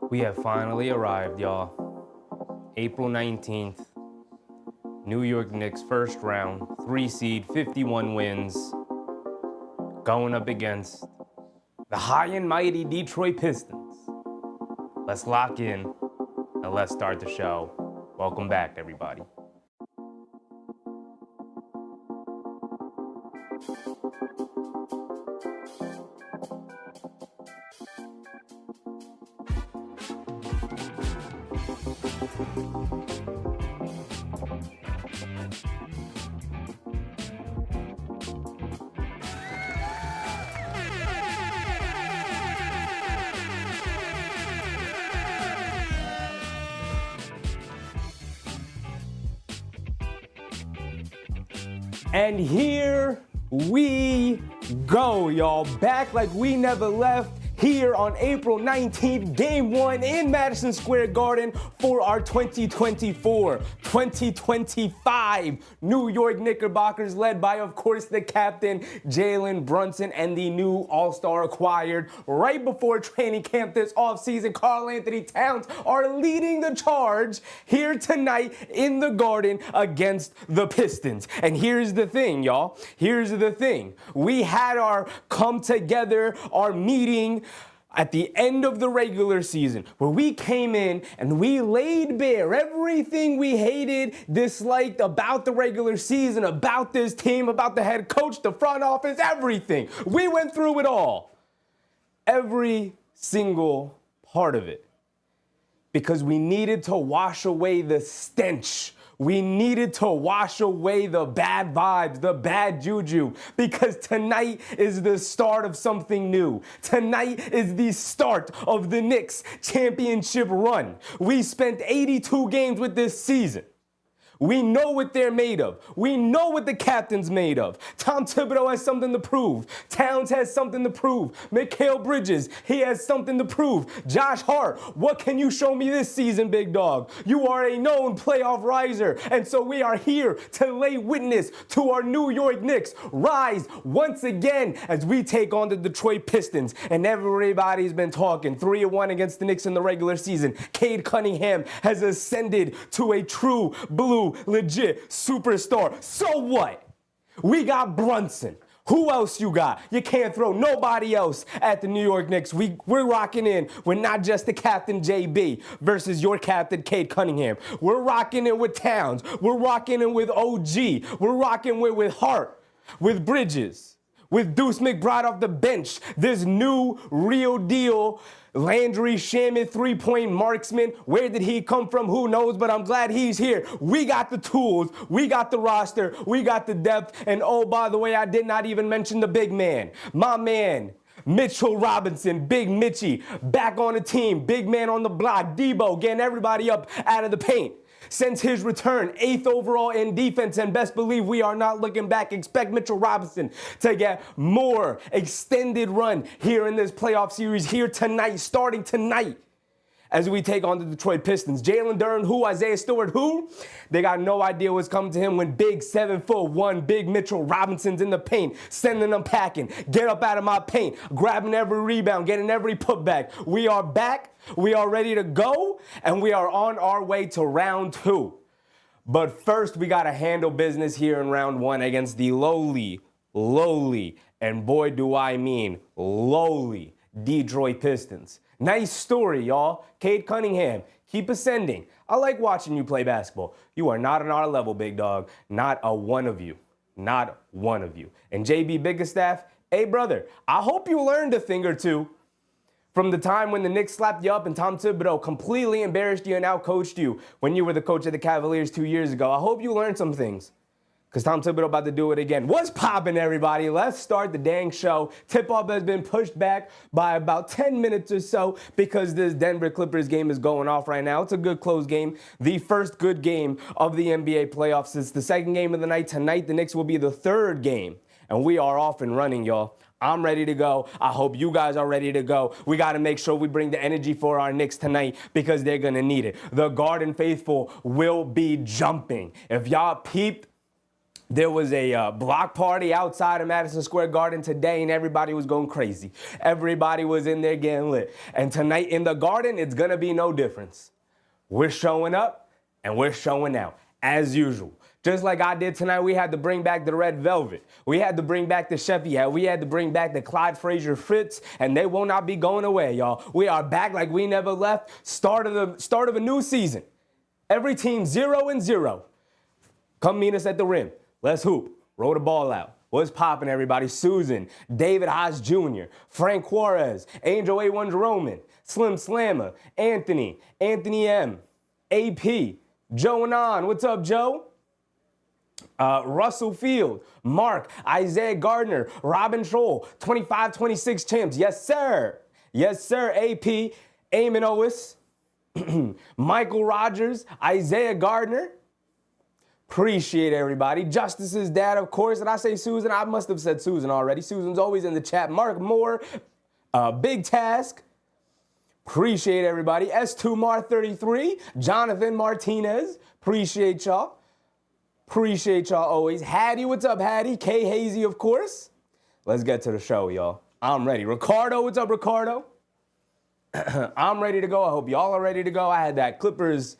We have finally arrived, y'all. April 19th, New York Knicks first round, 3 seed, 51 wins, going up against the high and mighty Detroit Pistons. Let's lock in and let's start the show. Welcome back, everybody. And here we go, y'all. Back like we never left here on April 19th, Game 1 in Madison Square Garden for our 2024-2025 New York Knickerbockers, led by, of course, the captain, Jalen Brunson, and the new All-Star acquired right before training camp this offseason, Karl-Anthony Towns, are leading the charge here tonight in the Garden against the Pistons. And here's the thing, y'all. Here's the thing. We had our come together, our meeting at the end of the regular season, where we came in and we laid bare everything we hated, disliked about the regular season, about this team, about the head coach, the front office, everything. We went through it all. Every single part of it. Because we needed to wash away the stench. We needed to wash away the bad vibes, the bad juju, because tonight is the start of something new. Tonight is the start of the Knicks championship run. We spent 82 games with this season. We know what they're made of. We know what the captain's made of. Tom Thibodeau has something to prove. Towns has something to prove. Mikal Bridges, he has something to prove. Josh Hart, what can you show me this season, big dog? You are a known playoff riser, and so we are here to lay witness to our New York Knicks rise once again as we take on the Detroit Pistons. And everybody's been talking 3-1 against the Knicks in the regular season. Cade Cunningham has ascended to a true blue legit superstar. So what? We got Brunson. Who else you got? You can't throw nobody else at the New York Knicks. We're rocking in with not just the captain JB versus your captain Cade Cunningham. We're rocking in with Towns. We're rocking in with OG. We're rocking with Hart, with Bridges, with Deuce McBride off the bench. This new real deal Landry Shamet three-point marksman. Where did he come from? Who knows? But I'm glad he's here. We got the tools. We got the roster. We got the depth. And oh, by the way, I did not even mention the big man. My man, Mitchell Robinson, Big Mitchie, back on the team. Big man on the block. Debo getting everybody up out of the paint. Since his return, 8th overall in defense, and best believe we are not looking back. Expect Mitchell Robinson to get more extended run here in this playoff series here tonight, starting tonight, as we take on the Detroit Pistons. Jalen Duren, who? Isaiah Stewart, who? They got no idea what's coming to him when big 7'1" big Mitchell Robinson's in the paint, sending them packing. Get up out of my paint, grabbing every rebound, getting every putback. We are back, we are ready to go, and we are on our way to round 2. But first, we got to handle business here in round 1 against the lowly, and boy do I mean lowly, Detroit Pistons. Nice story, y'all. Cade Cunningham, keep ascending. I like watching you play basketball. You are not on our level, big dog. Not a one of you. Not one of you. And JB Biggerstaff, hey, brother, I hope you learned a thing or two from the time when the Knicks slapped you up and Tom Thibodeau completely embarrassed you and outcoached you when you were the coach of the Cavaliers 2 years ago. I hope you learned some things, because Tom Thibodeau about to do it again. What's poppin', everybody? Let's start the dang show. Tip-off has been pushed back by about 10 minutes or so because this Denver Clippers game is going off right now. It's a good close game. The first good game of the NBA playoffs. It's the second game of the night. Tonight, the Knicks will be the third game. And we are off and running, y'all. I'm ready to go. I hope you guys are ready to go. We got to make sure we bring the energy for our Knicks tonight because they're going to need it. The Garden faithful will be jumping. If y'all peeped There was a block party outside of Madison Square Garden today, and everybody was going crazy. Everybody was in there getting lit. And tonight in the Garden, it's going to be no difference. We're showing up, and we're showing out, as usual. Just like I did tonight, we had to bring back the red velvet. We had to bring back the Chevy hat. We had to bring back the Clyde Frazier Fritz, and they will not be going away, y'all. We are back like we never left. Start of a new season. Every team 0-0. Come meet us at the rim. Let's hoop. Roll the ball out. What's poppin', everybody? Susan, David Haas Jr., Frank Juarez, Angel A1 Roman, Slim Slammer, Anthony M, AP, Joe Anon. What's up, Joe? Russell Field, Mark, Isaiah Gardner, Robin Troll, 25-26 champs. Yes, sir. Yes, sir. AP, Eamon Owis, Michael Rogers, Isaiah Gardner. Appreciate everybody. Justice's dad, of course. Did I say Susan? I must have said Susan already. Susan's always in the chat. Mark Moore, Big Task. Appreciate everybody. S2 Mar 33, Jonathan Martinez. Appreciate y'all. Appreciate y'all always. Hattie, what's up, Hattie? K Hazy, of course. Let's get to the show, y'all. I'm ready. Ricardo, what's up, Ricardo? I'm ready to go. I hope y'all are ready to go. I had that Clippers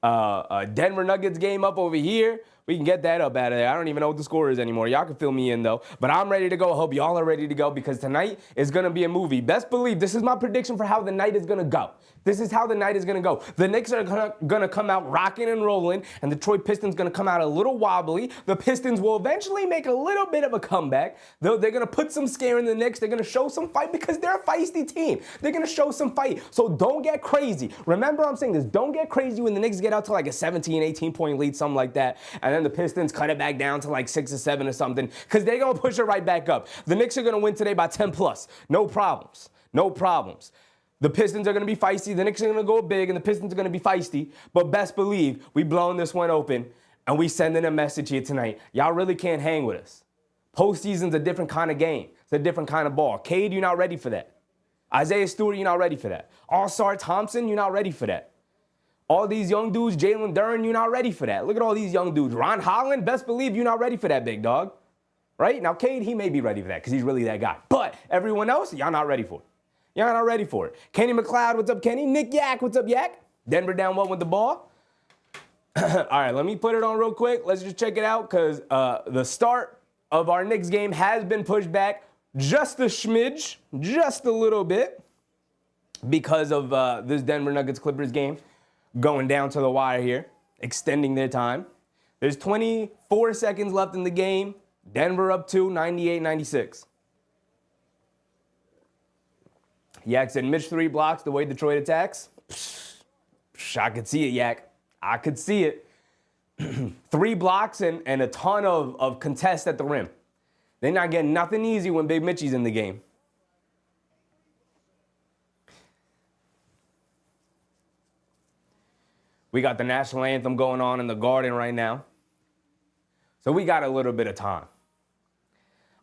Denver Nuggets game up over here. We can get that up out of there. I don't even know what the score is anymore. Y'all can fill me in, though. But I'm ready to go. I hope y'all are ready to go because tonight is going to be a movie. Best believe this is my prediction for how the night is going to go. This is how the night is going to go. The Knicks are going to come out rocking and rolling, and the Detroit Pistons going to come out a little wobbly. The Pistons will eventually make a little bit of a comeback. They're going to put some scare in the Knicks. They're going to show some fight because they're a feisty team. They're going to show some fight. So don't get crazy. Remember, I'm saying this. Don't get crazy when the Knicks get out to like a 17, 18-point lead, something like that, and then the Pistons cut it back down to like 6 or 7 or something because they're going to push it right back up. The Knicks are going to win today by 10 plus. No problems. No problems. The Pistons are going to be feisty. The Knicks are going to go big, and the Pistons are going to be feisty. But best believe we blowing this one open, and we sending a message here tonight. Y'all really can't hang with us. Postseason's a different kind of game. It's a different kind of ball. Cade, you're not ready for that. Isaiah Stewart, you're not ready for that. All-Star Thompson, you're not ready for that. All these young dudes, Jalen Duren, you're not ready for that. Look at all these young dudes. Ron Holland, best believe you're not ready for that, big dog. Right? Now, Cade, he may be ready for that because he's really that guy. But everyone else, y'all not ready for it. Y'all not ready for it. Kenny McLeod, what's up, Kenny? Nick Yak, what's up, Yak? Denver down 1 with the ball. All right, let me put it on real quick. Let's just check it out because the start of our Knicks game has been pushed back just a smidge, just a little bit because of this Denver Nuggets Clippers game going down to the wire here, extending their time. There's 24 seconds left in the game. Denver up 2, 98-96. Yak said, Mitch 3 blocks the way Detroit attacks. I could see it, Yak. I could see it. 3 blocks and a ton of contests at the rim. They're not getting nothing easy when Big Mitchie's in the game. We got the national anthem going on in the Garden right now. So we got a little bit of time.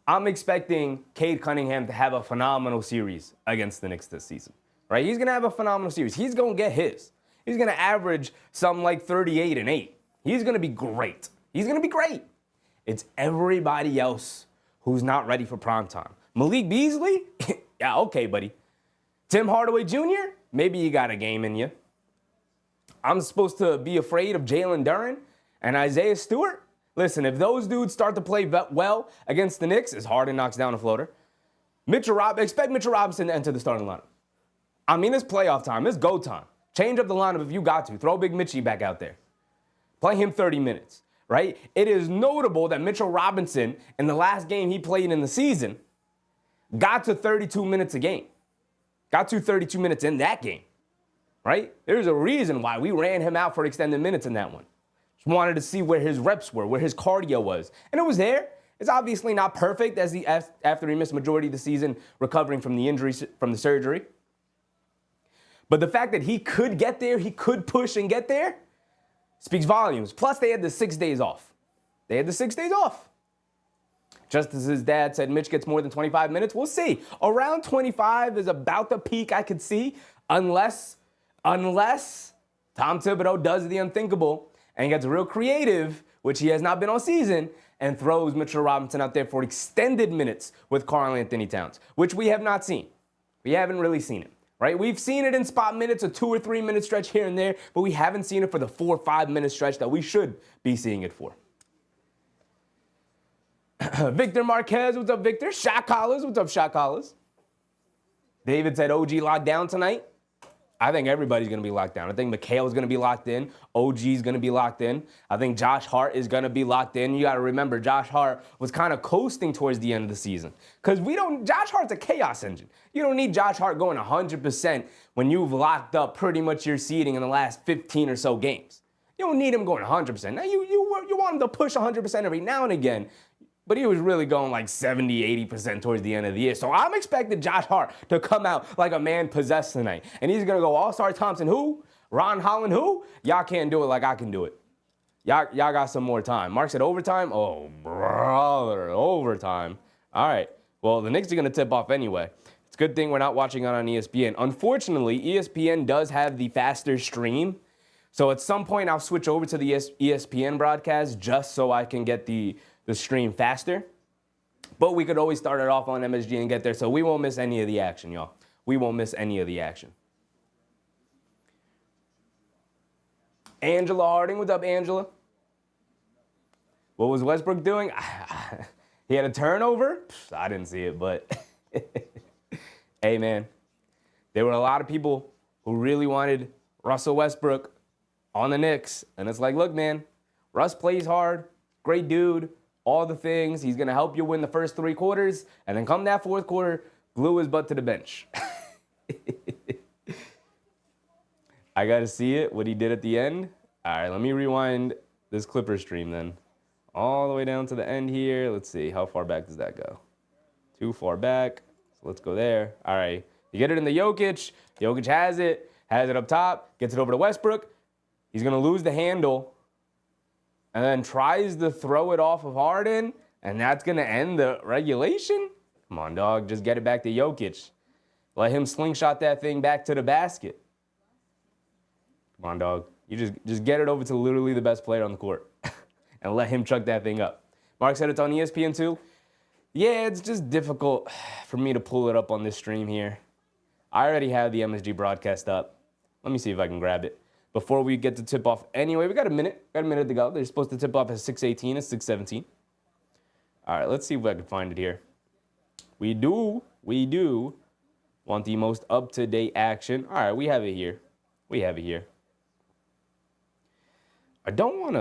I'm expecting Cade Cunningham to have a phenomenal series against the Knicks this season, right? He's going to have a phenomenal series. He's going to get his. He's going to average something like 38 and 8. He's going to be great. He's going to be great. It's everybody else who's not ready for prime time. Malik Beasley? Yeah, okay, buddy. Tim Hardaway Jr.? Maybe you got a game in you. I'm supposed to be afraid of Jalen Duren and Isaiah Stewart? Listen, if those dudes start to play well against the Knicks, as Harden knocks down a floater, expect Mitchell Robinson to enter the starting lineup. I mean, it's playoff time. It's go time. Change up the lineup if you got to. Throw Big Mitchie back out there. Play him 30 minutes, right? It is notable that Mitchell Robinson, in the last game he played in the season, got to 32 minutes a game. Got to 32 minutes in that game, right? There's a reason why we ran him out for extended minutes in that one. Just wanted to see where his reps were, where his cardio was. And it was there. It's obviously not perfect after he missed majority of the season recovering from the injury, from the surgery. But the fact that he could get there, he could push and get there, speaks volumes. Plus, they had the 6 days off. They had the 6 days off. Just as his dad said, Mitch gets more than 25 minutes. We'll see. Around 25 is about the peak I could see, unless Tom Thibodeau does the unthinkable and he gets real creative, which he has not been all season, and throws Mitchell Robinson out there for extended minutes with Karl Anthony Towns, which we have not seen. We haven't really seen it, right? We've seen it in spot minutes, a 2 or 3 minute stretch here and there, but we haven't seen it for the 4 or 5 minute stretch that we should be seeing it for. Victor Marquez, what's up, Victor? Shot Collars, what's up, Shot Collars? David said OG locked down tonight. I think everybody's going to be locked down. I think Mikhail's going to be locked in. OG's going to be locked in. I think Josh Hart is going to be locked in. You got to remember, Josh Hart was kind of coasting towards the end of the season. Because Josh Hart's a chaos engine. You don't need Josh Hart going 100% when you've locked up pretty much your seeding in the last 15 or so games. You don't need him going 100%. Now, you want him to push 100% every now and again. But he was really going like 70, 80% towards the end of the year. So I'm expecting Josh Hart to come out like a man possessed tonight. And he's going to go All-Star Thompson who? Ron Holland who? Y'all can't do it like I can do it. Y'all got some more time. Mark said overtime? Oh, brother, overtime. All right. Well, the Knicks are going to tip off anyway. It's a good thing we're not watching on ESPN. Unfortunately, ESPN does have the faster stream. So at some point, I'll switch over to the ESPN broadcast just so I can get the stream faster. But we could always start it off on MSG and get there, so we won't miss any of the action, y'all. We won't miss any of the action. Angela Harding, what's up, Angela? What was Westbrook doing? He had a turnover? I didn't see it, but hey, man, there were a lot of people who really wanted Russell Westbrook on the Knicks, and it's like, look, man, Russ plays hard, great dude, all the things. He's going to help you win the first 3 quarters. And then come that 4th quarter, glue his butt to the bench. I got to see it, what he did at the end. All right, let me rewind this Clipper stream then. All the way down to the end here. Let's see, how far back does that go? Too far back. So let's go there. All right, you get it in the Jokic. Jokic has it up top, gets it over to Westbrook. He's going to lose the handle. And then tries to throw it off of Harden, and that's going to end the regulation? Come on, dog. Just get it back to Jokic. Let him slingshot that thing back to the basket. Come on, dog. You just get it over to literally the best player on the court and let him chuck that thing up. Mark said it's on ESPN too. Yeah, it's just difficult for me to pull it up on this stream here. I already have the MSG broadcast up. Let me see if I can grab it before we get to tip off. Anyway, we got a minute. Got a minute to go. They're supposed to tip off at 6:18. It's 6:17. All right, let's see if I can find it here. We do want the most up-to-date action. All right, we have it here. I don't want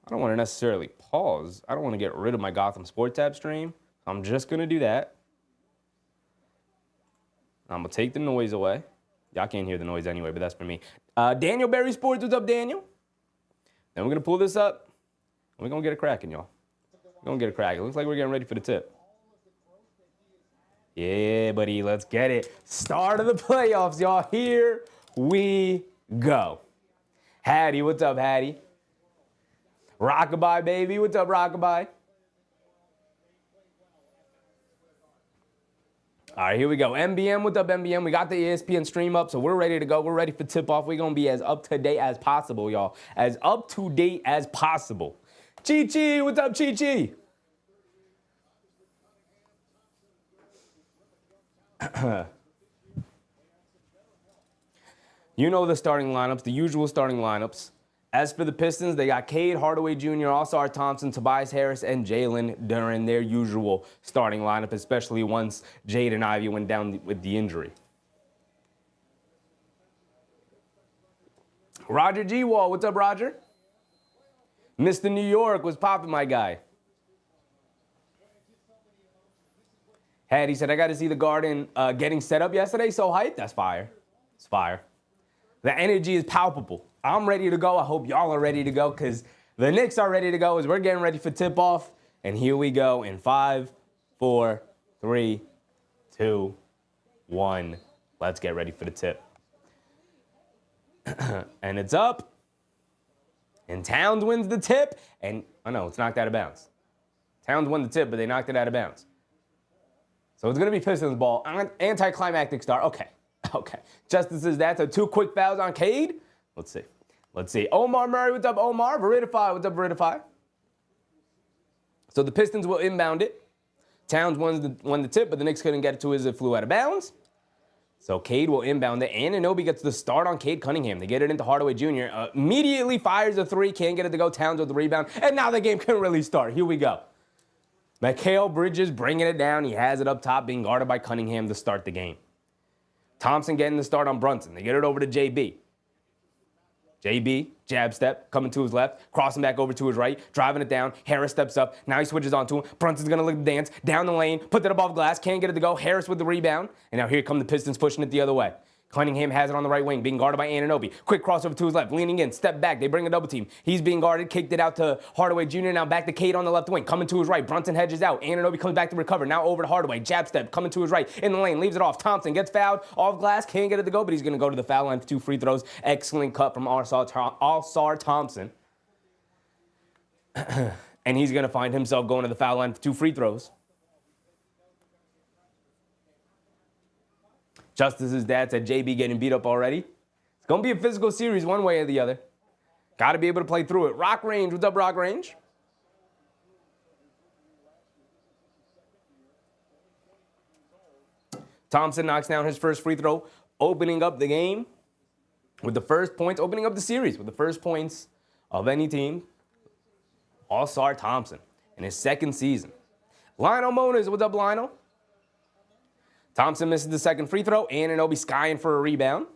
to necessarily pause. I don't want to get rid of my Gotham Sport Tab stream. I'm just going to do that. I'm going to take the noise away. Y'all can't hear the noise anyway, but that's for me. Daniel Berry Sports, what's up, Daniel? Then we're going to pull this up, and we're going to get it cracking, y'all. We're going to get it cracking. Looks like we're getting ready for the tip. Yeah, buddy, let's get it. Start of the playoffs, y'all. Here we go. Hattie, what's up, Hattie? Rockabye, baby. What's up, Rockabye? All right, here we go. MBM, what's up, MBM? We got the ESPN stream up, so we're ready to go. We're ready for tip-off. We're going to be as up-to-date as possible, y'all. As up-to-date as possible. Chi-Chi, what's up, Chi-Chi? You know the starting lineups, the usual starting lineups. As for the Pistons, they got Cade, Hardaway Jr., All-Star Thompson, Tobias Harris, and Jalen during their usual starting lineup, especially once Jade and Ivy went down with the injury. Roger G. Wall, what's up, Roger? Mr. New York, what's poppin', my guy? Hattie said, I got to see the Garden getting set up yesterday. So hyped. That's fire. It's fire. The energy is palpable. I'm ready to go. I hope y'all are ready to go because the Knicks are ready to go as we're getting ready for tip-off. And here we go in 5, 4, 3, 2, 1. Let's get ready for the tip. And it's up. And Towns wins the tip. And, oh no, it's knocked out of bounds. Towns won the tip, but they knocked it out of bounds. So it's going to be Pistons ball. Anticlimactic start. Okay. Justices that. So 2 quick fouls on Cade. Let's see. Let's see. Omar Murray, what's up, Omar? Veridify, what's up, Veridify? So the Pistons will inbound it. Towns won the tip, but the Knicks couldn't get it to it as it flew out of bounds. So Cade will inbound it. Anunoby gets the start on Cade Cunningham. They get it into Hardaway Jr. Immediately fires a three. Can't get it to go. Towns with the rebound. And now the game can really start. Here we go. Mikal Bridges bringing it down. He has it up top, being guarded by Cunningham to start the game. Thompson getting the start on Brunson. They get it over to JB. JB, jab step, coming to his left, crossing back over to his right, driving it down. Harris steps up. Now he switches onto him. Brunson's going to look to dance. Down the lane, put that above glass. Can't get it to go. Harris with the rebound. And now here come the Pistons pushing it the other way. Cunningham has it on the right wing, being guarded by Anunoby. Quick crossover to his left, leaning in, step back. They bring a double team. He's being guarded, kicked it out to Hardaway Jr. Now back to Cade on the left wing, coming to his right. Brunson hedges out. Anunoby comes back to recover. Now over to Hardaway. Jab step, coming to his right. In the lane, leaves it off. Thompson gets fouled, off glass, can't get it to go, but he's going to go to the foul line for 2 free throws. Excellent cut from All-Star Thompson. And he's going to find himself going to the foul line for 2 free throws. Justice's dad said JB getting beat up already. It's going to be a physical series one way or the other. Got to be able to play through it. Rock Range, what's up, Rock Range? Thompson knocks down his first free throw, opening up the game with the first points, opening up the series with the first points of any team. All-Star Thompson in his second season. Lionel Moniz, what's up, Lionel? Thompson misses the second free throw. Anunoby skying for a rebound.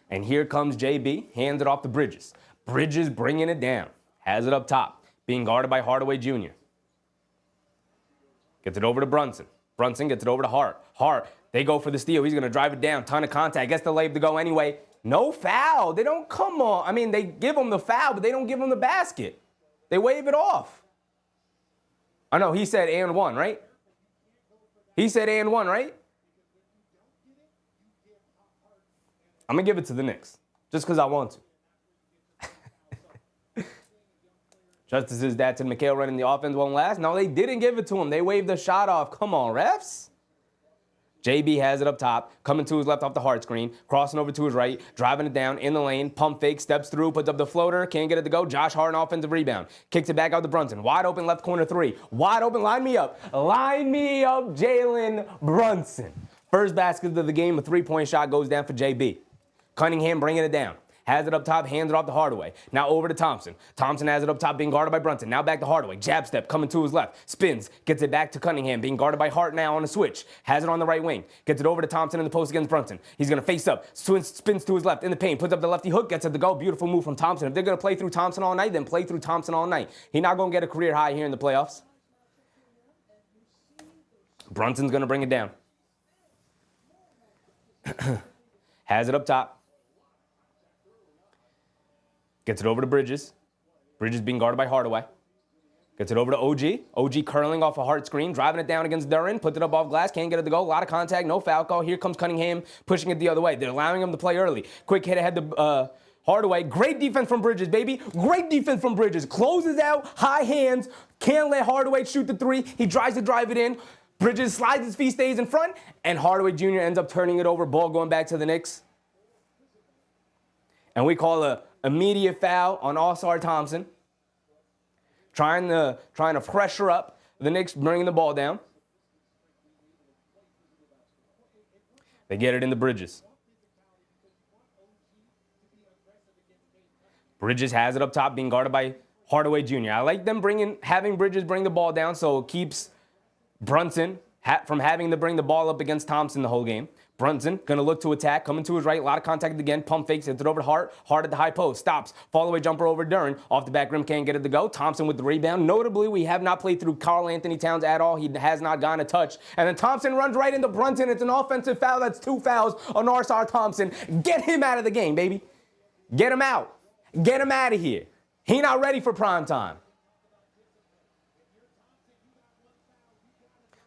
And here comes JB, hands it off to Bridges. Bridges bringing it down. Has it up top, being guarded by Hardaway Jr. Gets it over to Brunson. Brunson gets it over to Hart. Hart, they go for the steal. He's going to drive it down. Ton of contact. Gets the layup to go anyway. No foul. They don't come on. I mean, they give him the foul, but they don't give him the basket. They wave it off. I know, he said and one, right? He said and one, right? I'm going to give it to the Knicks, just because I want to. Justice's dad said Mikal running the offense won't last. No, they didn't give it to him. They waved the shot off. Come on, refs. JB has it up top, coming to his left off the Hart screen, crossing over to his right, driving it down in the lane, pump fake, steps through, puts up the floater, can't get it to go. Josh Hart, an offensive rebound. Kicks it back out to Brunson. Wide open left corner three. Wide open, line me up. Line me up, Jalen Brunson. First basket of the game, a three-point shot goes down for JB. Cunningham bringing it down. Has it up top, hands it off to Hardaway. Now over to Thompson. Thompson has it up top, being guarded by Brunson. Now back to Hardaway. Jab step, coming to his left. Spins, gets it back to Cunningham, being guarded by Hart now on a switch. Has it on the right wing. Gets it over to Thompson in the post against Brunson. He's going to face up, spins to his left in the paint, puts up the lefty hook, gets it to go. Beautiful move from Thompson. If they're going to play through Thompson all night, then play through Thompson all night. He's not going to get a career high here in the playoffs. Brunson's going to bring it down. Has it up top. Gets it over to Bridges. Bridges being guarded by Hardaway. Gets it over to OG. OG curling off a Hart screen, driving it down against Duran, puts it up off glass, can't get it to go. A lot of contact, no foul call. Here comes Cunningham, pushing it the other way. They're allowing him to play early. Quick hit ahead to Hardaway. Great defense from Bridges, baby. Great defense from Bridges. Closes out, high hands, can't let Hardaway shoot the three. He tries to drive it in. Bridges slides his feet, stays in front, and Hardaway Jr. ends up turning it over. Ball going back to the Knicks. And we call a immediate foul on All-Star Thompson. Trying to pressure up. The Knicks bringing the ball down. They get it into Bridges. Bridges has it up top, being guarded by Hardaway Jr. I like them having Bridges bring the ball down, so it keeps Brunson from having to bring the ball up against Thompson the whole game. Brunson going to look to attack, coming to his right, a lot of contact again, pump fakes, hits it over to Hart. Hart at the high post, stops, fall away jumper over Duran, off the back rim, can't get it to go. Thompson with the rebound. Notably, we have not played through Karl-Anthony Towns at all. He has not gotten a touch. And then Thompson runs right into Brunson. It's an offensive foul. That's 2 fouls on All-Star Thompson. Get him out of the game, baby. Get him out. Get him out of here. He not ready for prime time.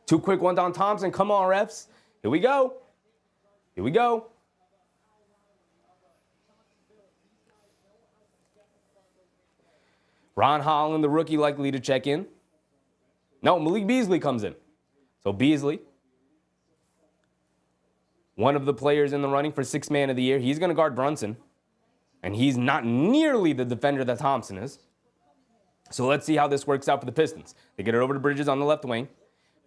2 quick ones on Thompson. Come on, refs. Here we go. Here we go. Ron Holland, the rookie, likely to check in. No, Malik Beasley comes in. So Beasley, one of the players in the running for 6th man of the year, he's going to guard Brunson. And he's not nearly the defender that Thompson is. So let's see how this works out for the Pistons. They get it over to Bridges on the left wing.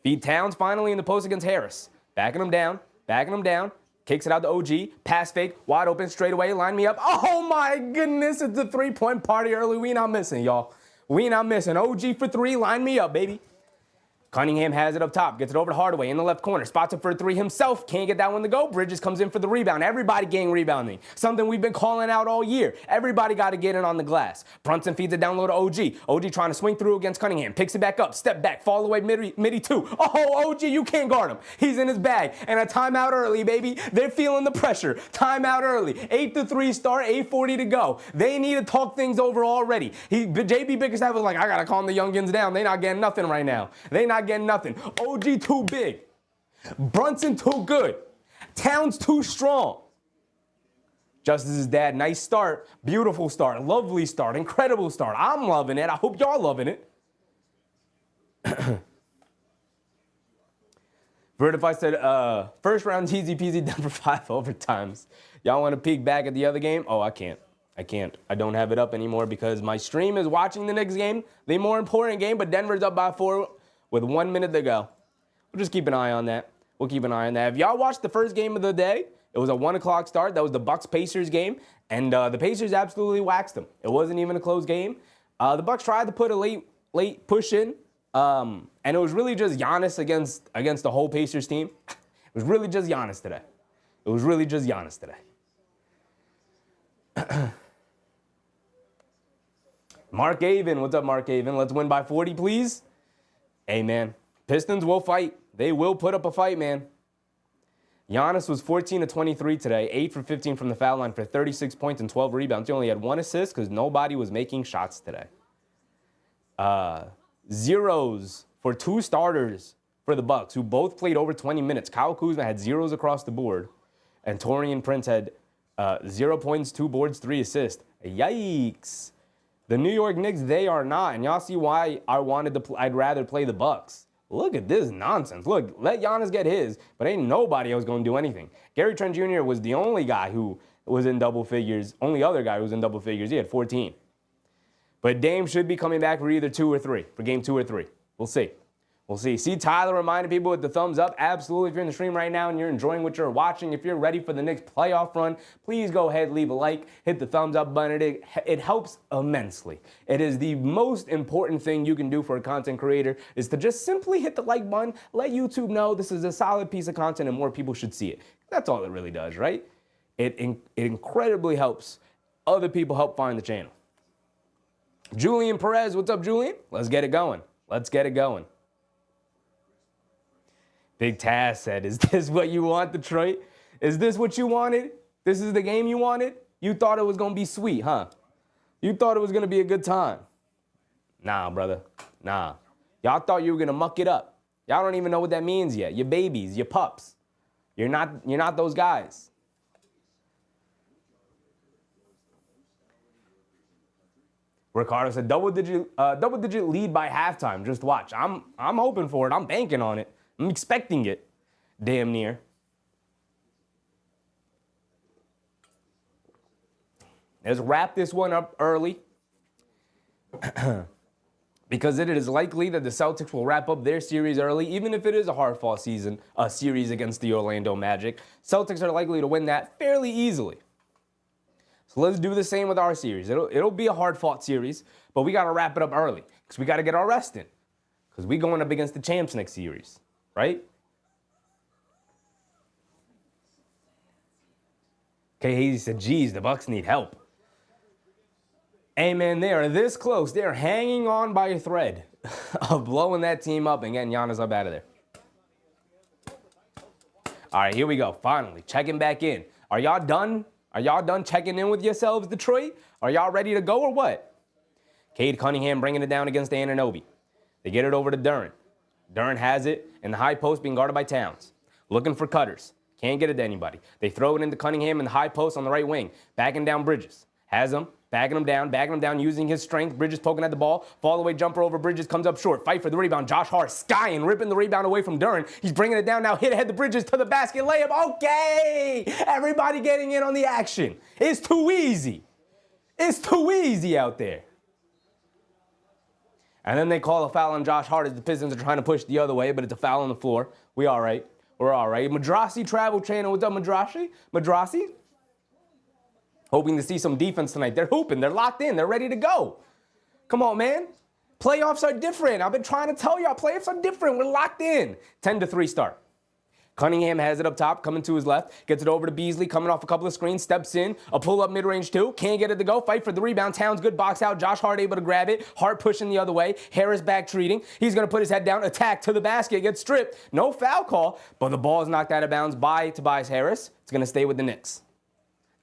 Feed Towns finally in the post against Harris. Backing him down. Kicks it out to OG. Pass fake. Wide open straight away. Line me up. Oh my goodness. It's a three-point party early. We not missing, y'all. We not missing. OG for three. Line me up, baby. Cunningham has it up top, gets it over to Hardaway in the left corner, spots it for a three himself, can't get that one to go. Bridges comes in for the rebound. Everybody getting rebounding. Something we've been calling out all year. Everybody got to get in on the glass. Brunson feeds it down low to OG. OG trying to swing through against Cunningham, picks it back up, step back, fall away midi two. Oh, OG, you can't guard him. He's in his bag. And a timeout early, baby. They're feeling the pressure. Timeout early. 8-3 start, 8:40 to go. They need to talk things over already. JB Bickerstaff was like, I got to calm the youngins down. They not getting nothing right now. They not getting nothing. OG too big. Brunson too good. Towns too strong. Justice's dad, nice start. Beautiful start. Lovely start. Incredible start. I'm loving it. I hope y'all loving it. Vertify said, first round easy peasy done for 5 overtimes. Y'all want to peek back at the other game? Oh, I can't. I don't have it up anymore because my stream is watching the Knicks game, the more important game, but Denver's up by 4 with 1 minute to go. We'll just keep an eye on that. If y'all watched the first game of the day, it was a 1 o'clock start. That was the Bucks-Pacers game, and the Pacers absolutely waxed them. It wasn't even a close game. The Bucks tried to put a late push in, and it was really just Giannis against the whole Pacers team. It was really just Giannis today. Mark Avon, what's up, Mark Avon? Let's win by 40, please. Hey, man, Pistons will fight. They will put up a fight, man. Giannis was 14 of 23 today, 8 for 15 from the foul line for 36 points and 12 rebounds. He only had 1 assist because nobody was making shots today. Zeros for 2 starters for the Bucks, who both played over 20 minutes. Kyle Kuzma had zeros across the board, and Taurean Prince had 0 points, 2 boards, 3 assists. Yikes. The New York Knicks, they are not. And y'all see why I'd rather play the Bucks. Look at this nonsense. Look, let Giannis get his, but ain't nobody else going to do anything. Gary Trent Jr. was the only guy who was in double figures. Only other guy who was in double figures. He had 14. But Dame should be coming back for either 2 or 3, for game 2 or 3. We'll see. See, Tyler reminding people with the thumbs up. Absolutely, if you're in the stream right now and you're enjoying what you're watching, if you're ready for the Knicks playoff run, please go ahead, leave a like, hit the thumbs up button. It helps immensely. It is the most important thing you can do for a content creator is to just simply hit the like button, let YouTube know this is a solid piece of content and more people should see it. That's all it really does, right? It incredibly helps other people help find the channel. Julian Perez, what's up, Julian? Let's get it going. Big Taz said, is this what you want, Detroit? Is this what you wanted? This is the game you wanted? You thought it was going to be sweet, huh? You thought it was going to be a good time. Nah, brother. Nah. Y'all thought you were going to muck it up. Y'all don't even know what that means yet. You're babies. You're pups. You're not those guys. Ricardo said, double digit lead by halftime. Just watch. I'm hoping for it. I'm banking on it. I'm expecting it, damn near. Let's wrap this one up early because it is likely that the Celtics will wrap up their series early, even if it is a hard-fought series against the Orlando Magic. Celtics are likely to win that fairly easily. So let's do the same with our series. It'll be a hard-fought series, but we got to wrap it up early because we got to get our rest in because we're going up against the champs next series. Right? Okay, he said, geez, the Bucks need help. Hey, man, they are this close. They're hanging on by a thread of blowing that team up and getting Giannis up out of there. All right, here we go. Finally, checking back in. Are y'all done? Are y'all done checking in with yourselves, Detroit? Are y'all ready to go or what? Cade Cunningham bringing it down against Anunoby. They get it over to Duren. Duren has it in the high post being guarded by Towns. Looking for cutters. Can't get it to anybody. They throw it into Cunningham in the high post on the right wing. Backing down Bridges. Has him. Backing him down, using his strength. Bridges poking at the ball. Fall away jumper over Bridges. Comes up short. Fight for the rebound. Josh Hart skying, ripping the rebound away from Duren. He's bringing it down now. Hit ahead to Bridges to the basket. Layup. Okay. Everybody getting in on the action. It's too easy. It's too easy out there. And then they call a foul on Josh Hart as the Pistons are trying to push the other way, but it's a foul on the floor. We all right. We're all right. Madrasi Travel Channel. What's up, Madrasi? Madrasi? Hoping to see some defense tonight. They're hooping. They're locked in. They're ready to go. Come on, man. Playoffs are different. I've been trying to tell y'all, playoffs are different. We're locked in. 10-3 start. Cunningham has it up top, coming to his left, gets it over to Beasley, coming off a couple of screens, steps in, a pull-up mid-range two, can't get it to go, fight for the rebound, Towns good box out, Josh Hart able to grab it, Hart pushing the other way, Harris back treating, he's going to put his head down, attack to the basket, gets stripped, no foul call, but the ball is knocked out of bounds by Tobias Harris. It's going to stay with the Knicks.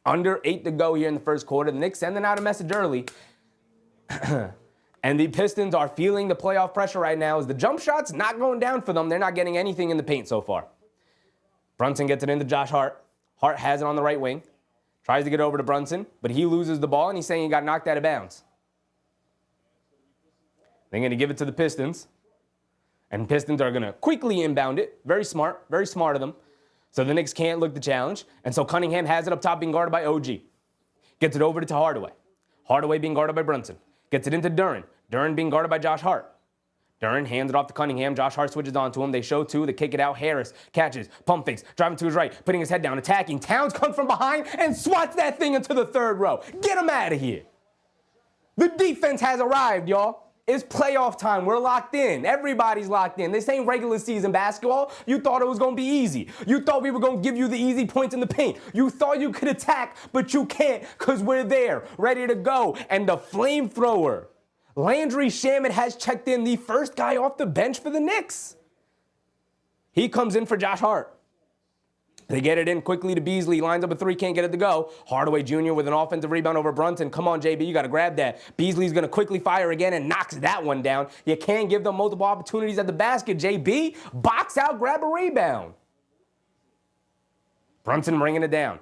Under 8 to go here in the first quarter, the Knicks sending out a message early. And the Pistons are feeling the playoff pressure right now as the jump shot's not going down for them. They're not getting anything in the paint so far. Brunson gets it into Josh Hart. Hart has it on the right wing. Tries to get over to Brunson, but he loses the ball, and he's saying he got knocked out of bounds. They're going to give it to the Pistons. And Pistons are going to quickly inbound it. Very smart of them. So the Knicks can't look the challenge. And so Cunningham has it up top being guarded by OG. Gets it over to Hardaway. Hardaway being guarded by Brunson. Gets it into Duren. Duren being guarded by Josh Hart. Duren hands it off to Cunningham. Josh Hart switches on to him. They show two. They kick it out. Harris catches, pump fakes, driving to his right, putting his head down, attacking. Towns comes from behind and swats that thing into the third row. Get him out of here. The defense has arrived, y'all. It's playoff time. We're locked in. Everybody's locked in. This ain't regular season basketball. You thought it was going to be easy. You thought we were going to give you the easy points in the paint. You thought you could attack, but you can't because we're there, ready to go. And the flamethrower, Landry Shamet, has checked in, the first guy off the bench for the Knicks. He comes in for Josh Hart. They get it in quickly to Beasley. Lines up a three, can't get it to go. Hardaway Jr. with an offensive rebound over Brunson. Come on, JB, you got to grab that. Beasley's going to quickly fire again and knocks that one down. You can't give them multiple opportunities at the basket. JB, box out, grab a rebound. Brunson bringing it down.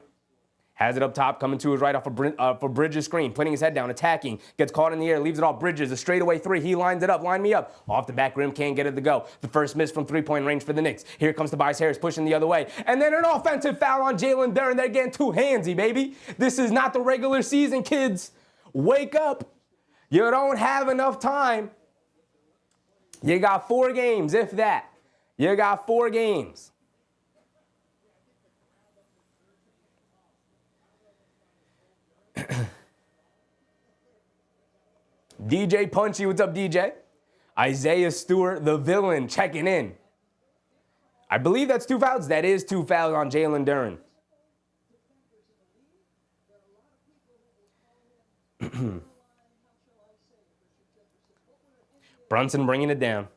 Has it up top, coming to his right off for Bridges' screen, putting his head down, attacking, gets caught in the air, leaves it off Bridges, a straightaway three, he lines it up, line me up, off the back rim, can't get it to go. The first miss from three-point range for the Knicks. Here comes Tobias Harris pushing the other way, and then an offensive foul on Jalen Duren. They're getting too handsy, baby. This is not the regular season, kids. Wake up. You don't have enough time. You got 4 games, if that. You got 4 games. DJ Punchy, what's up, DJ? Isaiah Stewart, the villain, checking in. I believe that's 2 fouls. That is 2 fouls on Jalen Duren. Brunson bringing it down.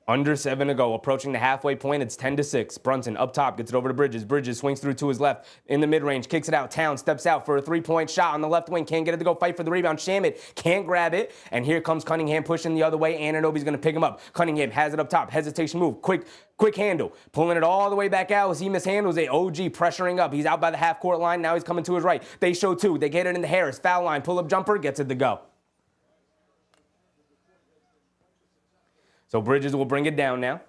Under 7 to go, approaching the halfway point. It's 10-6. Brunson up top, gets it over to Bridges. Bridges swings through to his left in the mid-range, kicks it out. Towns steps out for a 3-point shot on the left wing. Can't get it to go, fight for the rebound. Shamet can't grab it. And here comes Cunningham pushing the other way. Anunoby's going to pick him up. Cunningham has it up top. Hesitation move. Quick handle. Pulling it all the way back out as he mishandles it. OG pressuring up. He's out by the half-court line. Now he's coming to his right. They show 2. They get it into Harris. Foul line. Pull-up jumper. Gets it to go. So Bridges will bring it down now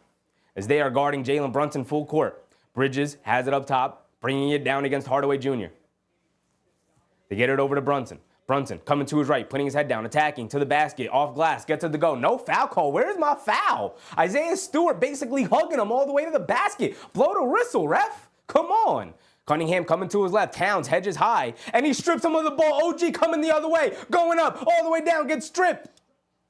as they are guarding Jalen Brunson full court. Bridges has it up top, bringing it down against Hardaway Jr. They get it over to Brunson. Brunson coming to his right, putting his head down, attacking to the basket, off glass, gets it to go. No foul call. Where's my foul? Isaiah Stewart basically hugging him all the way to the basket. Blow the whistle, ref. Come on. Cunningham coming to his left. Towns hedges high, and he strips him of the ball. OG coming the other way, going up, all the way down, gets stripped.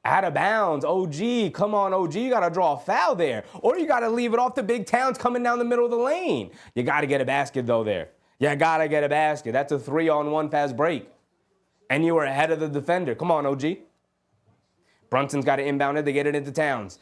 Out of bounds. OG, come on, OG. You got to draw a foul there. Or you got to leave it off to Big Towns coming down the middle of the lane. You got to get a basket, though, there. You got to get a basket. That's a 3-on-1 fast break. And you were ahead of the defender. Come on, OG. Brunson's got it inbounded. They get it into Towns.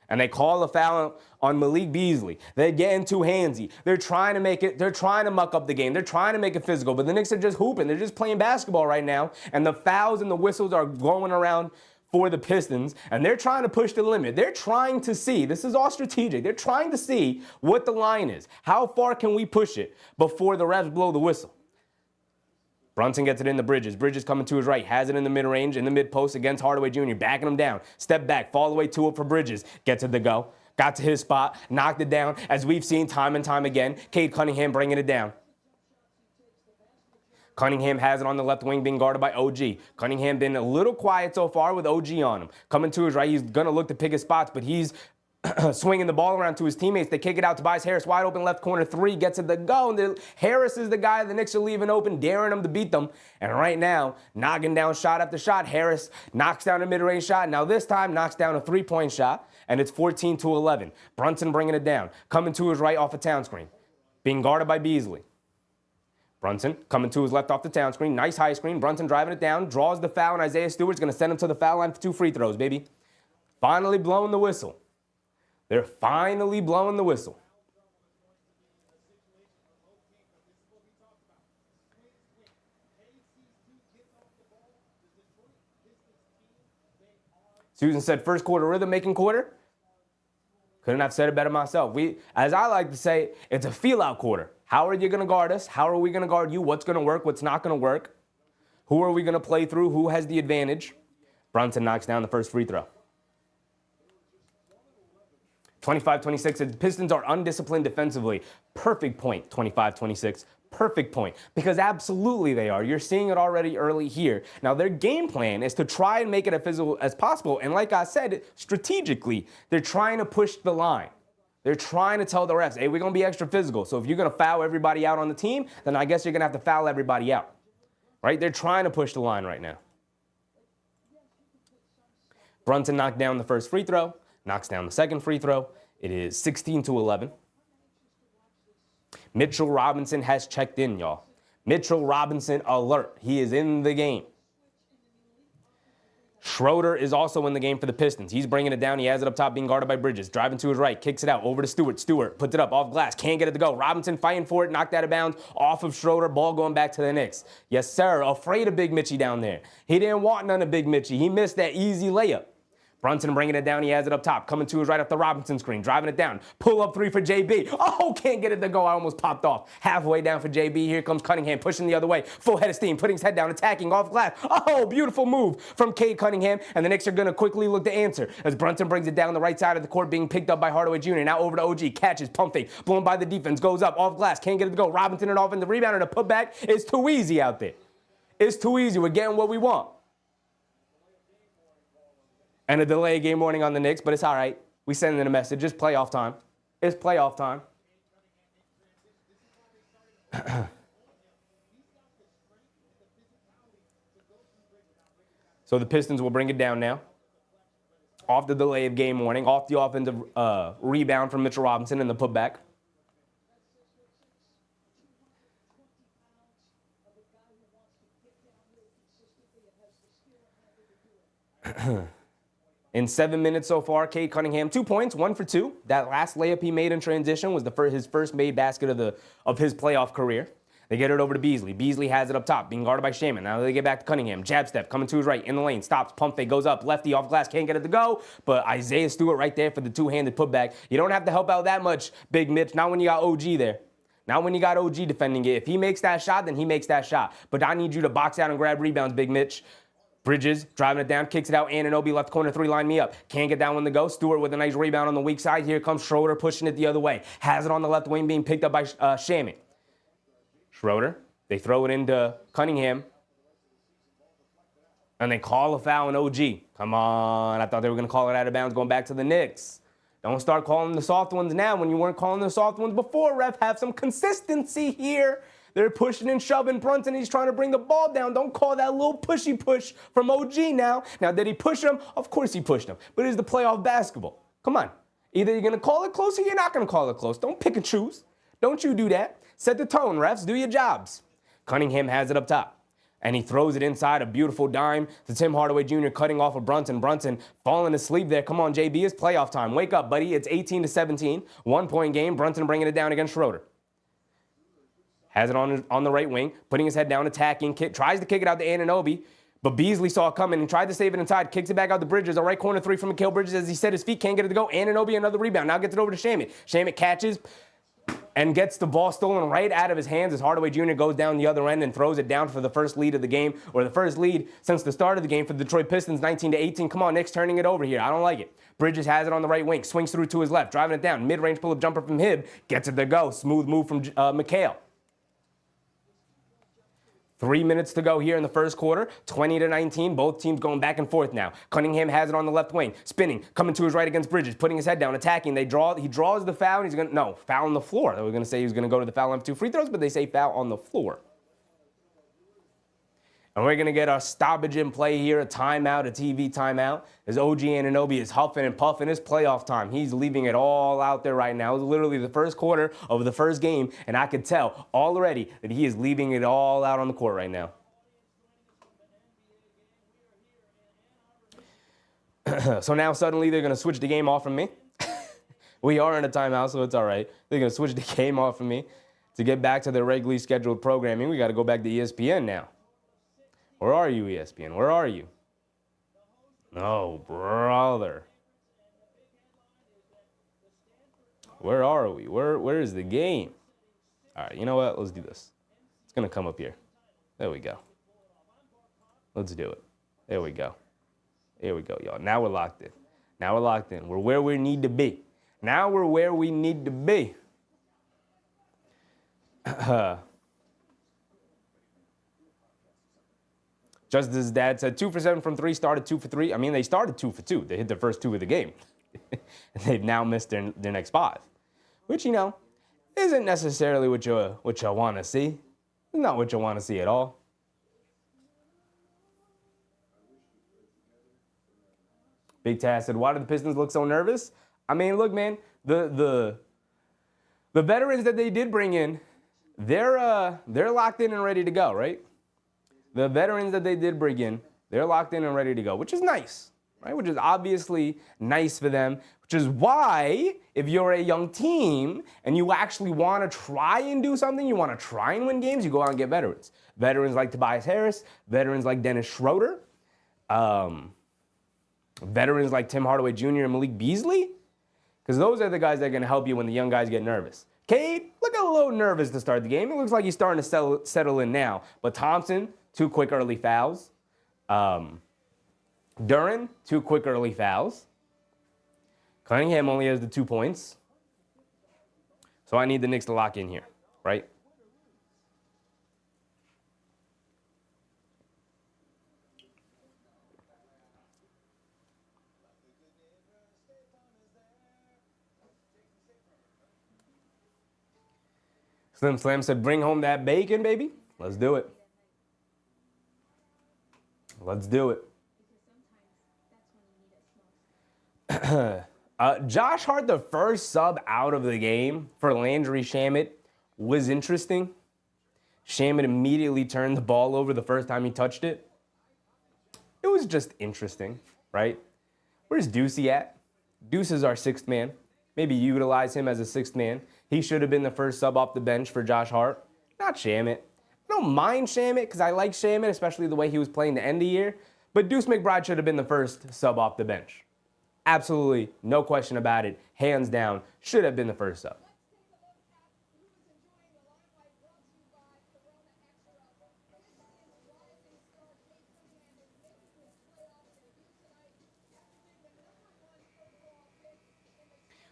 And they call a foul on Malik Beasley. They're getting too handsy. They're trying to muck up the game. They're trying to make it physical. But the Knicks are just hooping. They're just playing basketball right now. And the fouls and the whistles are going around for the Pistons, and they're trying to push the limit. They're trying to see, this is all strategic, they're trying to see what the line is. How far can we push it before the refs blow the whistle? Brunson gets it in the Bridges. Bridges coming to his right, has it in the mid-range, in the mid-post against Hardaway Jr., backing him down. Step back, fall away to it for Bridges. Gets it to go. Got to his spot, knocked it down, as we've seen time and time again. Cade Cunningham bringing it down. Cunningham has it on the left wing, being guarded by OG. Cunningham been a little quiet so far with OG on him. Coming to his right, he's going to look to pick his spots, but he's swinging the ball around to his teammates. They kick it out. Tobias Harris, wide open left corner, 3, gets it to go. And Harris is the guy the Knicks are leaving open, daring him to beat them. And right now, knocking down shot after shot. Harris knocks down a mid-range shot. Now this time, knocks down a 3-point shot, and it's 14-11. Brunson bringing it down. Coming to his right off a town screen, being guarded by Beasley. Brunson coming to his left off the town screen. Nice high screen. Brunson driving it down, draws the foul, and Isaiah Stewart's going to send him to the foul line for 2 free throws, baby. Finally blowing the whistle. They're finally blowing the whistle. Susan said first quarter rhythm making quarter. Couldn't have said it better myself. As I like to say, it's a feel-out quarter. How are you going to guard us? How are we going to guard you? What's going to work? What's not going to work? Who are we going to play through? Who has the advantage? Brunson knocks down the first free throw. 25-26, the Pistons are undisciplined defensively. Perfect point, 25-26. Perfect point. Because absolutely they are. You're seeing it already early here. Now, their game plan is to try and make it as physical as possible. And like I said, strategically, they're trying to push the line. They're trying to tell the refs, hey, we're going to be extra physical. So if you're going to foul everybody out on the team, then I guess you're going to have to foul everybody out. Right? They're trying to push the line right now. Brunson knocked down the first free throw. Knocks down the second free throw. It is 16-11. Mitchell Robinson has checked in, y'all. Mitchell Robinson alert. He is in the game. Schroeder is also in the game for the Pistons. He's bringing it down. He has it up top, being guarded by Bridges. Driving to his right, kicks it out over to Stewart. Stewart puts it up off glass. Can't get it to go. Robinson fighting for it, knocked out of bounds off of Schroeder. Ball going back to the Knicks. Yes, sir. Afraid of Big Mitchie down there. He didn't want none of Big Mitchie. He missed that easy layup. Brunson bringing it down. He has it up top. Coming to his right off the Robinson screen. Driving it down. Pull up 3 for JB. Oh, can't get it to go. I almost popped off. Halfway down for JB. Here comes Cunningham pushing the other way. Full head of steam. Putting his head down. Attacking off glass. Oh, beautiful move from Cade Cunningham. And the Knicks are going to quickly look to answer as Brunson brings it down the right side of the court, being picked up by Hardaway Jr. Now over to OG. Catches. Pump fake. Blown by the defense. Goes up. Off glass. Can't get it to go. Robinson it off in the rebound. And the putback is too easy out there. It's too easy. We're getting what we want. And a delay game warning on the Knicks, but it's all right. We send in a message. It's playoff time. It's playoff time. So the Pistons will bring it down now. Off the delay of game warning, off the offensive rebound from Mitchell Robinson and the putback. In 7 minutes so far, Cade Cunningham, 2 points, 1 for 2. That last layup he made in transition was his first made basket of his playoff career. They get it over to Beasley. Beasley has it up top, being guarded by Shaman. Now they get back to Cunningham. Jab step, coming to his right, in the lane, stops, pump fake, goes up, lefty off glass, can't get it to go. But Isaiah Stewart right there for the two-handed putback. You don't have to help out that much, Big Mitch, not when you got OG there. Not when you got OG defending it. If he makes that shot, then he makes that shot. But I need you to box out and grab rebounds, Big Mitch. Bridges driving it down, kicks it out. Anunoby left corner 3, line me up. Can't get that one to go. Stewart with a nice rebound on the weak side. Here comes Schroeder pushing it the other way. Has it on the left wing, being picked up by Shaman. Schroeder, they throw it into Cunningham. And they call a foul on OG. Come on, I thought they were going to call it out of bounds going back to the Knicks. Don't start calling the soft ones now when you weren't calling the soft ones before, ref. Have some consistency here. They're pushing and shoving Brunson. He's trying to bring the ball down. Don't call that little pushy push from OG now. Now, did he push him? Of course he pushed him. But it's the playoff basketball. Come on. Either you're going to call it close or you're not going to call it close. Don't pick and choose. Don't you do that. Set the tone, refs. Do your jobs. Cunningham has it up top. And he throws it inside, a beautiful dime to Tim Hardaway Jr. cutting off of Brunson. Brunson falling asleep there. Come on, JB, it's playoff time. Wake up, buddy. It's 18-17. 1-point game. Brunson bringing it down against Schroeder. Has it on the right wing, putting his head down, attacking, tries to kick it out to Anunoby, but Beasley saw it coming and tried to save it inside, kicks it back out to Bridges, a right corner 3 from Mikal Bridges as he set his feet, can't get it to go. Anunoby, another rebound, now gets it over to Shaman. Shaman catches and gets the ball stolen right out of his hands as Hardaway Jr. goes down the other end and throws it down for the first lead of the game, or the first lead since the start of the game for the Detroit Pistons, 19-18. Come on, Knicks turning it over here. I don't like it. Bridges has it on the right wing, swings through to his left, driving it down, mid-range pull-up jumper from Hibb, gets it to go. Smooth move from Mikal. 3 minutes to go here in the first quarter, 20-19. Both teams going back and forth now. Cunningham has it on the left wing, spinning, coming to his right against Bridges, putting his head down, attacking. He draws the foul, and he's gonna foul on the floor. They were gonna say he was gonna go to the foul line for 2 free throws, but they say foul on the floor. And we're going to get our stoppage in play here, a timeout, a TV timeout, as OG Anunoby is huffing and puffing his playoff time. He's leaving it all out there right now. It was literally the first quarter of the first game, and I could tell already that he is leaving it all out on the court right now. So now suddenly they're going to switch the game off from me. We are in a timeout, so it's all right. They're going to switch the game off from me to get back to their regularly scheduled programming. We got to go back to ESPN now. Where are you, ESPN? Where are you? Oh, brother. Where are we? Where is the game? All right, you know what? Let's do this. It's going to come up here. There we go. Let's do it. There we go. Here we go, y'all. Now we're locked in. Now we're locked in. We're where we need to be. Now we're where we need to be. Just as his dad said, 2 for 7 from 3, started 2 for 3. I mean, they started 2 for 2. They hit their first 2 of the game. And they've now missed their next 5, which, you know, isn't necessarily what you want to see. It's not what you want to see at all. Big Taz said, why do the Pistons look so nervous? I mean, look, man, the veterans that they did bring in, they're locked in and ready to go, right? The veterans that they did bring in, they're locked in and ready to go, which is nice, right? Which is obviously nice for them, which is why if you're a young team and you actually want to try and do something, you want to try and win games, you go out and get veterans. Veterans like Tobias Harris, veterans like Dennis Schroeder, veterans like Tim Hardaway Jr. and Malik Beasley, because those are the guys that are going to help you when the young guys get nervous. Cade, look a little nervous to start the game. It looks like he's starting to settle in now. But Thompson, 2 quick early fouls. Duren, 2 quick early fouls. Cunningham only has the 2 points. So I need the Knicks to lock in here, right? Slim Slam said, bring home that bacon, baby. Let's do it. Let's do it. Josh Hart, the first sub out of the game for Landry Shamet, was interesting. Shamet immediately turned the ball over the first time he touched it. It was just interesting, right? Where's Deucey at? Deuce is our 6th man. Maybe utilize him as a 6th man. He should have been the first sub off the bench for Josh Hart, not Shamet. I don't mind Shamet because I like Shamet, especially the way he was playing the end of the year. But Deuce McBride should have been the first sub off the bench. Absolutely, no question about it. Hands down, should have been the first sub.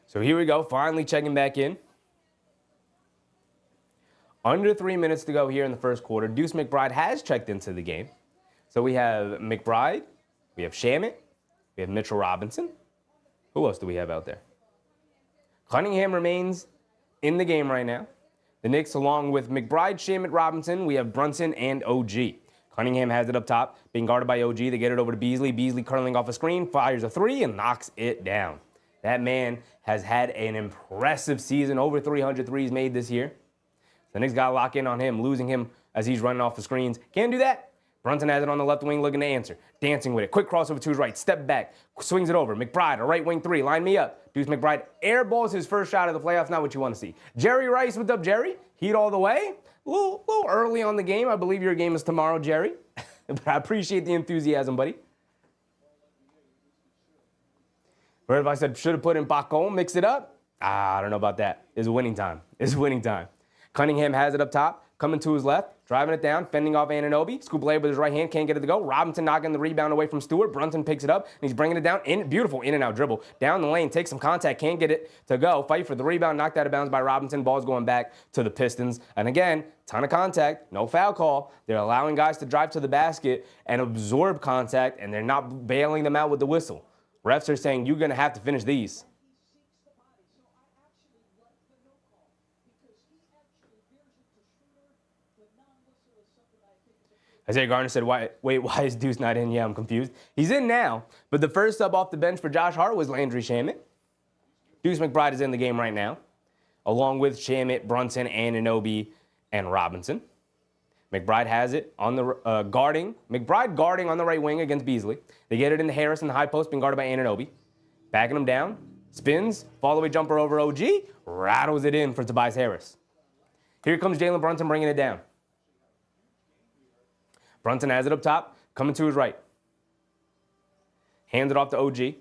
So here we go, finally checking back in. Under 3 minutes to go here in the first quarter. Deuce McBride has checked into the game. So we have McBride, we have Shamet, we have Mitchell Robinson. Who else do we have out there? Cunningham remains in the game right now. The Knicks, along with McBride, Shamet, Robinson, we have Brunson and OG. Cunningham has it up top, being guarded by OG. They get it over to Beasley. Beasley curling off a screen, fires a 3, and knocks it down. That man has had an impressive season, over 300 threes made this year. The Knicks got to lock in on him, losing him as he's running off the screens. Can't do that. Brunson has it on the left wing, looking to answer. Dancing with it. Quick crossover to his right. Step back. Swings it over. McBride, a right wing 3. Line me up. Deuce McBride airballs his first shot of the playoffs. Not what you want to see. Jerry Rice, what's up, Jerry? Heat all the way. A little early on the game. I believe your game is tomorrow, Jerry. But I appreciate the enthusiasm, buddy. Where if I said should have put in Bacon, mix it up? I don't know about that. It's winning time. It's winning time. Cunningham has it up top. coming to his left, driving it down, fending off Anunoby. Scoop layup with his right hand, can't get it to go. Robinson knocking the rebound away from Stewart. Brunson picks it up, and he's bringing it down. Beautiful in and out dribble. Down the lane, takes some contact, can't get it to go. Fight for the rebound, knocked out of bounds by Robinson. Ball's going back to the Pistons. And again, ton of contact, no foul call. They're allowing guys to drive to the basket and absorb contact, and they're not bailing them out with the whistle. Refs are saying, you're going to have to finish these. Isaiah Garner said, why is Deuce not in? Yeah, I'm confused. He's in now, but the first sub off the bench for Josh Hart was Landry Shamet. Deuce McBride is in the game right now, along with Shamet, Brunson, Anunoby, and Robinson. McBride has it on the McBride guarding on the right wing against Beasley. They get it into Harris in the high post, being guarded by Anunoby. Backing him down, spins, fall-away jumper over OG, rattles it in for Tobias Harris. Here comes Jalen Brunson bringing it down. Brunson has it up top, coming to his right. Hands it off to OG.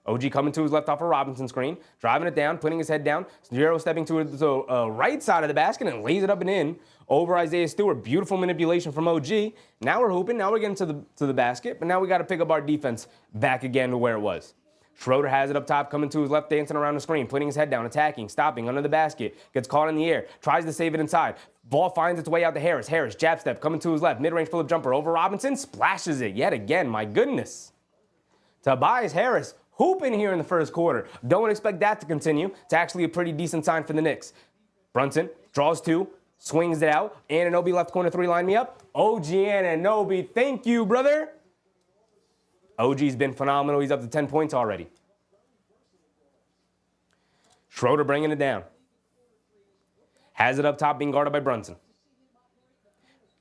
OG coming to his left off a Robinson screen, driving it down, putting his head down. Zero stepping to the right side of the basket and lays it up and in over Isaiah Stewart. Beautiful manipulation from OG. Now we're hooping. Now we're getting to the basket, but now we got to pick up our defense back again to where it was. Schroeder has it up top, coming to his left, dancing around the screen, putting his head down, attacking, stopping, under the basket, gets caught in the air, tries to save it inside. Ball finds its way out to Harris. Harris, jab step, coming to his left, mid-range pull-up jumper over Robinson, splashes it yet again, my goodness. Tobias Harris hooping here in the first quarter. Don't expect that to continue. It's actually a pretty decent sign for the Knicks. Brunson draws two, swings it out. Anunoby left corner three, line me up. OG Anunoby, thank you, brother. OG's been phenomenal. He's up to 10 points already. Schroeder bringing it down. Has it up top, being guarded by Brunson.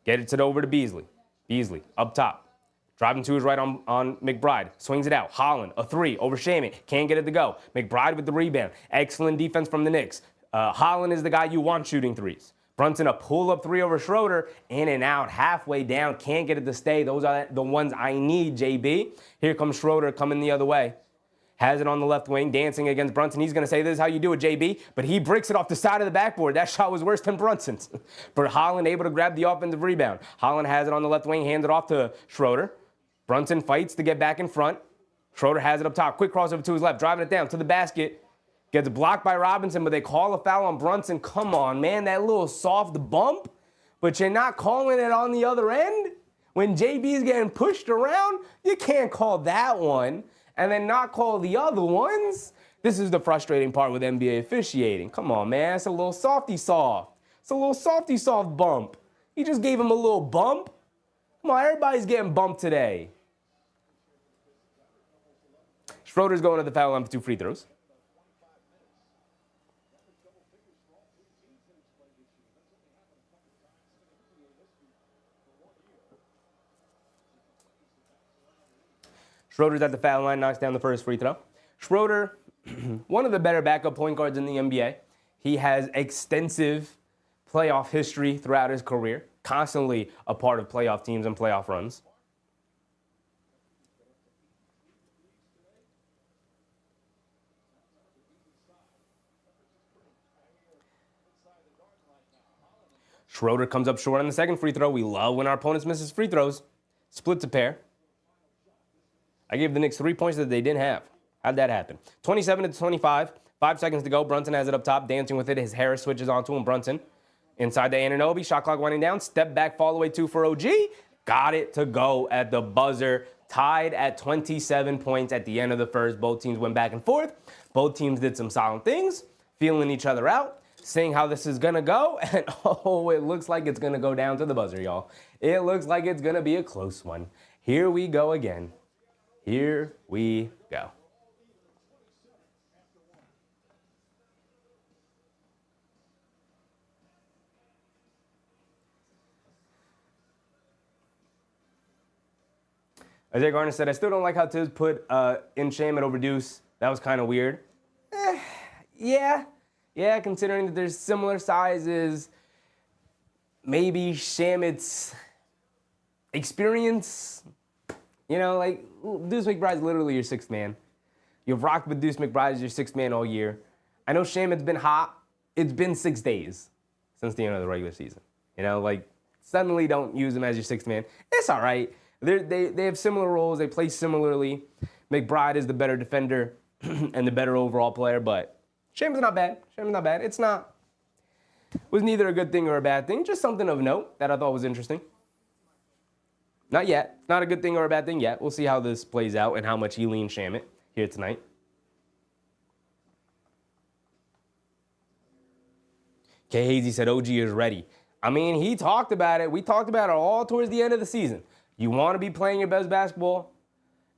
Get it over to Beasley. Beasley up top. Driving to his right on McBride. Swings it out. Holland, a three over Shamet. Can't get it to go. McBride with the rebound. Excellent defense from the Knicks. Holland is the guy you want shooting threes. Brunson, a pull-up three over Schroeder. In and out, halfway down. Can't get it to stay. Those are the ones I need, JB. Here comes Schroeder coming the other way. Has it on the left wing, dancing against Brunson. He's going to say, this is how you do it, JB. But he breaks it off the side of the backboard. That shot was worse than Brunson's. But Holland able to grab the offensive rebound. Holland has it on the left wing, hands it off to Schroeder. Brunson fights to get back in front. Schroeder has it up top. Quick crossover to his left, driving it down to the basket. Gets blocked by Robinson, but they call a foul on Brunson. Come on, man, that little soft bump. But you're not calling it on the other end? When JB's getting pushed around, you can't call that one and then not call the other ones. This is the frustrating part with NBA officiating. Come on, man, it's a little softy soft. It's a little softy soft bump. He just gave him a little bump. Come on, everybody's getting bumped today. Schroeder's going to the foul line for 2 free throws. Schroeder's at the foul line, knocks down the first free throw. Schroeder, one of the better backup point guards in the NBA. He has extensive playoff history throughout his career, constantly a part of playoff teams and playoff runs. Schroeder comes up short on the second free throw. We love when our opponents misses free throws. Splits a pair. I gave the Knicks 3 points that they didn't have. How'd that happen? 27-25. 5 seconds to go. Brunson has it up top, dancing with it. His Harris switches onto him. Brunson inside to Anunoby. Shot clock winding down. Step back, fall away 2 for OG. Got it to go at the buzzer. Tied at 27 points at the end of the first. Both teams went back and forth. Both teams did some solid things, feeling each other out, seeing how this is going to go. And, oh, it looks like it's going to go down to the buzzer, y'all. It looks like it's going to be a close one. Here we go again. Here we go. Isaiah Garner said, I still don't like how Tibbs put in Shamet over Deuce. That was kind of weird. Yeah, considering that there's similar sizes, maybe Shamet's experience. You know, like, Deuce McBride's literally your 6th man. You've rocked with Deuce McBride as your 6th man all year. I know Shamet's been hot. It's been 6 days since the end of the regular season. You know, like, suddenly don't use him as your sixth man. It's all right. They have similar roles. They play similarly. McBride is the better defender and the better overall player, but Shame's not bad. Shame's not bad. It was neither a good thing or a bad thing, just something of note that I thought was interesting. Not yet. Not a good thing or a bad thing yet. We'll see how this plays out and how much he leans Sham it here tonight. K. Hazy said OG is ready. I mean, he talked about it. We talked about it all towards the end of the season. You want to be playing your best basketball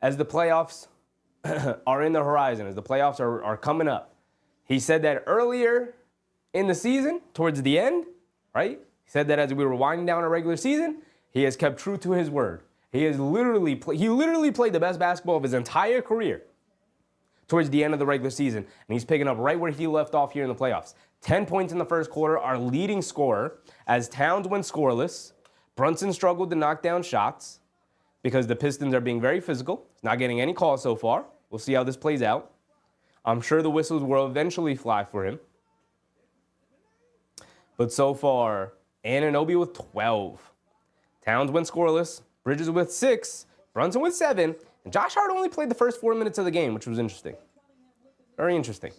as the playoffs are in the horizon, as the playoffs are coming up. He said that earlier in the season, towards the end, right? He said that as we were winding down a regular season, he has kept true to his word. He literally played the best basketball of his entire career towards the end of the regular season, and he's picking up right where he left off here in the playoffs. 10 points in the first quarter, our leading scorer, as Towns went scoreless. Brunson struggled to knock down shots because the Pistons are being very physical. He's not getting any calls so far. We'll see how this plays out. I'm sure the whistles will eventually fly for him. But so far, Anunoby with 12. Towns went scoreless. Bridges with 6. Brunson with 7. And Josh Hart only played the first 4 minutes of the game, which was interesting. Very interesting.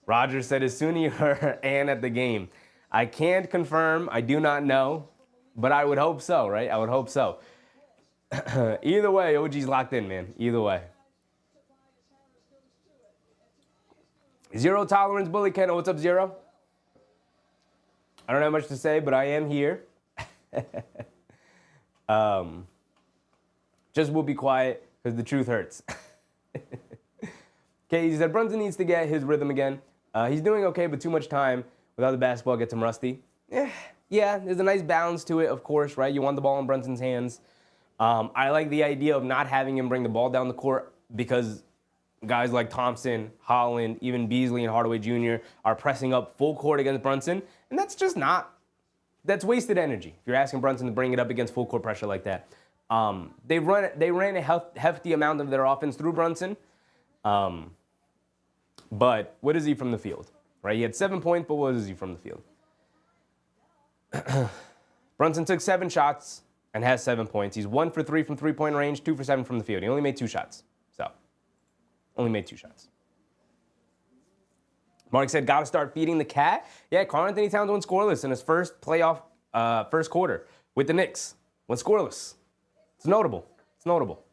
Roger said, is Sunni or Ann at the game? I can't confirm. I do not know. But I would hope so, right? I would hope so. Either way, OG's locked in, man. Either way. Zero tolerance, Bully Ken. What's up, Zero? I don't have much to say, but I am here. Just will be quiet because the truth hurts. Okay, he said Brunson needs to get his rhythm again. He's doing okay, but too much time without the basketball gets him rusty. Yeah, there's a nice balance to it, of course, right? You want the ball in Brunson's hands. I like the idea of not having him bring the ball down the court because guys like Thompson, Holland, even Beasley and Hardaway Jr. are pressing up full court against Brunson, and that's just that's wasted energy if you're asking Brunson to bring it up against full court pressure like that. They ran a hefty amount of their offense through Brunson, but what is he from the field, right? He had 7 points, but what is he from the field? Brunson took 7 shots and has 7 points. He's 1 for 3 from three-point range, 2 for 7 from the field. He only made 2 shots. Only made 2 shots. Mark said, got to start feeding the cat. Yeah, Karl-Anthony Towns went scoreless in his first playoff first quarter with the Knicks. Went scoreless. It's notable. It's notable.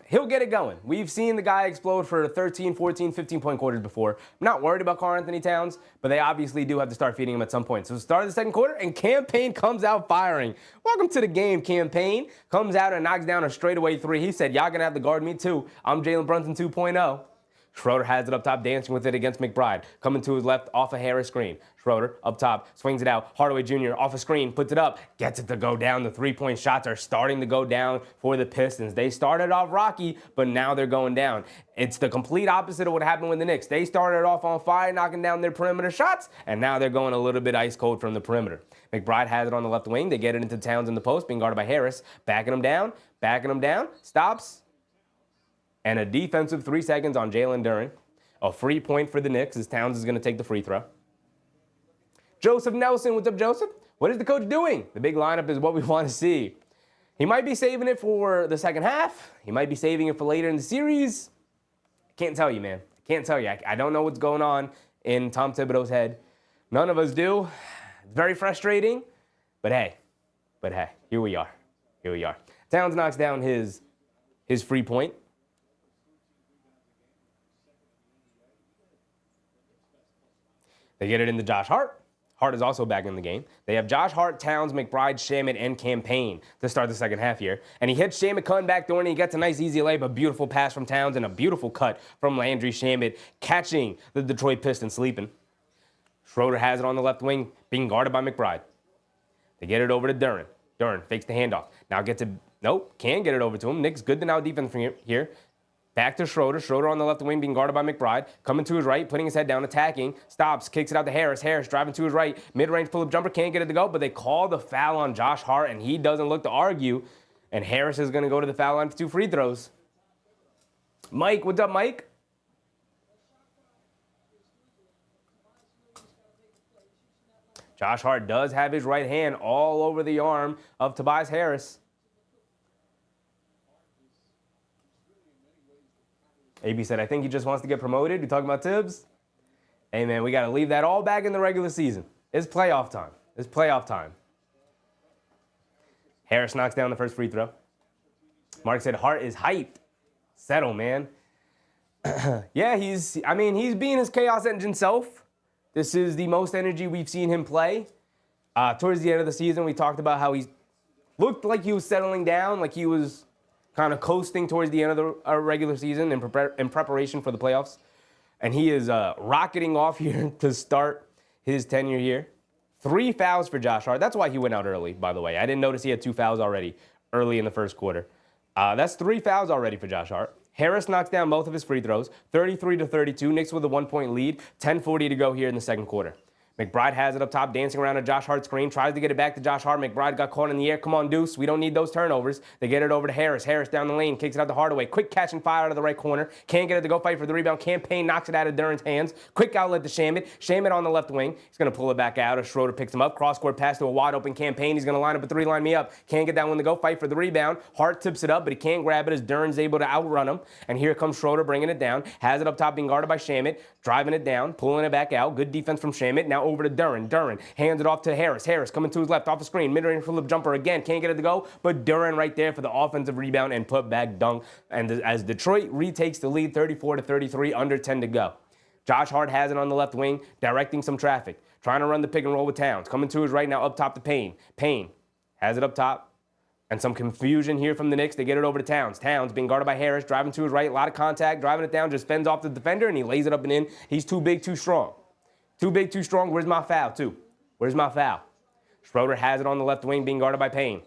He'll get it going. We've seen the guy explode for 13, 14, 15-point quarters before. I'm not worried about Karl-Anthony Towns, but they obviously do have to start feeding him at some point. So start of the second quarter, and Campaign comes out firing. Welcome to the game, Campaign. Comes out and knocks down a straightaway 3. He said, y'all gonna have to guard me too. I'm Jalen Brunson 2.0. Schroeder has it up top, dancing with it against McBride. Coming to his left off a Harris screen. Schroeder up top, swings it out. Hardaway Jr. off a screen, puts it up, gets it to go down. The three-point shots are starting to go down for the Pistons. They started off rocky, but now they're going down. It's the complete opposite of what happened with the Knicks. They started off on fire, knocking down their perimeter shots, and now they're going a little bit ice cold from the perimeter. McBride has it on the left wing. They get it into Towns in the post, being guarded by Harris. Backing him down, stops. And a defensive 3 seconds on Jalen Duren. A free point for the Knicks as Towns is going to take the free throw. Joseph Nelson, what's up, Joseph? What is the coach doing? The big lineup is what we want to see. He might be saving it for the second half. He might be saving it for later in the series. I can't tell you, man. I can't tell you. I don't know what's going on in Tom Thibodeau's head. None of us do. It's very frustrating. But hey, here we are. Towns knocks down his free point. They get it into Josh Hart. Hart is also back in the game. They have Josh Hart, Towns, McBride, Shamet, and Campaign to start the second half here. And he hits Shamet cutting back door, and he gets a nice easy layup, a beautiful pass from Towns, and a beautiful cut from Landry Shamet, catching the Detroit Pistons sleeping. Schroeder has it on the left wing, being guarded by McBride. They get it over to Duren. Duren fakes the handoff. Now gets it, nope, can't get it over to him. Knicks good to now defense from here. Back to Schroeder. Schroeder on the left wing being guarded by McBride. Coming to his right, putting his head down, attacking. Stops, kicks it out to Harris. Harris driving to his right. Mid-range pull-up jumper, can't get it to go, but they call the foul on Josh Hart, and he doesn't look to argue. And Harris is going to go to the foul line for 2 free throws. Mike, what's up, Mike? Josh Hart does have his right hand all over the arm of Tobias Harris. AB said, I think he just wants to get promoted. You talking about Tibbs? Hey, man, we got to leave that all back in the regular season. It's playoff time. It's playoff time. Harris knocks down the first free throw. Mark said, Hart is hyped. Settle, man. Yeah, he's being his chaos engine self. This is the most energy we've seen him play. Towards the end of the season, we talked about how he looked like he was settling down, like he was kind of coasting towards the end of the regular season in preparation for the playoffs. And he is rocketing off here to start his tenure here. 3 fouls for Josh Hart. That's why he went out early, by the way. I didn't notice he had 2 fouls already early in the first quarter. That's 3 fouls already for Josh Hart. Harris knocks down both of his free throws, 33-32. Knicks with a 1-point lead, 10:40 to go here in the second quarter. McBride has it up top, dancing around a Josh Hart screen, tries to get it back to Josh Hart. McBride got caught in the air. Come on, Deuce. We don't need those turnovers. They get it over to Harris. Harris down the lane, kicks it out to Hardaway. Quick catch and fire out of the right corner. Can't get it to go fight for the rebound. Campaign knocks it out of Duren's hands. Quick outlet to Shamet. Shamet on the left wing. He's going to pull it back out as Schroeder picks him up. Cross-court pass to a wide-open Campaign. He's going to line up a 3, line me up. Can't get that one to go fight for the rebound. Hart tips it up, but he can't grab it as Duren's able to outrun him. And here comes Schroeder bringing it down. Has it up top, being guarded by Shamet. Driving it down, pulling it back out. Good defense from Shamet. Now over to Duren. Hands it off to Harris. Harris coming to his left off the screen. Mid-range flip jumper again. Can't get it to go, but Duren right there for the offensive rebound and put back dunk. And as Detroit retakes the lead 34-33, under 10 to go. Josh Hart has it on the left wing, directing some traffic. Trying to run the pick and roll with Towns. Coming to his right now up top to Payne. Payne has it up top. And some confusion here from the Knicks. They get it over to Towns. Towns being guarded by Harris, driving to his right. A lot of contact, driving it down, just fends off the defender, and he lays it up and in. He's too big, too strong. Too big, too strong. Where's my foul, too? Where's my foul? Schroeder has it on the left wing, being guarded by Payne.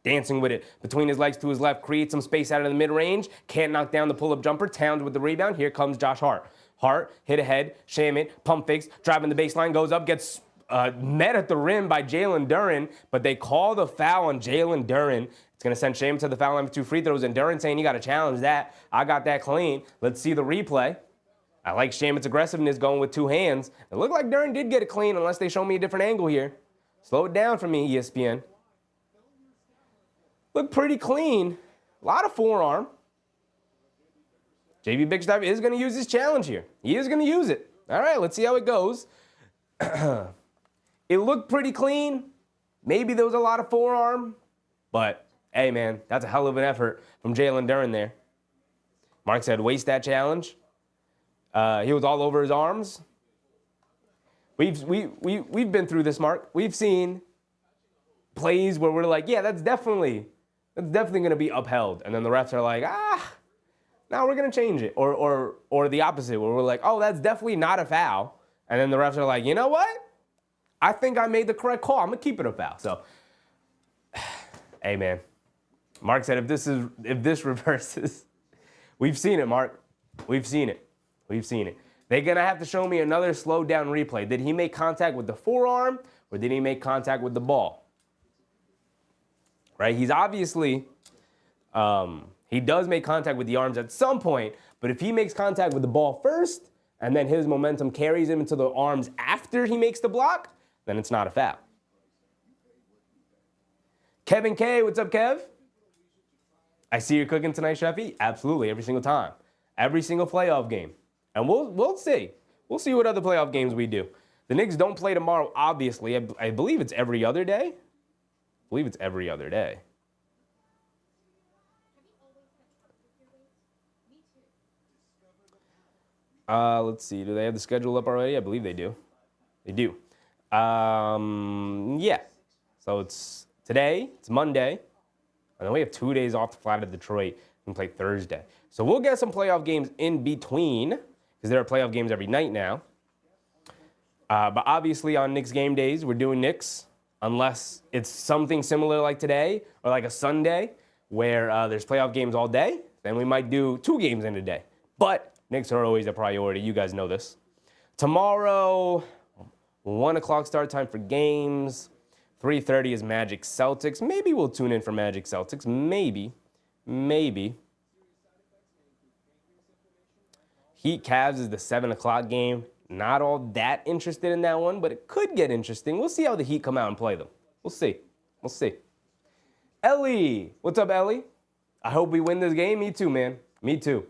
Dancing with it between his legs to his left, creates some space out of the mid-range. Can't knock down the pull-up jumper. Towns with the rebound. Here comes Josh Hart. Hart, hit ahead, Shamet, pump fakes, driving the baseline, goes up, gets met at the rim by Jalen Duren, but they call the foul on Jalen Duren. It's going to send Shamet to the foul line for 2 free throws, and Duren saying, you got to challenge that. I got that clean. Let's see the replay. I like Shamet's aggressiveness going with 2 hands. It looked like Duren did get it clean unless they show me a different angle here. Slow it down for me, ESPN. Looked pretty clean. A lot of forearm. JB Bigstaff is going to use his challenge here. He is going to use it. All right, let's see how it goes. It looked pretty clean. Maybe there was a lot of forearm. But, hey, man, that's a hell of an effort from Jalen Duren there. Mark said, waste that challenge. He was all over his arms. We've been through this, Mark. We've seen plays where we're like, yeah, that's definitely going to be upheld. And then the refs are like, now we're going to change it. Or the opposite, where we're like, oh, that's definitely not a foul. And then the refs are like, you know what? I think I made the correct call. I'm going to keep it a foul. So, hey, man. Mark said, if this reverses, we've seen it, Mark. We've seen it. We've seen it. They're going to have to show me another slowed down replay. Did he make contact with the forearm or did he make contact with the ball? Right? He's obviously, he does make contact with the arms at some point, but if he makes contact with the ball first and then his momentum carries him into the arms after he makes the block, then it's not a foul. Kevin K, what's up, Kev? I see you're cooking tonight, Sheffy. Absolutely, every single time. Every single playoff game. And we'll see. We'll see what other playoff games we do. The Knicks don't play tomorrow, obviously. I believe it's every other day. Let's see. Do they have the schedule up already? I believe they do. They do. Yeah. So it's today. It's Monday. And then we have 2 days off to fly to Detroit and play Thursday. So we'll get some playoff games in between, because there are playoff games every night now. But obviously on Knicks game days, we're doing Knicks, unless it's something similar like today, or like a Sunday, where there's playoff games all day. Then we might do 2 games in a day. But Knicks are always a priority. You guys know this. Tomorrow, 1 o'clock start time for games. 3:30 is Magic Celtics. Maybe we'll tune in for Magic Celtics. Maybe. Heat Cavs is the 7 o'clock game. Not all that interested in that one, but it could get interesting. We'll see how the Heat come out and play them. We'll see. We'll see. Ellie. What's up, Ellie? I hope we win this game. Me too, man. Me too.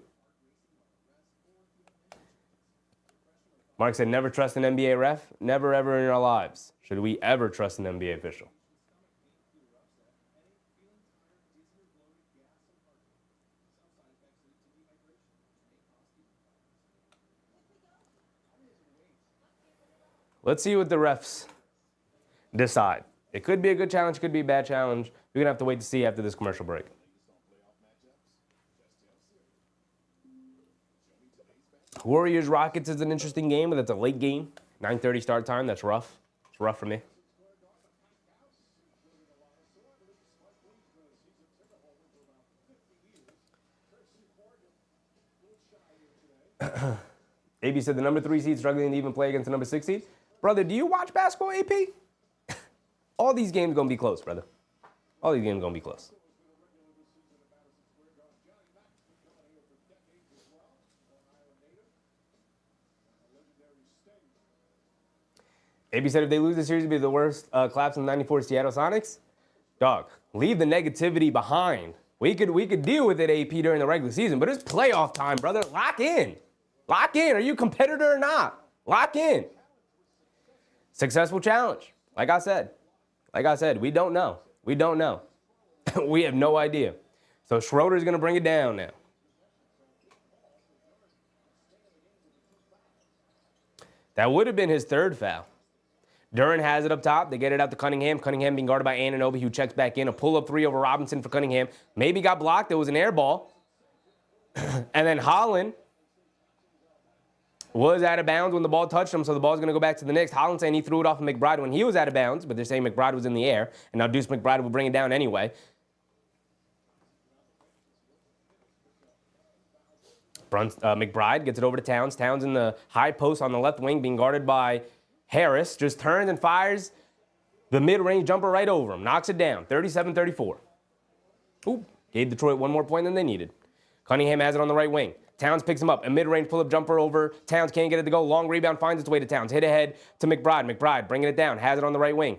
Mark said, never trust an NBA ref. Never, ever in our lives should we ever trust an NBA official. Let's see what the refs decide. It could be a good challenge, could be a bad challenge. We're going to have to wait to see after this commercial break. Warriors-Rockets is an interesting game, but it's a late game. 9:30 start time. That's rough. It's rough for me. AB said the number 3 seed struggling to even play against the number 6 seed. Brother, do you watch basketball, AP? All these games going to be close, brother. All these games going to be close. AB said if they lose the series, it'll be the worst collapse in the 94 Seattle Sonics. Dog, leave the negativity behind. We could deal with it, AP, during the regular season, but it's playoff time, brother. Lock in. Lock in. Are you a competitor or not? Lock in. Successful challenge. Like I said, we don't know. We don't know. We have no idea. So Schroeder's going to bring it down now. That would have been his third foul. Duren has it up top. They get it out to Cunningham. Cunningham being guarded by Anunoby, who checks back in. A pull-up 3 over Robinson for Cunningham. Maybe got blocked. It was an air ball. And then Holland was out of bounds when the ball touched him, so the ball's going to go back to the Knicks. Holland saying he threw it off of McBride when he was out of bounds, but they're saying McBride was in the air, and now Deuce McBride will bring it down anyway. McBride gets it over to Towns. Towns in the high post on the left wing being guarded by Harris. Just turns and fires the mid-range jumper right over him. Knocks it down. 37-34. Ooh, gave Detroit one more point than they needed. Cunningham has it on the right wing. Towns picks him up. A mid-range pull-up jumper over. Towns can't get it to go. Long rebound finds its way to Towns. Hit ahead to McBride. McBride bringing it down. Has it on the right wing.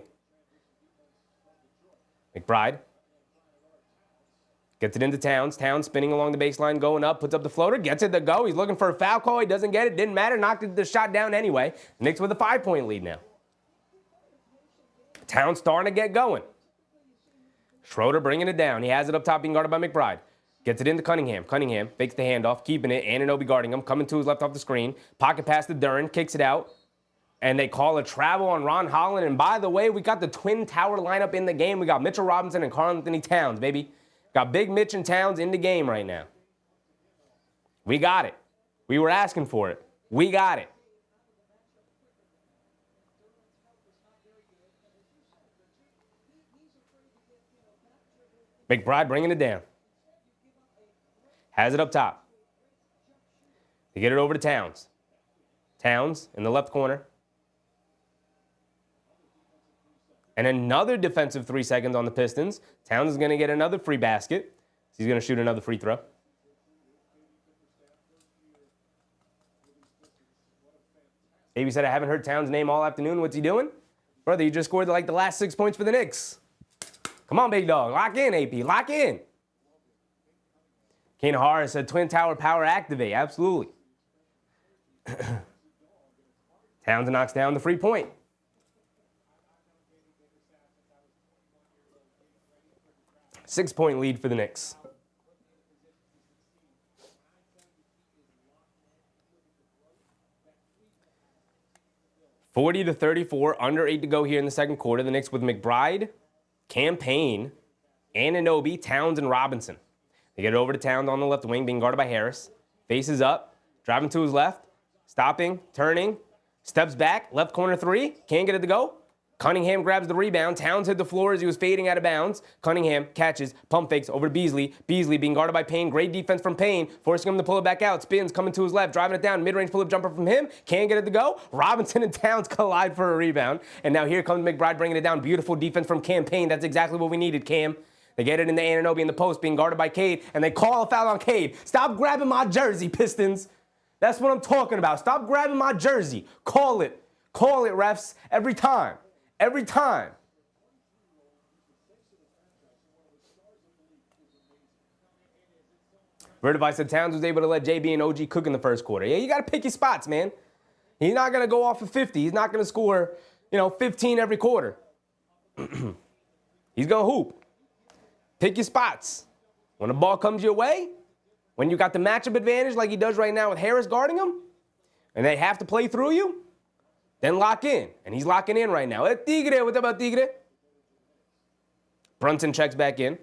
McBride gets it into Towns. Towns spinning along the baseline, going up, puts up the floater, gets it to go. He's looking for a foul call. He doesn't get it. Didn't matter. Knocked the shot down anyway. Knicks with a 5-point lead now. Towns starting to get going. Schroeder bringing it down. He has it up top, being guarded by McBride. Gets it into Cunningham. Cunningham fakes the handoff, keeping it. Anunoby guarding him. Coming to his left off the screen. Pocket pass to Duren. Kicks it out. And they call a travel on Ron Holland. And by the way, we got the Twin Tower lineup in the game. We got Mitchell Robinson and Karl-Anthony Towns, baby. Got Big Mitch and Towns in the game right now. We got it. We were asking for it. We got it. McBride bringing it down. Has it up top. They get it over to Towns. Towns in the left corner. And another defensive 3 seconds on the Pistons. Towns is going to get another free basket. He's going to shoot another free throw. AB said, I haven't heard Towns' name all afternoon. What's he doing? Brother, you just scored like the last 6 points for the Knicks. Come on, big dog. Lock in, AP. Lock in. Kane Harris said, Twin Tower power activate. Absolutely. Towns knocks down the free point. Six-point lead for the Knicks. (40-34), under 8 to go here in the second quarter. The Knicks with McBride, Campaign, Anunoby, Towns, and Robinson. They get it over to Towns on the left wing, being guarded by Harris. Faces up, driving to his left, stopping, turning, steps back, left corner 3, can't get it to go. Cunningham grabs the rebound. Towns hit the floor as he was fading out of bounds. Cunningham catches, pump fakes over to Beasley. Beasley being guarded by Payne. Great defense from Payne, forcing him to pull it back out. Spins, coming to his left, driving it down. Mid-range pull-up jumper from him. Can't get it to go. Robinson and Towns collide for a rebound. And now here comes McBride bringing it down. Beautiful defense from Campaign. That's exactly what we needed, Cam. They get it in the Anunoby in the post, being guarded by Cade, and they call a foul on Cade. Stop grabbing my jersey, Pistons. That's what I'm talking about. Stop grabbing my jersey. Call it. Call it, refs. Every time. Every time. Vertified said Towns was able to let JB and OG cook in the first quarter. Yeah, you got to pick your spots, man. He's not going to go off of 50. He's not going to score, 15 every quarter. He's going to hoop. Pick your spots. When the ball comes your way, when you got the matchup advantage like he does right now with Harris guarding him, and they have to play through you, then lock in. And he's locking in right now. Hey, Tigre, what about Tigre? Brunson checks back in.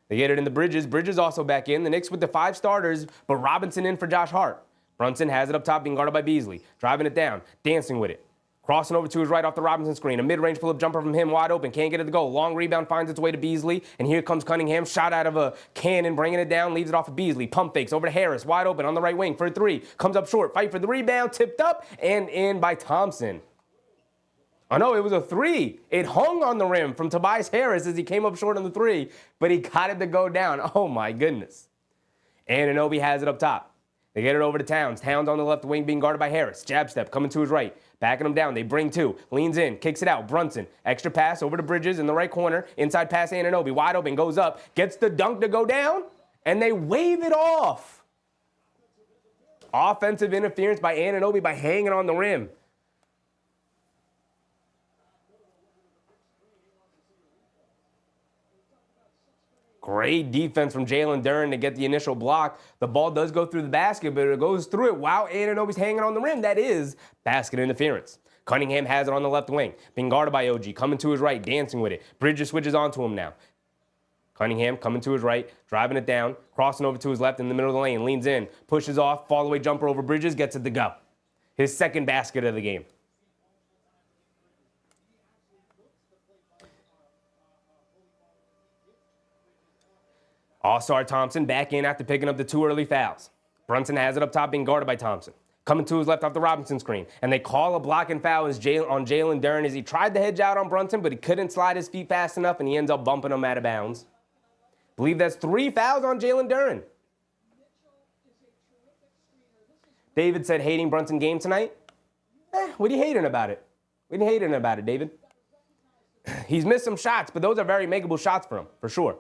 They get it in the Bridges. Bridges also back in. The Knicks with the 5 starters, but Robinson in for Josh Hart. Brunson has it up top, being guarded by Beasley. Driving it down, dancing with it. Crossing over to his right off the Robinson screen. A mid-range pull-up jumper from him, wide open. Can't get it to go. Long rebound finds its way to Beasley. And here comes Cunningham. Shot out of a cannon, bringing it down. Leaves it off of Beasley. Pump fakes over to Harris. Wide open on the right wing for a 3. Comes up short. Fight for the rebound. Tipped up and in by Thompson. Oh, no, it was a 3. It hung on the rim from Tobias Harris as he came up short on the 3. But he got it to go down. Oh, my goodness. Anunoby has it up top. They get it over to Towns. Towns on the left wing being guarded by Harris. Jab step coming to his right. Backing him down. They bring 2. Leans in. Kicks it out. Brunson. Extra pass over to Bridges in the right corner. Inside pass Anunoby. Wide open. Goes up. Gets the dunk to go down. And they wave it off. Offensive interference by Anunoby by hanging on the rim. Great defense from Jalen Duren to get the initial block. The ball does go through the basket, but it goes through it while Anunoby's hanging on the rim. That is basket interference. Cunningham has it on the left wing, being guarded by OG, coming to his right, dancing with it. Bridges switches onto him now. Cunningham coming to his right, driving it down, crossing over to his left in the middle of the lane, leans in, pushes off, fall-away jumper over Bridges, gets it to go. His second basket of the game. All-star Thompson back in after picking up the 2 early fouls. Brunson has it up top, being guarded by Thompson. Coming to his left off the Robinson screen. And they call a block and foul on Jalen Duren as he tried to hedge out on Brunson, but he couldn't slide his feet fast enough, and he ends up bumping him out of bounds. I believe that's 3 fouls on Jalen Duren. David said hating Brunson game tonight. What are you hating about it? What are you hating about it, David? He's missed some shots, but those are very makeable shots for him, for sure.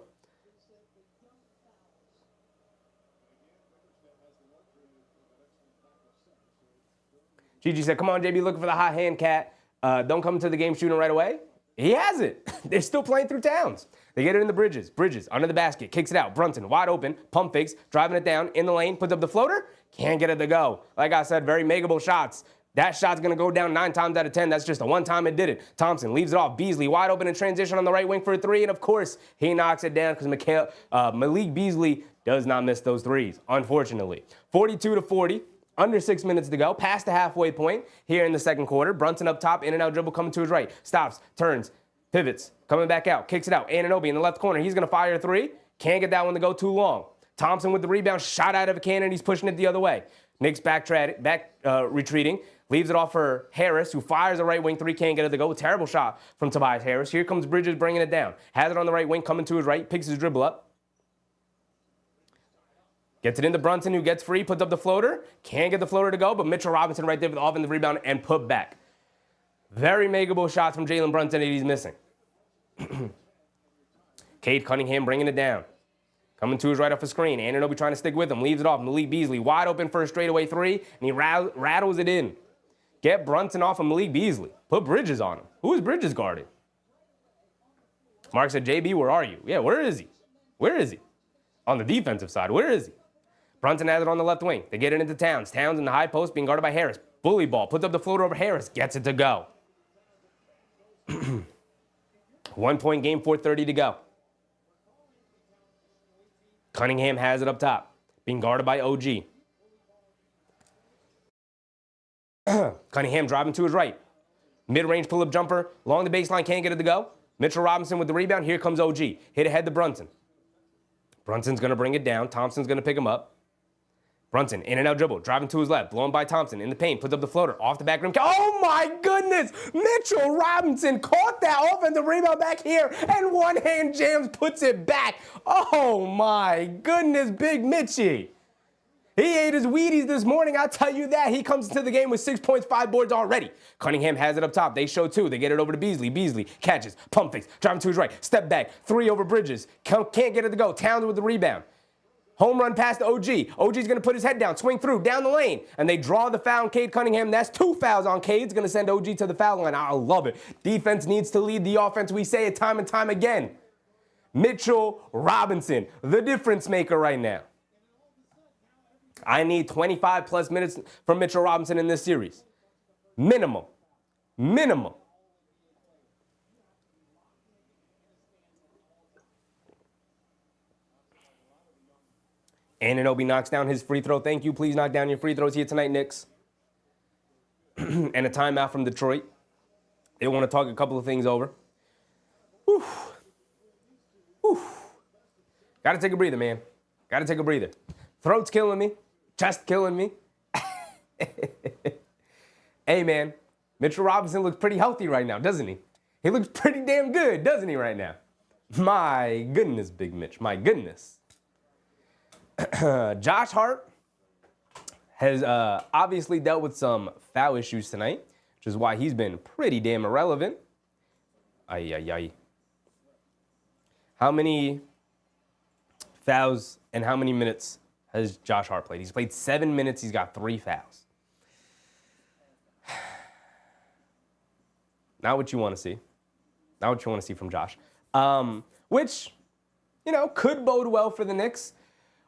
Gigi said, come on, JB, looking for the hot hand, cat. Don't come to the game shooting right away. He has it. They're still playing through Towns. They get it in the Bridges. Bridges under the basket, kicks it out. Brunson wide open, pump fakes, driving it down in the lane, puts up the floater. Can't get it to go. Like I said, very makeable shots. That shot's going to go down 9 times out of 10. That's just the one time it did it. Thompson leaves it off. Beasley wide open in transition on the right wing for a 3. And, of course, he knocks it down because Malik Beasley does not miss those 3s, unfortunately. 42-40. Under 6 minutes to go, past the halfway point here in the second quarter. Brunson up top, in and out dribble coming to his right. Stops, turns, pivots, coming back out, kicks it out. Anunoby in the left corner. He's going to fire a 3. Can't get that one to go too long. Thompson with the rebound, shot out of a cannon. He's pushing it the other way. Knicks retreating. Leaves it off for Harris, who fires a right wing 3. Can't get it to go. Terrible shot from Tobias Harris. Here comes Bridges bringing it down. Has it on the right wing, coming to his right. Picks his dribble up. Gets it into Brunson, who gets free, puts up the floater. Can't get the floater to go, but Mitchell Robinson right there with the offensive rebound and put back. Very makeable shots from Jalen Brunson that he's missing. Cade Cunningham bringing it down. Coming to his right off the screen. Anunoby trying to stick with him. Leaves it off. Malik Beasley wide open for a straightaway 3, and he rattles it in. Get Brunson off of Malik Beasley. Put Bridges on him. Who is Bridges guarding? Mark said, JB, where are you? Yeah, where is he? Where is he? On the defensive side, where is he? Brunson has it on the left wing. They get it into Towns. Towns in the high post being guarded by Harris. Bully ball. Puts up the floater over Harris. Gets it to go. 1 point game, 4:30 to go. Cunningham has it up top. Being guarded by OG. Cunningham driving to his right. Mid-range pull-up jumper. Along the baseline. Can't get it to go. Mitchell Robinson with the rebound. Here comes OG. Hit ahead to Brunson. Brunson's going to bring it down. Thompson's going to pick him up. Brunson, in and out dribble, driving to his left, blown by Thompson, in the paint, puts up the floater, off the back rim. Oh my goodness! Mitchell Robinson caught that offensive rebound back here, and one-hand jams, puts it back. Oh my goodness, Big Mitchie. He ate his Wheaties this morning, I'll tell you that. He comes into the game with 6 points, 5 boards already. Cunningham has it up top. They show 2. They get it over to Beasley. Beasley catches, pump fakes, driving to his right, step back, 3 over Bridges. Can't get it to go. Towns with the rebound. Home run pass to OG. OG's going to put his head down, swing through, down the lane. And they draw the foul on Cade Cunningham. That's 2 fouls on Cade. It's going to send OG to the foul line. I love it. Defense needs to lead the offense. We say it time and time again. Mitchell Robinson, the difference maker right now. I need 25 plus minutes from Mitchell Robinson in this series. Minimum. Minimum. Anunoby knocks down his free throw. Thank you. Please knock down your free throws here tonight, Knicks. And a timeout from Detroit. They want to talk a couple of things over. Whew. Whew. Got to take a breather, man. Got to take a breather. Throat's killing me. Chest killing me. Hey, man. Mitchell Robinson looks pretty healthy right now, doesn't he? He looks pretty damn good, doesn't he, right now? My goodness, Big Mitch. My goodness. Josh Hart has obviously dealt with some foul issues tonight, which is why he's been pretty damn irrelevant. How many fouls and how many minutes has Josh Hart played? He's played 7 minutes. He's got 3 fouls. Not what you want to see. Not what you want to see from Josh. Which, could bode well for the Knicks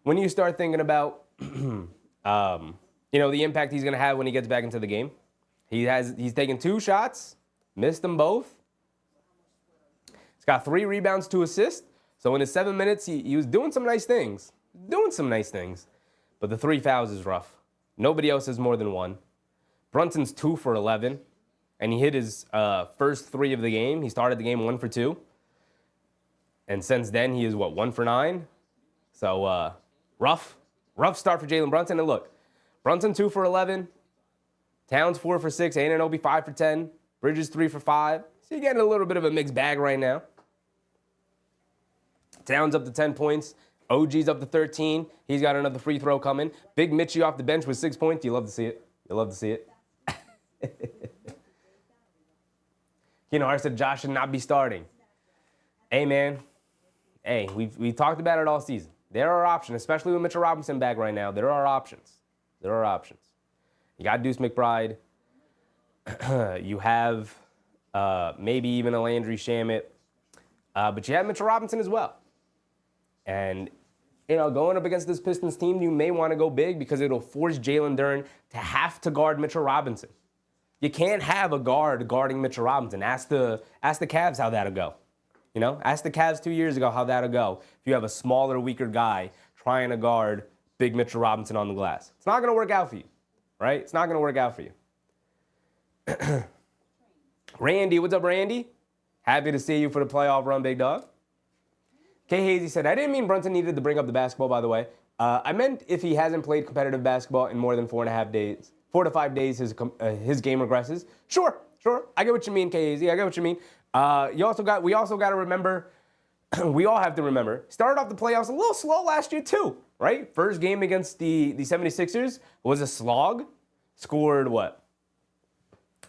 when you start thinking about, the impact he's going to have when he gets back into the game. He's taken 2 shots, missed them both. He's got 3 rebounds, 2 assists. So in his 7 minutes, he was doing some nice things. But the 3 fouls is rough. Nobody else has more than 1. Brunson's 2 for 11. And he hit his first 3 of the game. He started the game 1 for 2. And since then, he is, 1 for 9? So, rough start for Jalen Brunson. And look, Brunson 2 for 11. Towns 4 for 6. Anunoby 5 for 10. Bridges 3 for 5. So you're getting a little bit of a mixed bag right now. Towns up to 10 points. OG's up to 13. He's got another free throw coming. Big Mitchie off the bench with 6 points. You love to see it. I said Josh should not be starting. Hey, man. Hey, we've talked about it all season. There are options, especially with Mitchell Robinson back right now. There are options. You got Deuce McBride. You have maybe even a Landry Shamet. But you have Mitchell Robinson as well. And, going up against this Pistons team, you may want to go big because it'll force Jalen Duren to have to guard Mitchell Robinson. You can't have a guard guarding Mitchell Robinson. Ask the Cavs how that'll go. Ask the Cavs 2 years ago how that'll go if you have a smaller, weaker guy trying to guard big Mitchell Robinson on the glass. It's not going to work out for you, right? It's not going to work out for you. Randy, what's up, Randy? Happy to see you for the playoff run, big dog. K. Hazy said, I didn't mean Brunson needed to bring up the basketball, by the way. I meant if he hasn't played competitive basketball in more than 4 to 5 days, his game regresses. Sure. I get what you mean, K. Hazy. I get what you mean. We also got to remember, we all have to remember, started off the playoffs a little slow last year too, right? First game against the 76ers was a slog. Scored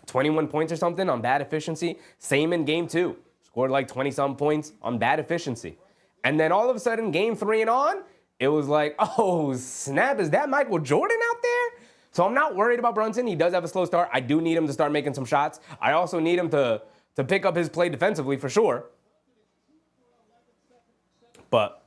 21 points or something on bad efficiency. Same in game 2. Scored 20-some points on bad efficiency. And then all of a sudden, game 3 and on, it was like, oh, snap, is that Michael Jordan out there? So I'm not worried about Brunson. He does have a slow start. I do need him to start making some shots. I also need him to pick up his play defensively for sure. But,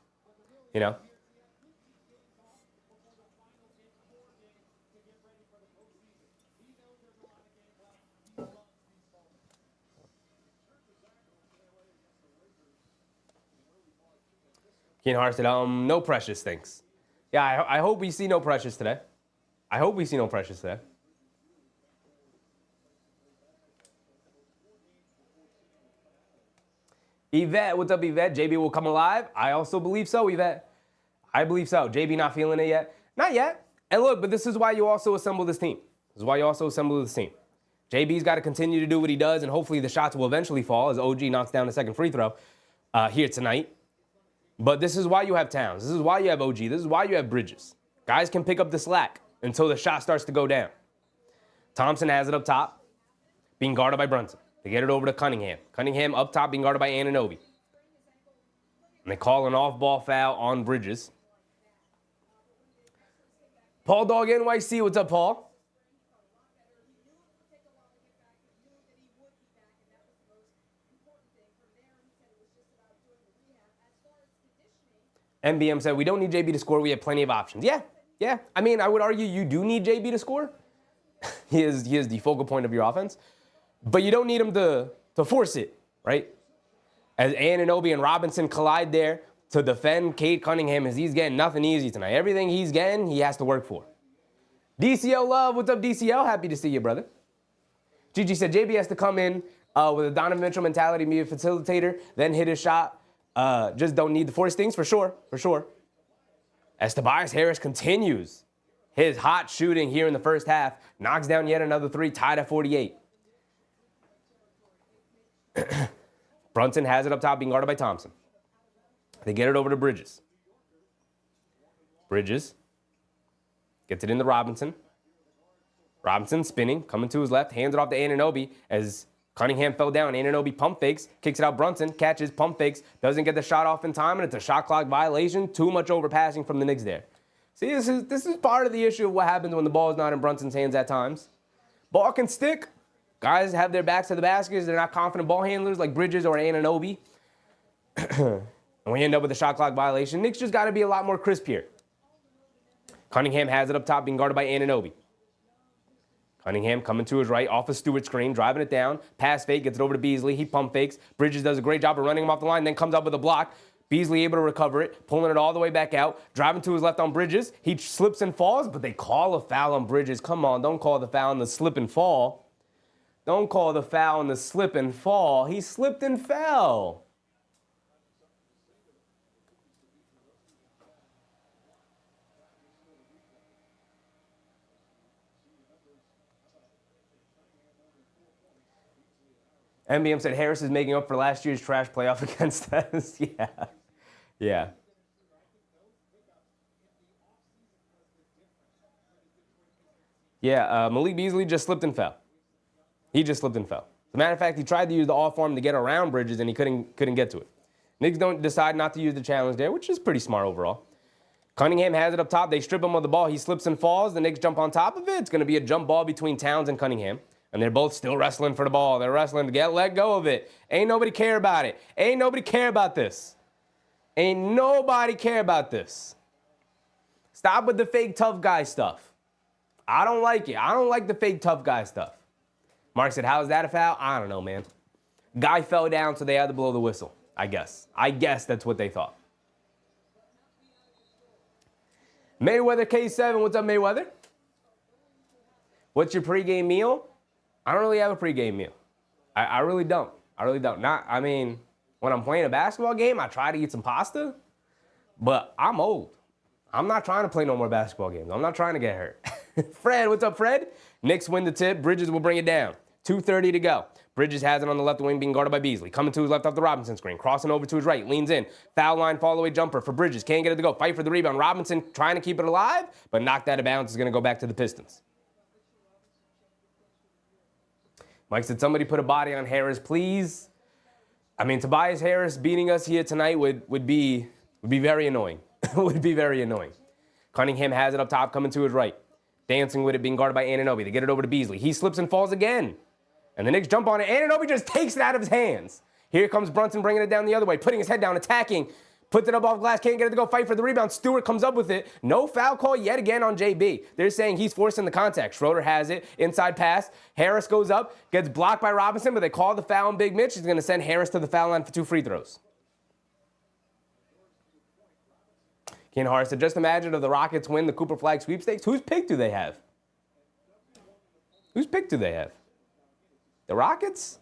Keen Hart said, no Precious, thanks. Yeah, I hope we see no Precious today. Yvette, what's up, Yvette? JB will come alive. I also believe so, Yvette. I believe so. JB not feeling it yet? Not yet. And look, but this is why you also assemble this team. JB's got to continue to do what he does, and hopefully the shots will eventually fall as OG knocks down the second free throw here tonight. But this is why you have Towns. This is why you have OG. This is why you have Bridges. Guys can pick up the slack until the shot starts to go down. Thompson has it up top, being guarded by Brunson. They get it over to Cunningham. Cunningham up top, being guarded by Anunoby. And they call an off-ball foul on Bridges. Paul Dog NYC, what's up, Paul? MBM said, we don't need JB to score. We have plenty of options. Yeah. I mean, I would argue you do need JB to score. He is the focal point of your offense. But you don't need him to force it, right? As Anunoby and Robinson collide there to defend Cade Cunningham, as he's getting nothing easy tonight. Everything he's getting, he has to work for. DCL Love, what's up, DCL? Happy to see you, brother. Gigi said, JB has to come in with a Donovan Mitchell mentality, be a facilitator, then hit his shot. Just don't need to force things, for sure. As Tobias Harris continues his hot shooting here in the first half, knocks down yet another three, tied at 48. Brunson has it up top, being guarded by Thompson. They get it over to Bridges. Bridges gets it into Robinson. Robinson spinning, coming to his left, hands it off to Anunoby as Cunningham fell down. Anunoby pump fakes, kicks it out. Brunson catches, pump fakes, doesn't get the shot off in time, and it's a shot clock violation. Too much overpassing from the Knicks there. See, this is part of the issue of what happens when the ball is not in Brunson's hands at times. Ball can stick. Guys have their backs to the baskets. They're not confident ball handlers like Bridges or Anunoby. And we end up with a shot clock violation. Knicks just got to be a lot more crisp here. Cunningham has it up top, being guarded by Anunoby. Cunningham coming to his right, off a Stewart screen, driving it down. Pass fake, gets it over to Beasley. He pump fakes. Bridges does a great job of running him off the line, then comes up with a block. Beasley able to recover it, pulling it all the way back out. Driving to his left on Bridges. He slips and falls, but they call a foul on Bridges. Come on, don't call the foul on the slip and fall. Don't call the foul on the slip and fall. He slipped and fell. MBM said Harris is making up for last year's trash playoff against us. Yeah. Malik Beasley just slipped and fell. He just slipped and fell. As a matter of fact, he tried to use the off arm to get around Bridges, and he couldn't get to it. Knicks don't decide not to use the challenge there, which is pretty smart overall. Cunningham has it up top. They strip him of the ball. He slips and falls. The Knicks jump on top of it. It's going to be a jump ball between Towns and Cunningham. And they're both still wrestling for the ball. They're wrestling to let go of it. Ain't nobody care about it. Ain't nobody care about this. Ain't nobody care about this. Stop with the fake tough guy stuff. I don't like it. I don't like the fake tough guy stuff. Mark said, how is that a foul? I don't know, man. Guy fell down, so they had to blow the whistle, I guess. I guess that's what they thought. Mayweather K7, what's up, Mayweather? What's your pregame meal? I don't really have a pregame meal. I really don't. When I'm playing a basketball game, I try to eat some pasta, but I'm old. I'm not trying to play no more basketball games. I'm not trying to get hurt. Fred, what's up, Fred? Knicks win the tip. Bridges will bring it down. 2:30 to go. Bridges has it on the left wing, being guarded by Beasley. Coming to his left off the Robinson screen. Crossing over to his right. Leans in. Foul line, fall-away jumper for Bridges. Can't get it to go. Fight for the rebound. Robinson trying to keep it alive, but knocked out of bounds. Is going to go back to the Pistons. Mike said, somebody put a body on Harris, please. Tobias Harris beating us here tonight would be very annoying. Would be very annoying. Cunningham has it up top, coming to his right. Dancing with it, being guarded by Anunoby. They get it over to Beasley. He slips and falls again. And the Knicks jump on it. Anunoby just takes it out of his hands. Here comes Brunson bringing it down the other way, putting his head down, attacking. Puts it up off glass, can't get it to go, fight for the rebound. Stewart comes up with it. No foul call yet again on JB. They're saying he's forcing the contact. Schroeder has it, inside pass. Harris goes up, gets blocked by Robinson, but they call the foul on Big Mitch. He's going to send Harris to the foul line for 2 free throws. Ken Hart said, just imagine if the Rockets win the Cooper Flag sweepstakes. Whose pick do they have? Whose pick do they have? The Rockets?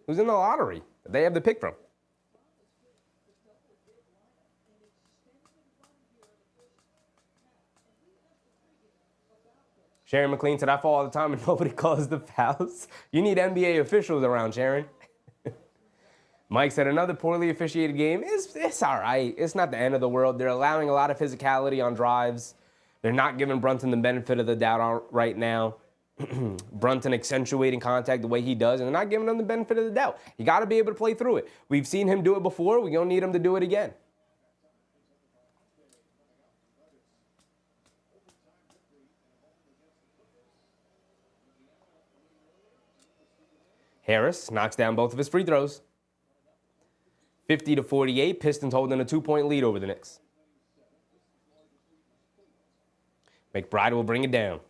Who's in the lottery that they have the pick from? Sharon McLean said, I fall all the time and nobody calls the fouls. You need NBA officials around, Sharon. Mike said another poorly officiated game. It's all right. It's not the end of the world. They're allowing a lot of physicality on drives. They're not giving Brunson the benefit of the doubt right now. Brunson accentuating contact the way he does, and they're not giving him the benefit of the doubt. You got to be able to play through it. We've seen him do it before. We don't need him to do it again. Harris knocks down both of his free throws. 50-48, Pistons holding a 2-point lead over the Knicks. McBride will bring it down.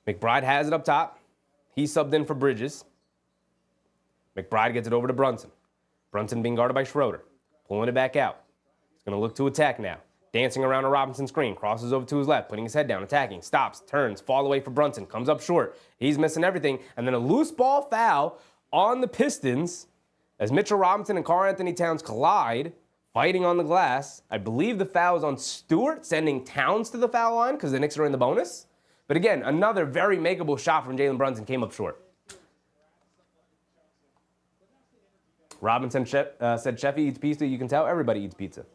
McBride has it up top. He subbed in for Bridges. McBride gets it over to Brunson. Brunson being guarded by Schroeder. Pulling it back out. He's going to look to attack now. Dancing around a Robinson screen. Crosses over to his left. Putting his head down. Attacking. Stops. Turns. Fall away for Brunson. Comes up short. He's missing everything. And then a loose ball foul on the Pistons as Mitchell Robinson and Karl-Anthony Towns collide. Fighting on the glass. I believe the foul is on Stewart. Sending Towns to the foul line because the Knicks are in the bonus. But again, another very makeable shot from Jalen Brunson came up short. Robinson said Sheffy eats pizza. You can tell everybody eats pizza.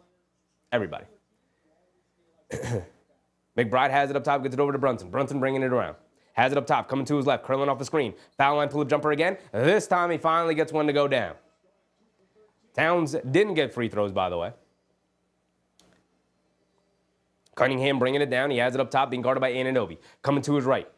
Everybody. McBride has it up top, gets it over to Brunson. Brunson bringing it around. Has it up top, coming to his left, curling off the screen. Foul line pull-up jumper again. This time he finally gets one to go down. Towns didn't get free throws, by the way. Cunningham bringing it down. He has it up top, being guarded by Anunoby. Coming to his right.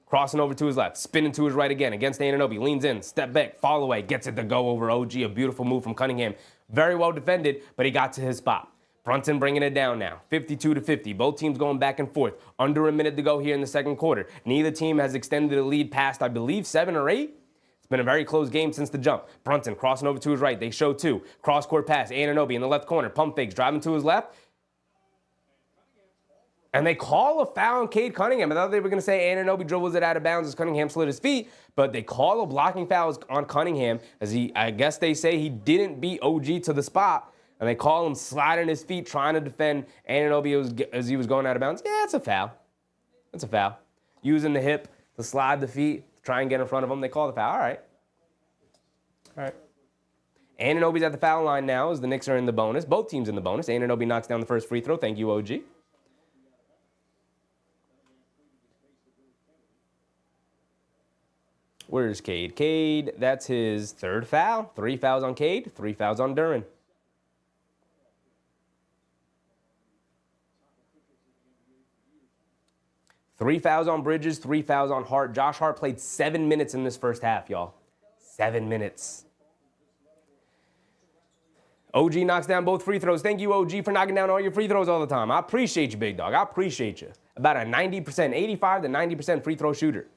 Crossing over to his left. Spinning to his right again against Anunoby. Leans in. Step back. Fall away. Gets it to go over OG. A beautiful move from Cunningham. Very well defended, but he got to his spot. Brunson bringing it down now. 52-50. Both teams going back and forth. Under a minute to go here in the second quarter. Neither team has extended the lead past, I believe, 7 or 8. It's been a very close game since the jump. Brunson crossing over to his right. They show 2. Cross-court pass. Anunoby in the left corner. Pump fakes. Driving to his left. And they call a foul on Cade Cunningham. I thought they were going to say Anunoby dribbles it out of bounds as Cunningham slid his feet. But they call a blocking foul on Cunningham as I guess they say he didn't beat OG to the spot. And they call him sliding his feet, trying to defend Anunoby as he was going out of bounds. Yeah, it's a foul. It's a foul. Using the hip to slide the feet, to try and get in front of him. They call the foul. All right. All right. Anunoby's at the foul line now as the Knicks are in the bonus. Both teams in the bonus. Anunoby knocks down the first free throw. Thank you, OG. Where's Cade? Cade, that's his 3rd foul. 3 fouls on Cade, 3 fouls on Duren. Three fouls on Bridges, 3 fouls on Hart. Josh Hart played 7 minutes in this first half, y'all. 7 minutes. OG knocks down both free throws. Thank you, OG, for knocking down all your free throws all the time. I appreciate you, big dog. I appreciate you. About a 90%, 85 to 90% free throw shooter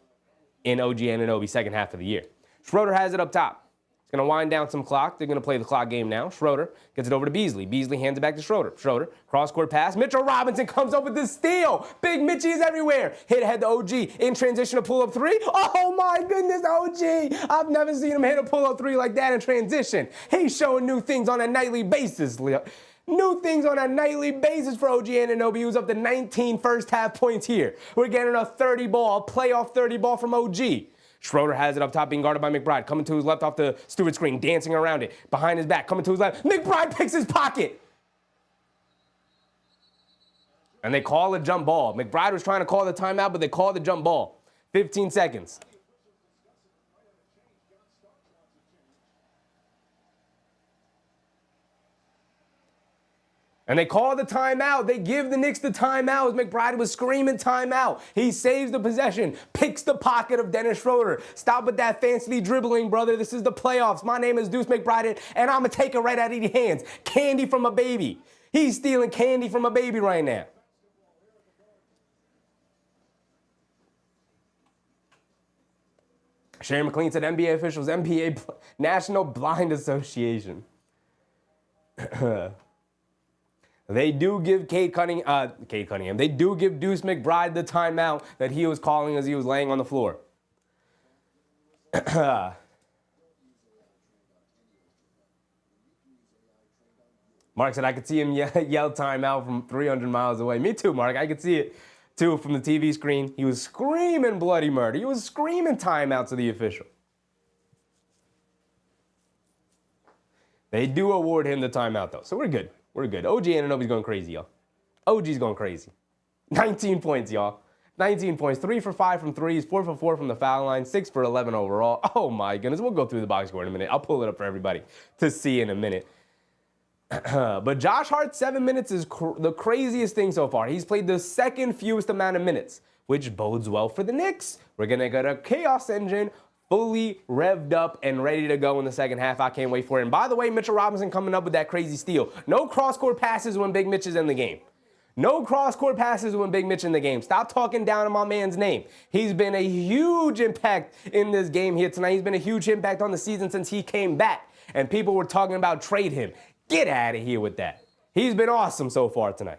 in OG Anunoby's second half of the year. Schroeder has it up top. He's going to wind down some clock. They're going to play the clock game now. Schroeder gets it over to Beasley. Beasley hands it back to Schroeder. Schroeder, cross-court pass. Mitchell Robinson comes up with the steal. Big Mitchie is everywhere. Hit ahead to OG. In transition, a pull-up 3. Oh, my goodness, OG. I've never seen him hit a pull-up 3 like that in transition. He's showing new things on a nightly basis, Leo. New things on a nightly basis for OG Anunoby, who's up to 19 first-half points here. We're getting a 30 ball, a playoff 30 ball from OG. Schroeder has it up top, being guarded by McBride. Coming to his left off the Stewart screen, dancing around it. Behind his back, coming to his left. McBride picks his pocket. And they call a jump ball. McBride was trying to call the timeout, but they called the jump ball. 15 seconds. And they call the timeout. They give the Knicks the timeout as McBride was screaming timeout. He saves the possession, picks the pocket of Dennis Schroeder. Stop with that fancy dribbling, brother. This is the playoffs. My name is Deuce McBride, and I'm going to take it right out of your hands. Candy from a baby. He's stealing candy from a baby right now. Sherry McLean said NBA officials, NBA National Blind Association. They do give Cade Cunningham. They do give Deuce McBride the timeout that he was calling as he was laying on the floor. Mark said, I could see him yell timeout from 300 miles away. Me too, Mark. I could see it, too, from the TV screen. He was screaming bloody murder. He was screaming timeout to the official. They do award him the timeout, though. So we're good. We're good. OG Anunoby's going crazy, y'all. OG's going crazy. 19 points, y'all. 19 points. 3 for 5 from threes. 4 for 4 from the foul line. 6 for 11 overall. Oh, my goodness. We'll go through the box score in a minute. I'll pull it up for everybody to see in a minute. But Josh Hart's 7 minutes is the craziest thing so far. He's played the second fewest amount of minutes, which bodes well for the Knicks. We're going to get a chaos engine fully revved up and ready to go in the second half. I can't wait for it. And by the way, Mitchell Robinson coming up with that crazy steal. No cross-court passes when Big Mitch is in the game. No cross-court passes when Big Mitch in the game. Stop talking down on my man's name. He's been a huge impact in this game here tonight. He's been a huge impact on the season since he came back. And people were talking about trade him. Get out of here with that. He's been awesome so far tonight.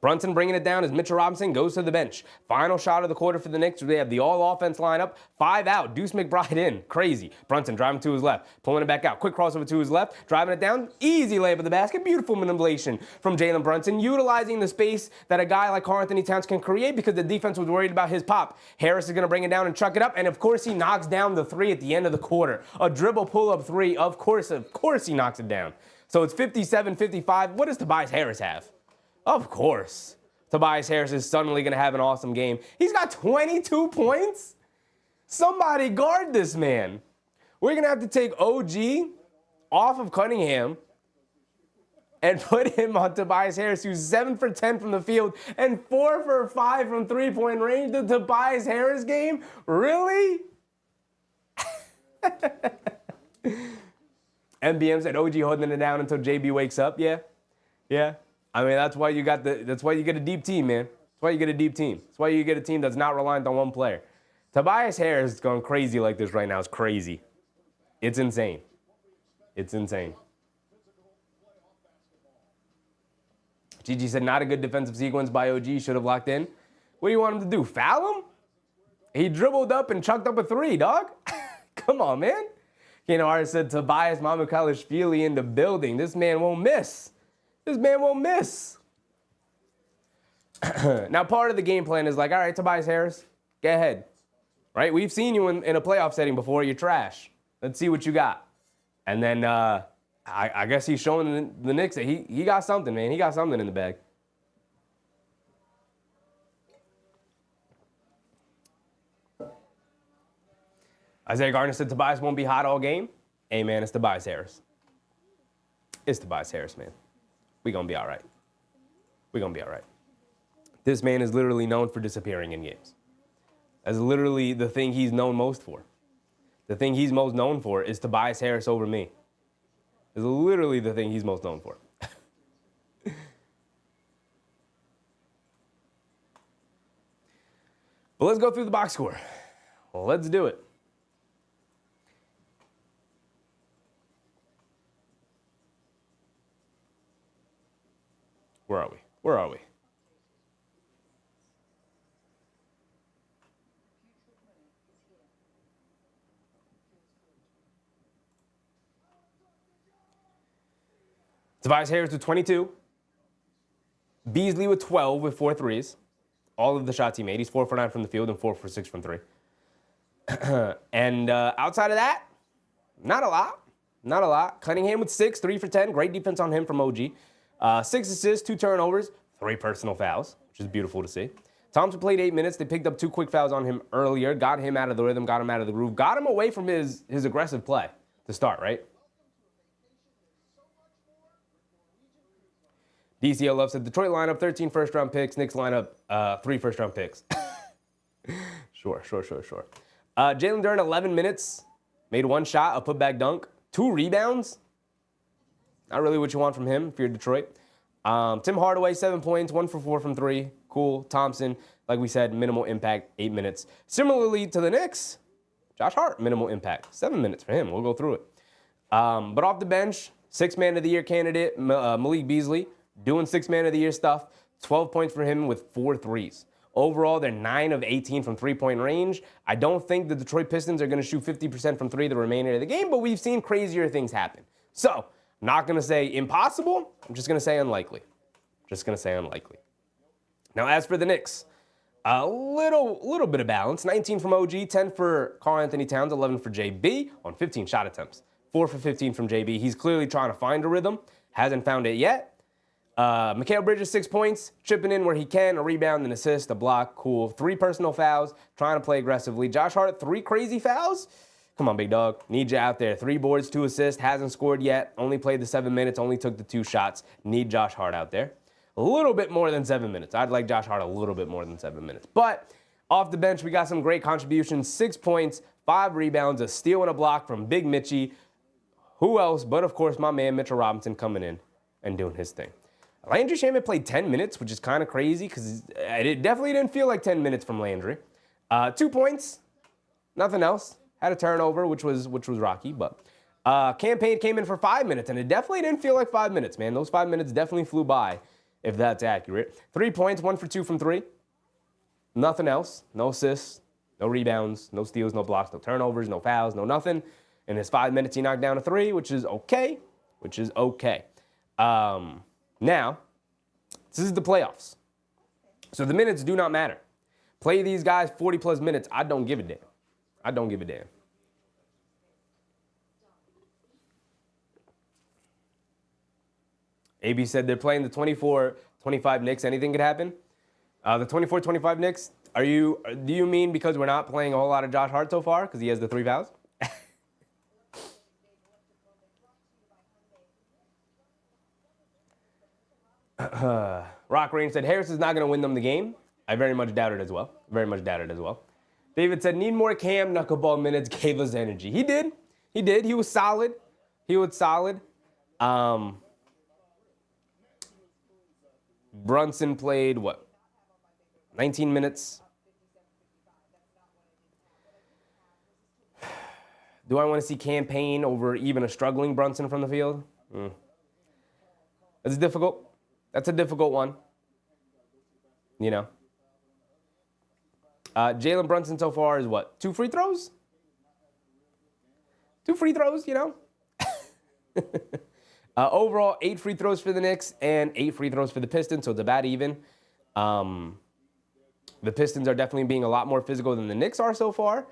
Brunson bringing it down as Mitchell Robinson goes to the bench. Final shot of the quarter for the Knicks. They have the all-offense lineup. 5 out. Deuce McBride in. Crazy. Brunson driving to his left. Pulling it back out. Quick crossover to his left. Driving it down. Easy layup of the basket. Beautiful manipulation from Jalen Brunson. Utilizing the space that a guy like Karl-Anthony Towns can create because the defense was worried about his pop. Harris is going to bring it down and chuck it up. And, of course, he knocks down the 3 at the end of the quarter. A dribble pull-up 3. Of course he knocks it down. So it's 57-55. What does Tobias Harris have? Of course. Tobias Harris is suddenly going to have an awesome game. He's got 22 points? Somebody guard this man. We're going to have to take OG off of Cunningham and put him on Tobias Harris, who's 7 for 10 from the field and 4 for 5 from three-point range. The Tobias Harris game? Really? MBM said OG holding it down until JB wakes up. Yeah. Yeah. I mean, that's why you get a deep team, man. That's why you get a deep team. That's why you get a team that's not reliant on one player. Tobias Harris is going crazy like this right now. It's crazy. It's insane. It's insane. Gigi said, not a good defensive sequence by OG. Should have locked in. What do you want him to do? Foul him? He dribbled up and chucked up a 3, dog. Come on, man. Kano said, Tobias Mamukalishvili in the building. This man won't miss. This man won't miss. Now, part of the game plan is like, all right, Tobias Harris, go ahead. Right? We've seen you in a playoff setting before. You're trash. Let's see what you got. And then I guess he's showing the Knicks that he got something, man. He got something in the bag. Isaiah Gardner said Tobias won't be hot all game. Hey, man, it's Tobias Harris. It's Tobias Harris, man. We're going to be all right. We're going to be all right. This man is literally known for disappearing in games. That's literally the thing he's known most for. The thing he's most known for is Tobias Harris over me. It's literally the thing he's most known for. But let's go through the box score. Well, let's do it. Where are we? Where are we? Tobias Harris with 22. Beasley with 12 with 4 threes. All of the shots he made. He's 4 for 9 from the field and 4 for 6 from 3. And outside of that, not a lot. Not a lot. Cunningham with 6, 3 for 10. Great defense on him from OG. 6 assists, 2 turnovers, 3 personal fouls, which is beautiful to see. Thompson played 8 minutes. They picked up 2 quick fouls on him earlier, got him out of the rhythm, got him out of the groove, got him away from his aggressive play to start, right? DCL Love said, Detroit lineup, 13 first-round picks. Knicks lineup, 3 first-round picks. Sure. Jalen Duren, 11 minutes. Made 1 shot, a putback dunk. 2 rebounds. Not really what you want from him if you're Detroit. Tim Hardaway, 7 points, 1 for 4 from 3. Cool. Thompson, like we said, minimal impact, 8 minutes. Similarly to the Knicks, Josh Hart, minimal impact, 7 minutes for him. We'll go through it. But off the bench, 6th Man of the Year candidate, Malik Beasley, doing 6th Man of the Year stuff. 12 points for him with 4 threes. Overall, they're 9 of 18 from three-point range. I don't think the Detroit Pistons are going to shoot 50% from 3 the remainder of the game, but we've seen crazier things happen. So, I'm not going to say impossible. I'm just going to say unlikely. Now, as for the Knicks, a little bit of balance. 19 from OG, 10 for Karl-Anthony Towns, 11 for JB on 15 shot attempts. 4 for 15 from JB. He's clearly trying to find a rhythm. Hasn't found it yet. Mikal Bridges, 6 points, chipping in where he can, a rebound, an assist, a block, cool. 3 personal fouls, trying to play aggressively. Josh Hart, 3 crazy fouls? Come on, big dog. Need you out there. 3 boards, 2 assists, hasn't scored yet. Only played the 7 minutes, only took the 2 shots. Need Josh Hart out there. A little bit more than 7 minutes. I'd like Josh Hart a little bit more than 7 minutes. But off the bench, we got some great contributions. 6 points, 5 rebounds, a steal and a block from Big Mitchie. Who else but, of course, my man Mitchell Robinson coming in and doing his thing. Landry Shamet played 10 minutes, which is kind of crazy because it definitely didn't feel like 10 minutes from Landry. 2 points, nothing else. Had a turnover, which was rocky, but Campaign came in for 5 minutes, and it definitely didn't feel like 5 minutes, man. Those 5 minutes definitely flew by, if that's accurate. 3 points, 1 for 2 from 3. Nothing else. No assists, no rebounds, no steals, no blocks, no turnovers, no fouls, no nothing. In his 5 minutes, he knocked down a 3, which is okay. Now, this is the playoffs. So the minutes do not matter. Play these guys 40-plus minutes. I don't give a damn. I don't give a damn. AB said they're playing the 24-25 Knicks. Anything could happen. The 24-25 Knicks, do you mean because we're not playing a whole lot of Josh Hart so far because he has the 3 fouls? Rock Range said Harris is not going to win them the game. I very much doubt it as well. David said need more Cam knuckleball minutes, gave us energy. He did. He was solid. Brunson played, 19 minutes. Do I want to see Campaign over even a struggling Brunson from the field? That's difficult. That's a difficult one. You know. Jalen Brunson so far is 2 free throws? 2 free throws, you know. Overall, 8 free throws for the Knicks and 8 free throws for the Pistons, so it's about even. The Pistons are definitely being a lot more physical than the Knicks are so far.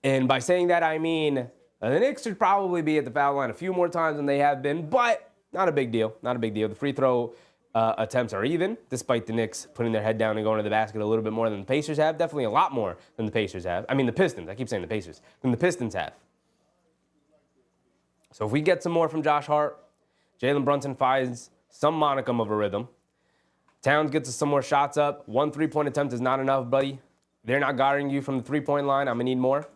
And by saying that, I mean the Knicks should probably be at the foul line a few more times than they have been, but not a big deal. The free throw attempts are even, despite the Knicks putting their head down and going to the basket a little bit more than the Pacers have. Definitely a lot more than the Pacers have. I mean, the Pistons. I keep saying the Pacers. Than the Pistons have. So if we get some more from Josh Hart, Jalen Brunson finds some monicum of a rhythm. Towns gets us some more shots up. 1 3-point attempt is not enough, buddy. They're not guarding you from the 3-point line. I'm going to need more.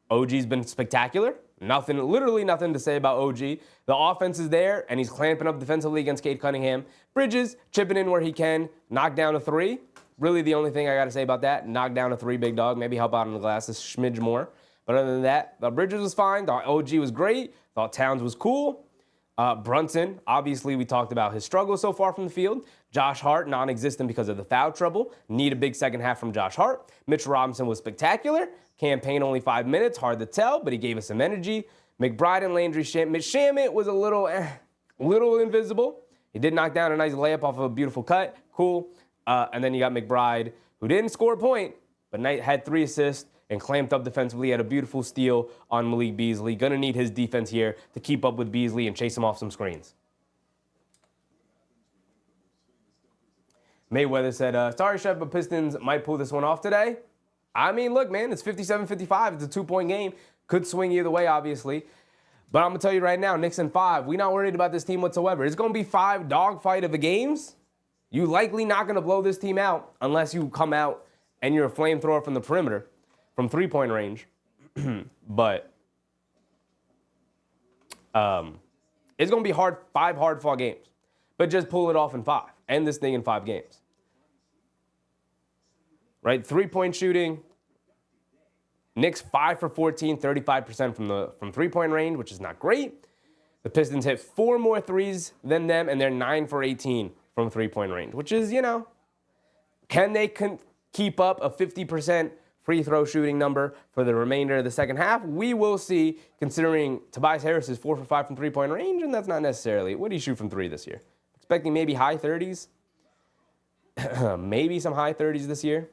OG's been spectacular. Literally nothing to say about OG. The offense is there, and he's clamping up defensively against Cade Cunningham. Bridges, chipping in where he can, knock down a 3. Really the only thing I got to say about that, knock down a 3, big dog. Maybe help out on the glass a smidge more. But other than that, the Bridges was fine. Thought OG was great. Thought Towns was cool. Brunson, obviously we talked about his struggles so far from the field. Josh Hart, non-existent because of the foul trouble. Need a big second half from Josh Hart. Mitch Robinson was spectacular. Campaign only 5 minutes, hard to tell, but he gave us some energy. McBride and Landry Shamet was a little invisible. He did knock down a nice layup off of a beautiful cut. Cool. And then you got McBride, who didn't score a point, but had 3 assists and clamped up defensively. Had a beautiful steal on Malik Beasley. Gonna need his defense here to keep up with Beasley and chase him off some screens. Mayweather said, sorry, Chef, but Pistons might pull this one off today. I mean, look, man, it's 57-55. It's a 2-point game. Could swing either way, obviously. But I'm going to tell you right now, Knicks in 5. We're not worried about this team whatsoever. It's going to be 5 dogfight of the games. You likely not going to blow this team out unless you come out and you're a flamethrower from the perimeter, from 3-point range. But it's going to be 5 hard-fought games. But just pull it off in 5. End this thing in 5 games. Right, 3-point shooting. Knicks 5 for 14, 35% from 3-point range, which is not great. The Pistons hit 4 more threes than them, and they're 9 for 18 from 3-point range, which is, can they keep up a 50% free throw shooting number for the remainder of the second half? We will see, considering Tobias Harris is 4 for 5 from 3-point range, and that's not necessarily. What do you shoot from 3 this year? Expecting maybe high 30s, maybe some high 30s this year.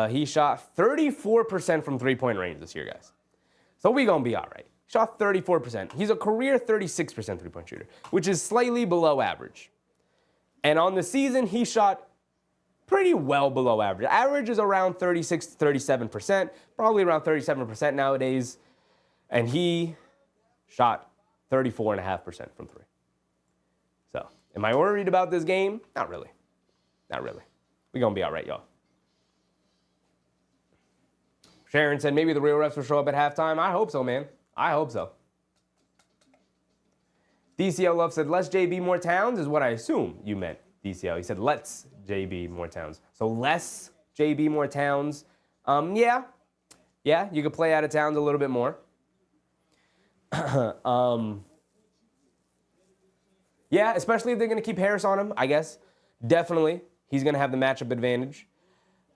He shot 34% from 3-point range this year, guys. So we going to be all right. Shot 34%. He's a career 36% three-point shooter, which is slightly below average. And on the season, he shot pretty well below average. Average is around 36 to 37%, probably around 37% nowadays. And he shot 34.5% from three. So, am I worried about this game? Not really. Not really. We're going to be all right, y'all. Sharon said maybe the real refs will show up at halftime. I hope so, man. I hope so. DCL Love said, less JB, more Towns is what I assume you meant, DCL. He said, let's JB, more Towns. So less JB, more Towns. Yeah, you could play out of Towns a little bit more. Yeah, especially if they're going to keep Harris on him, I guess. Definitely, he's going to have the matchup advantage.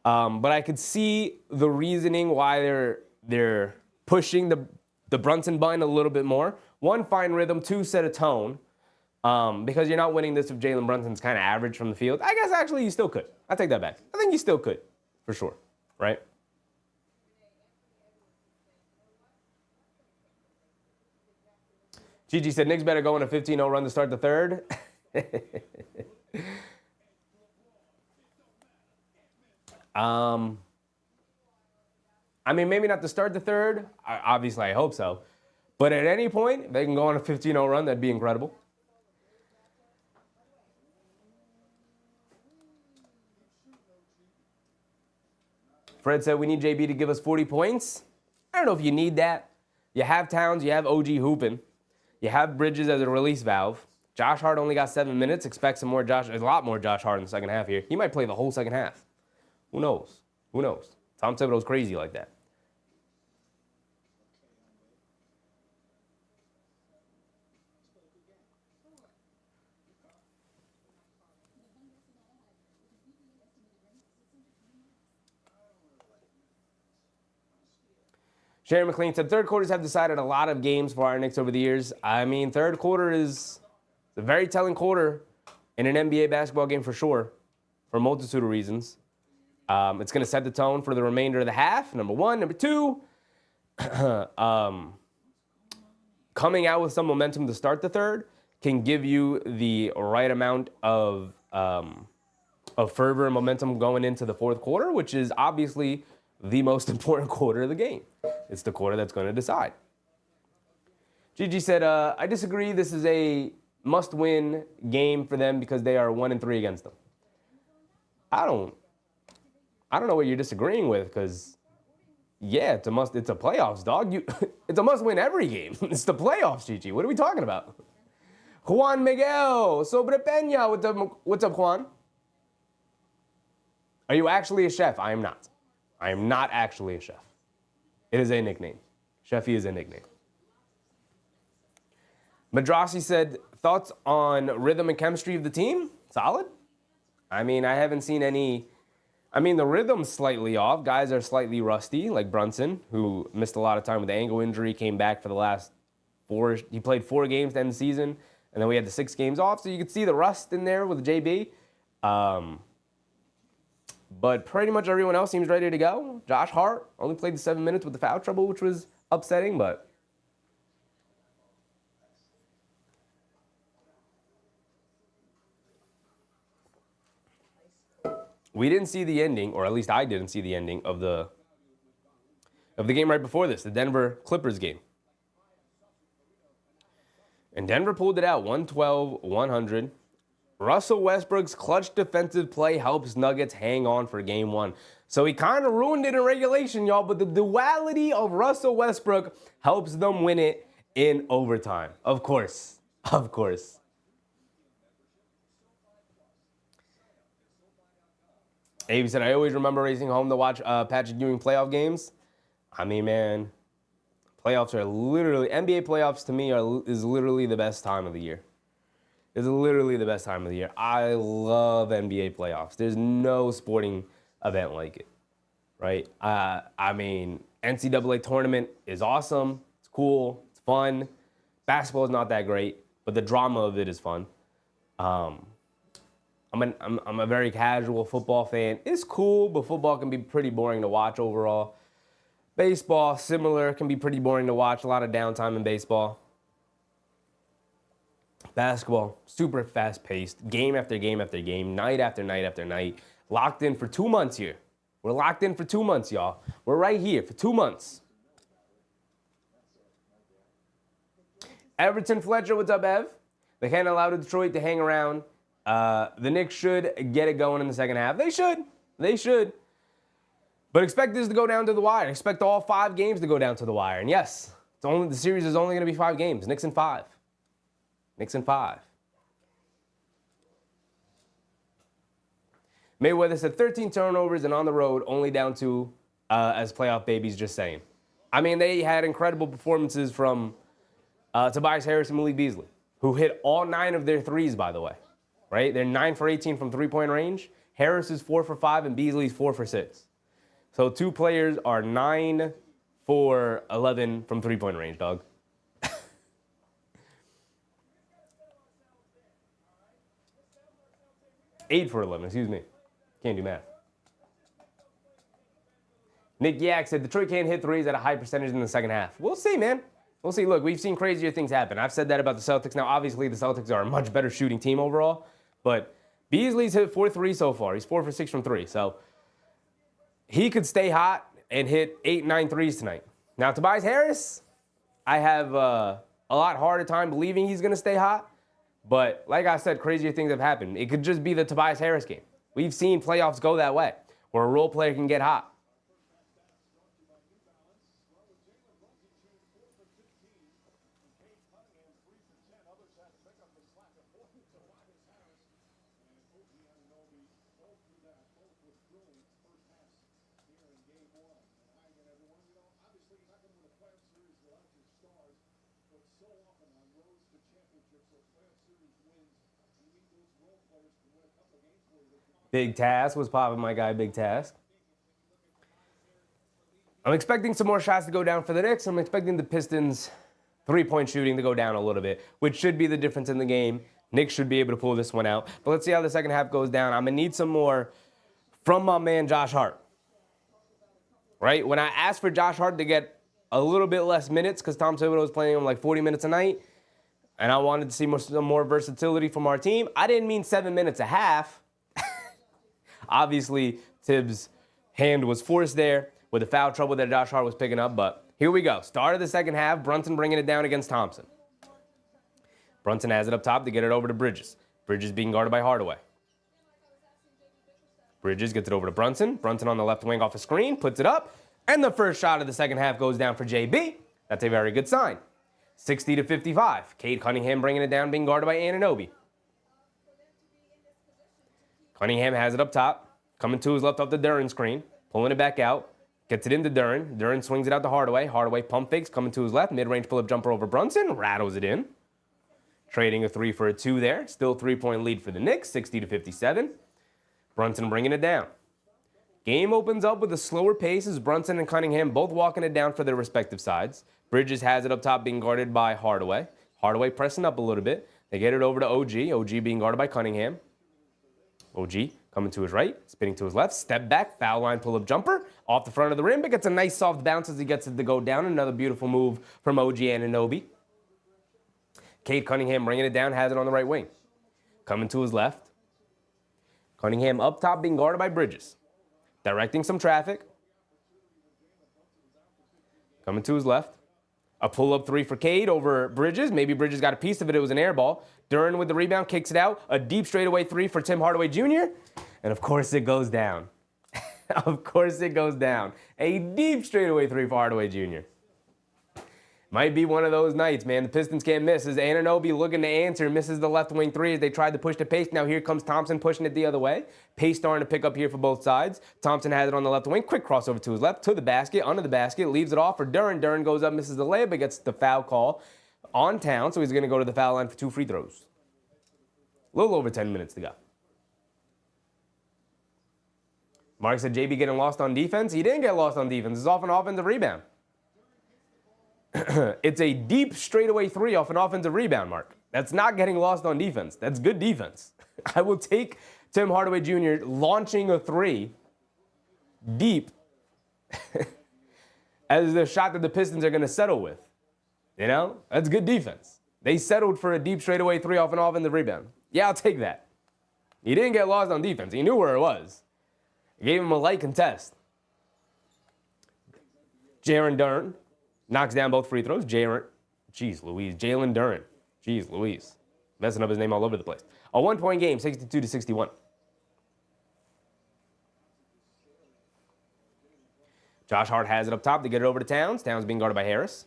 But I could see the reasoning why they're pushing the Brunson button a little bit more. One, find rhythm. Two, set a tone. Because you're not winning this if Jalen Brunson's kind of average from the field. I guess actually you still could. I take that back. I think you still could, for sure, right? Gigi said, Knicks better go on a 15-0 run to start the third. I mean, maybe not to start the third. Obviously, I hope so. But at any point, if they can go on a 15-0 run, that'd be incredible. Fred said, we need JB to give us 40 points. I don't know if you need that. You have Towns, you have OG hooping. You have Bridges as a release valve. Josh Hart only got 7 minutes. Expect a lot more Josh Hart in the second half here. He might play the whole second half. Who knows? Who knows? Tom Thibodeau's crazy like that. Sharon McLean said, third quarters have decided a lot of games for our Knicks over the years. I mean, third quarter is a very telling quarter in an NBA basketball game for sure, for a multitude of reasons. It's going to set the tone for the remainder of the half, number one. Number two, coming out with some momentum to start the third can give you the right amount of fervor and momentum going into the fourth quarter, which is obviously the most important quarter of the game. It's the quarter that's going to decide. Gigi said, I disagree. This is a must-win game for them because they are 1-3 against them. I don't know what you're disagreeing with because, yeah, it's a playoffs, dog. It's a must-win every game. It's the playoffs, Gigi. What are we talking about? Juan Miguel Sobre Peña. What's up, Juan? Are you actually a chef? I am not. I am not actually a chef. It is a nickname. Chefy is a nickname. Madrasi said, thoughts on rhythm and chemistry of the team? Solid. I mean, I haven't seen any. I mean, the rhythm's slightly off. Guys are slightly rusty, like Brunson, who missed a lot of time with the ankle injury, came back for the last 4. He played 4 games to end the season, and then we had the 6 games off. So you could see the rust in there with JB. But pretty much everyone else seems ready to go. Josh Hart only played the 7 minutes with the foul trouble, which was upsetting, but we didn't see the ending, or at least I didn't see the ending of the game right before this, the Denver Clippers game. And Denver pulled it out, 112-100. Russell Westbrook's clutch defensive play helps Nuggets hang on for game 1. So he kind of ruined it in regulation, y'all, but the duality of Russell Westbrook helps them win it in overtime. Of course. Of course. Abe said, I always remember racing home to watch Patrick Ewing playoff games. I mean, man, playoffs are literally, NBA playoffs to me is literally the best time of the year. It's literally the best time of the year. I love NBA playoffs. There's no sporting event like it, right? I mean, NCAA tournament is awesome. It's cool. It's fun. Basketball is not that great, but the drama of it is fun. I'm a very casual football fan. It's cool, but football can be pretty boring to watch overall. Baseball, similar, can be pretty boring to watch. A lot of downtime in baseball. Basketball, super fast-paced, game after game after game, night after night after night. Locked in for 2 months here. We're locked in for 2 months, y'all. We're right here for 2 months. Everton Fletcher, what's up, Ev? They can't allow Detroit to hang around. The Knicks should get it going in the second half. They should. They should. But expect this to go down to the wire. Expect all 5 games to go down to the wire. And yes, the series is only going to be 5 games. Knicks in 5. Knicks in 5. Mayweather said 13 turnovers and on the road, only down 2 as playoff babies, just saying. I mean, they had incredible performances from Tobias Harris and Malik Beasley, who hit all 9 of their threes, by the way. Right? They're 9 for 18 from three-point range. Harris is 4 for 5 and Beasley's 4 for 6. So 2 players are 9 for 11 from three-point range, dog. 8 for 11, excuse me. Can't do math. Nick Yak said Detroit can't hit threes at a high percentage in the second half. We'll see, man. We'll see. Look, we've seen crazier things happen. I've said that about the Celtics. Now, obviously, the Celtics are a much better shooting team overall, but Beasley's hit 4 threes so far. He's 4 for 6 from 3. So he could stay hot and hit 8, 9 threes tonight. Now, Tobias Harris, I have a lot harder time believing he's going to stay hot. But like I said, crazier things have happened. It could just be the Tobias Harris game. We've seen playoffs go that way, where a role player can get hot. Big Task was popping, my guy, Big Task. I'm expecting some more shots to go down for the Knicks. I'm expecting the Pistons' three-point shooting to go down a little bit, which should be the difference in the game. Knicks should be able to pull this one out. But let's see how the second half goes down. I'm going to need some more from my man Josh Hart. Right? When I asked for Josh Hart to get a little bit less minutes, because Tom Thibodeau was playing him like 40 minutes a night, and I wanted to see some more versatility from our team, I didn't mean 7 minutes a half. Obviously, Tibbs' hand was forced there with the foul trouble that Josh Hart was picking up, but here we go. Start of the second half, Brunson bringing it down against Thompson. Brunson has it up top to get it over to Bridges. Bridges being guarded by Hardaway. Bridges gets it over to Brunson. Brunson on the left wing off a screen, puts it up, and the first shot of the second half goes down for JB. That's a very good sign. 60-55. Cade Cunningham bringing it down, being guarded by Anunoby. Cunningham has it up top, coming to his left off the Duren screen, pulling it back out, gets it into Duren. Duren swings it out to Hardaway. Hardaway pump fakes, coming to his left, mid-range pull-up jumper over Brunson, rattles it in. Trading a 3 for a 2 there. Still 3-point lead for the Knicks, 60-57. Brunson bringing it down. Game opens up with a slower pace as Brunson and Cunningham both walking it down for their respective sides. Bridges has it up top, being guarded by Hardaway. Hardaway pressing up a little bit. They get it over to OG. OG being guarded by Cunningham. OG coming to his right, spinning to his left, step back, foul line pull-up jumper, off the front of the rim, but gets a nice soft bounce as he gets it to go down. Another beautiful move from OG Anunoby. Cade Cunningham bringing it down, has it on the right wing. Coming to his left. Cunningham up top being guarded by Bridges. Directing some traffic. Coming to his left. A pull-up 3 for Cade over Bridges. Maybe Bridges got a piece of it. It was an air ball. Duren with the rebound, kicks it out. A deep straightaway 3 for Tim Hardaway Jr. And of course it goes down. Of course it goes down. A deep straightaway 3 for Hardaway Jr. Might be one of those nights, man. The Pistons can't miss. As Anunoby looking to answer, misses the left wing 3 as they tried to push the pace. Now here comes Thompson pushing it the other way. Pace starting to pick up here for both sides. Thompson has it on the left wing. Quick crossover to his left, to the basket, under the basket. Leaves it off for Duren. Duren goes up, misses the layup, but gets the foul call on town. So he's going to go to the foul line for 2 free throws. A little over 10 minutes to go. Mark said JB getting lost on defense. He didn't get lost on defense. It's off an offensive rebound. It's a deep straightaway 3 off an offensive rebound, Mark. That's not getting lost on defense. That's good defense. I will take Tim Hardaway Jr. launching a 3 deep as the shot that the Pistons are going to settle with. You know, that's good defense. They settled for a deep straightaway three off and off in the rebound. Yeah, I'll take that. He didn't get lost on defense. He knew where it was. He gave him a light contest. Jalen Duren knocks down both free throws. Jalen Duren. Jeez Louise. Messing up his name all over the place. A 1-point game, 62-61. Josh Hart has it up top to get it over to Towns. Towns being guarded by Harris.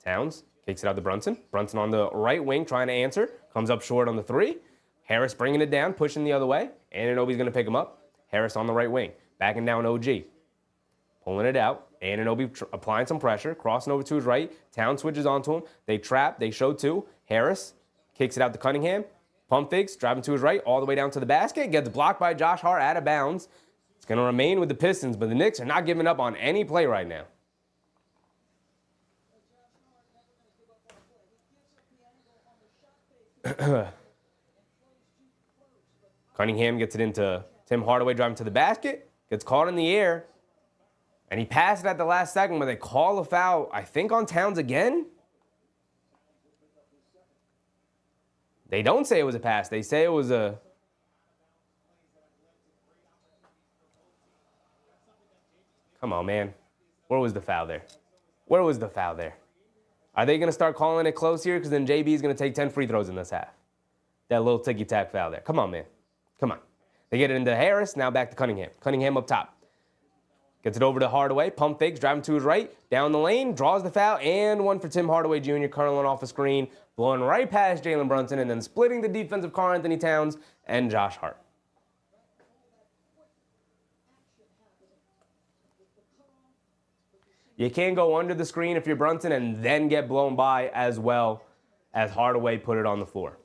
Towns kicks it out to Brunson. Brunson on the right wing trying to answer. Comes up short on the three. Harris bringing it down, pushing the other way. Anunoby's going to pick him up. Harris on the right wing. Backing down OG. Pulling it out. Anunoby applying some pressure. Crossing over to his right. Towns switches onto him. They trap. They show two. Harris kicks it out to Cunningham. Pump fakes. Driving to his right. All the way down to the basket. Gets blocked by Josh Hart out of bounds. It's going to remain with the Pistons, but the Knicks are not giving up on any play right now. Cunningham gets it into Tim Hardaway driving to the basket. Gets caught in the air. And he passed it at the last second, but they call a foul, I think, on Towns again. They don't say it was a pass. They say it was a... Come on, man. Where was the foul there? Where was the foul there? Are they going to start calling it close here? Because then JB is going to take 10 free throws in this half. That little ticky-tack foul there. Come on, man. Come on. They get it into Harris. Now back to Cunningham. Cunningham up top. Gets it over to Hardaway. Pump fakes. Driving to his right. Down the lane. Draws the foul. And one for Tim Hardaway Jr. curling off a screen. Blowing right past Jalen Brunson. And then splitting the defense of Karl Anthony Towns and Josh Hart. You can't go under the screen if you're Brunson and then get blown by as well as Hardaway put it on the floor.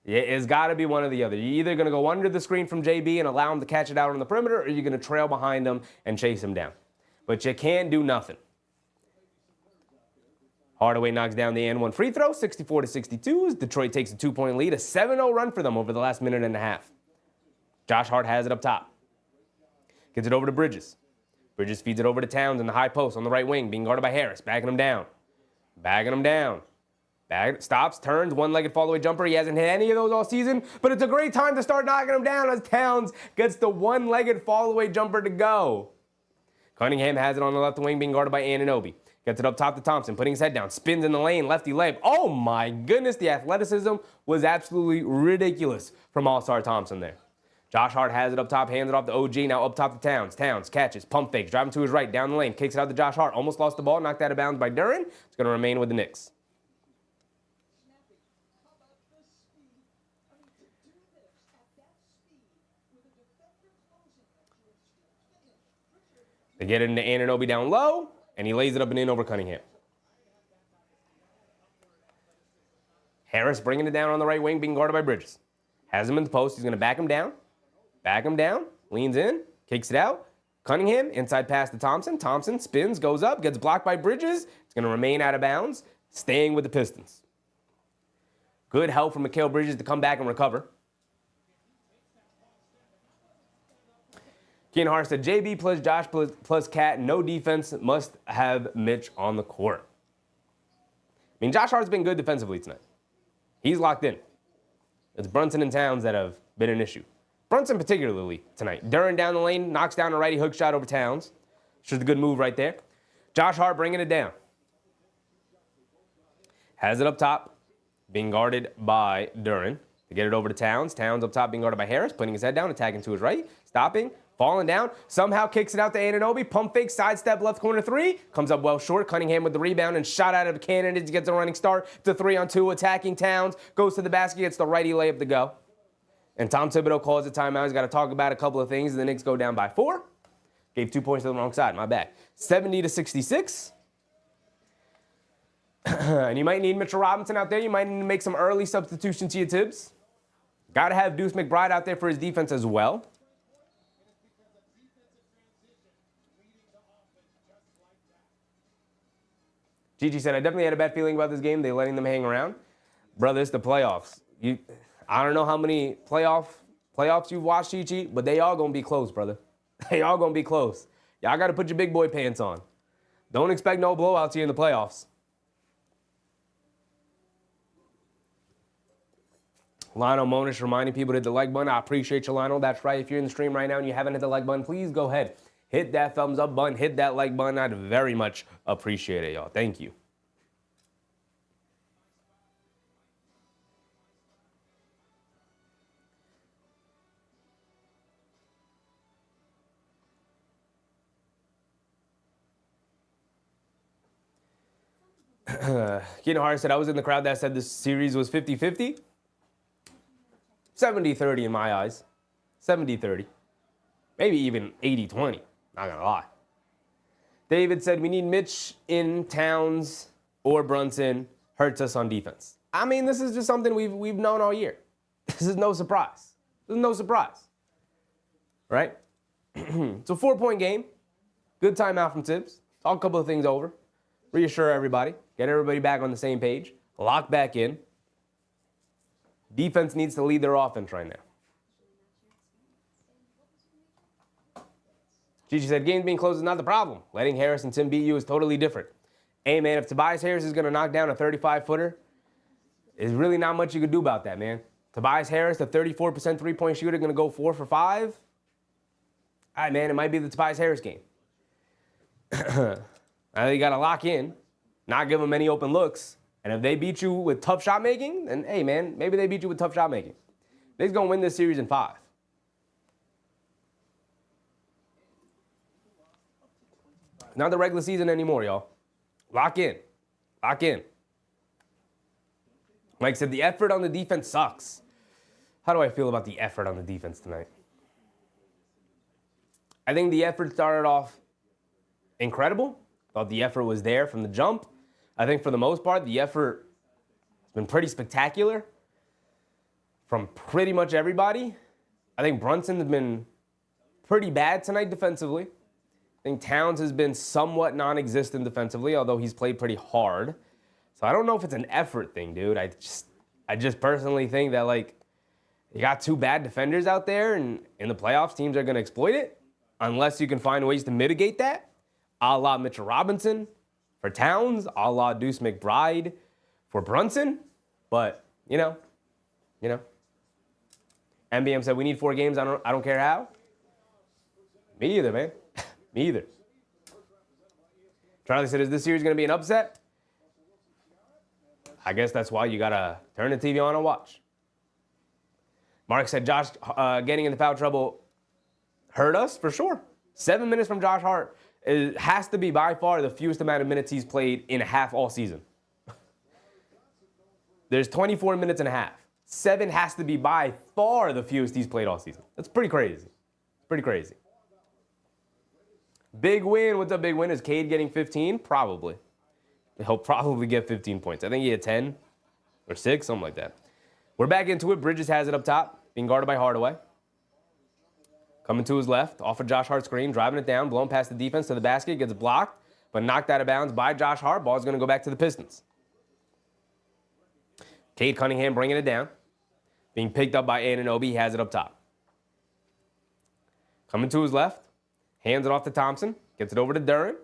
It's got to be one or the other. You're either going to go under the screen from JB and allow him to catch it out on the perimeter, or you're going to trail behind him and chase him down. But you can't do nothing. Hardaway knocks down the and one free throw, 64-62, as Detroit takes a 2-point lead, a 7-0 run for them over the last minute and a half. Josh Hart has it up top. Gets it over to Bridges. Bridges feeds it over to Towns in the high post on the right wing, being guarded by Harris, backing him down. Backing him down. Stops, turns, one-legged fall-away jumper. He hasn't hit any of those all season, but it's a great time to start knocking him down as Towns gets the one-legged fall-away jumper to go. Cunningham has it on the left wing, being guarded by Anunoby. Gets it up top to Thompson, putting his head down, spins in the lane, lefty layup. Oh my goodness, the athleticism was absolutely ridiculous from All-Star Thompson there. Josh Hart has it up top, hands it off to OG, now up top to Towns. Towns catches, pump fakes, driving to his right, down the lane, kicks it out to Josh Hart. Almost lost the ball, knocked out of bounds by Duren. It's going to remain with the Knicks. They get it into Anunoby down low, and he lays it up and in over Cunningham. Harris bringing it down on the right wing, being guarded by Bridges. Has him in the post. He's going to back him down, leans in, kicks it out. Cunningham, inside pass to Thompson. Thompson spins, goes up, gets blocked by Bridges. It's going to remain out of bounds, staying with the Pistons. Good help from Mikal Bridges to come back and recover. Ken Hart said, JB plus Josh plus Cat, no defense, must have Mitch on the court. I mean, Josh Hart's been good defensively tonight. He's locked in. It's Brunson and Towns that have been an issue. Brunson particularly tonight. Duren down the lane, knocks down a righty hook shot over Towns. Just a good move right there. Josh Hart bringing it down. Has it up top, being guarded by Duren. To get it over to Towns. Towns up top being guarded by Harris, putting his head down, attacking to his right, stopping, falling down, somehow kicks it out to Anunoby, pump fake, sidestep, left corner three, comes up well short. Cunningham with the rebound and shot out of a cannon as he gets a running start to 3-on-2, attacking Towns, goes to the basket, gets the righty layup to go. And Tom Thibodeau calls a timeout. He's got to talk about a couple of things. The Knicks go down by 4. Gave 2 points to the wrong side, my bad. 70-66. And you might need Mitchell Robinson out there. You might need to make some early substitutions to your Tibbs. Got to have Deuce McBride out there for his defense as well. Gigi said, I definitely had a bad feeling about this game. They're letting them hang around. Brother, it's the playoffs. I don't know how many playoffs you've watched, Gigi, but they all going to be close, brother. They all going to be close. Y'all got to put your big boy pants on. Don't expect no blowouts here in the playoffs. Lionel Monish reminding people to hit the like button. I appreciate you, Lionel. That's right. If you're in the stream right now and you haven't hit the like button, please go ahead. Hit that thumbs up button. Hit that like button. I'd very much appreciate it, y'all. Thank you. Keenan Hart said, I was in the crowd that said this series was 50-50. 70-30 in my eyes. 70-30. Maybe even 80-20. Not gonna lie. David said, we need Mitch in Towns or Brunson. Hurts us on defense. I mean, this is just something we've known all year. This is no surprise. This is no surprise. Right? It's a 4-point game. Good timeout from Tibbs. Talk a couple of things over. Reassure everybody. Get everybody back on the same page. Lock back in. Defense needs to lead their offense right now. Gigi said, games being close is not the problem. Letting Harris and Tim beat you is totally different. Hey, man, if Tobias Harris is going to knock down a 35-footer, there's really not much you can do about that, man. Tobias Harris, the 34% three-point shooter, going to go 4 for 5. All right, man, it might be the Tobias Harris game. You got to lock in, not give them any open looks. And if they beat you with tough shot making, then, hey, man, maybe they beat you with tough shot making. They're going to win this series in 5. Not the regular season anymore, y'all. Lock in. Lock in. Mike said, the effort on the defense sucks. How do I feel about the effort on the defense tonight? I think the effort started off incredible. Thought the effort was there from the jump. I think for the most part, the effort has been pretty spectacular from pretty much everybody. I think Brunson has been pretty bad tonight defensively. I think Towns has been somewhat non-existent defensively, although he's played pretty hard. So I don't know if it's an effort thing, dude. I just personally think that, like, you got 2 bad defenders out there, and in the playoffs, teams are going to exploit it unless you can find ways to mitigate that. A la Mitchell Robinson for Towns, a la Deuce McBride for Brunson. But, you know. MBM said, we need 4 games. I don't care how. Me either, man. Me either. Charlie said, is this series going to be an upset? I guess that's why you got to turn the TV on and watch. Mark said, Josh getting into foul trouble hurt us for sure. 7 minutes from Josh Hart. It has to be by far the fewest amount of minutes he's played in a half all season. There's 24 minutes and a half. 7 has to be by far the fewest he's played all season. That's pretty crazy. Pretty crazy. Big win. What's up, big win? Is Cade getting 15? Probably. He'll probably get 15 points. I think he had 10 or 6, something like that. We're back into it. Bridges has it up top, being guarded by Hardaway. Coming to his left, off of Josh Hart's screen, driving it down, blowing past the defense to the basket, gets blocked, but knocked out of bounds by Josh Hart. Ball's going to go back to the Pistons. Cade Cunningham bringing it down, being picked up by Anunoby. He has it up top. Coming to his left, hands it off to Thompson, gets it over to Duren.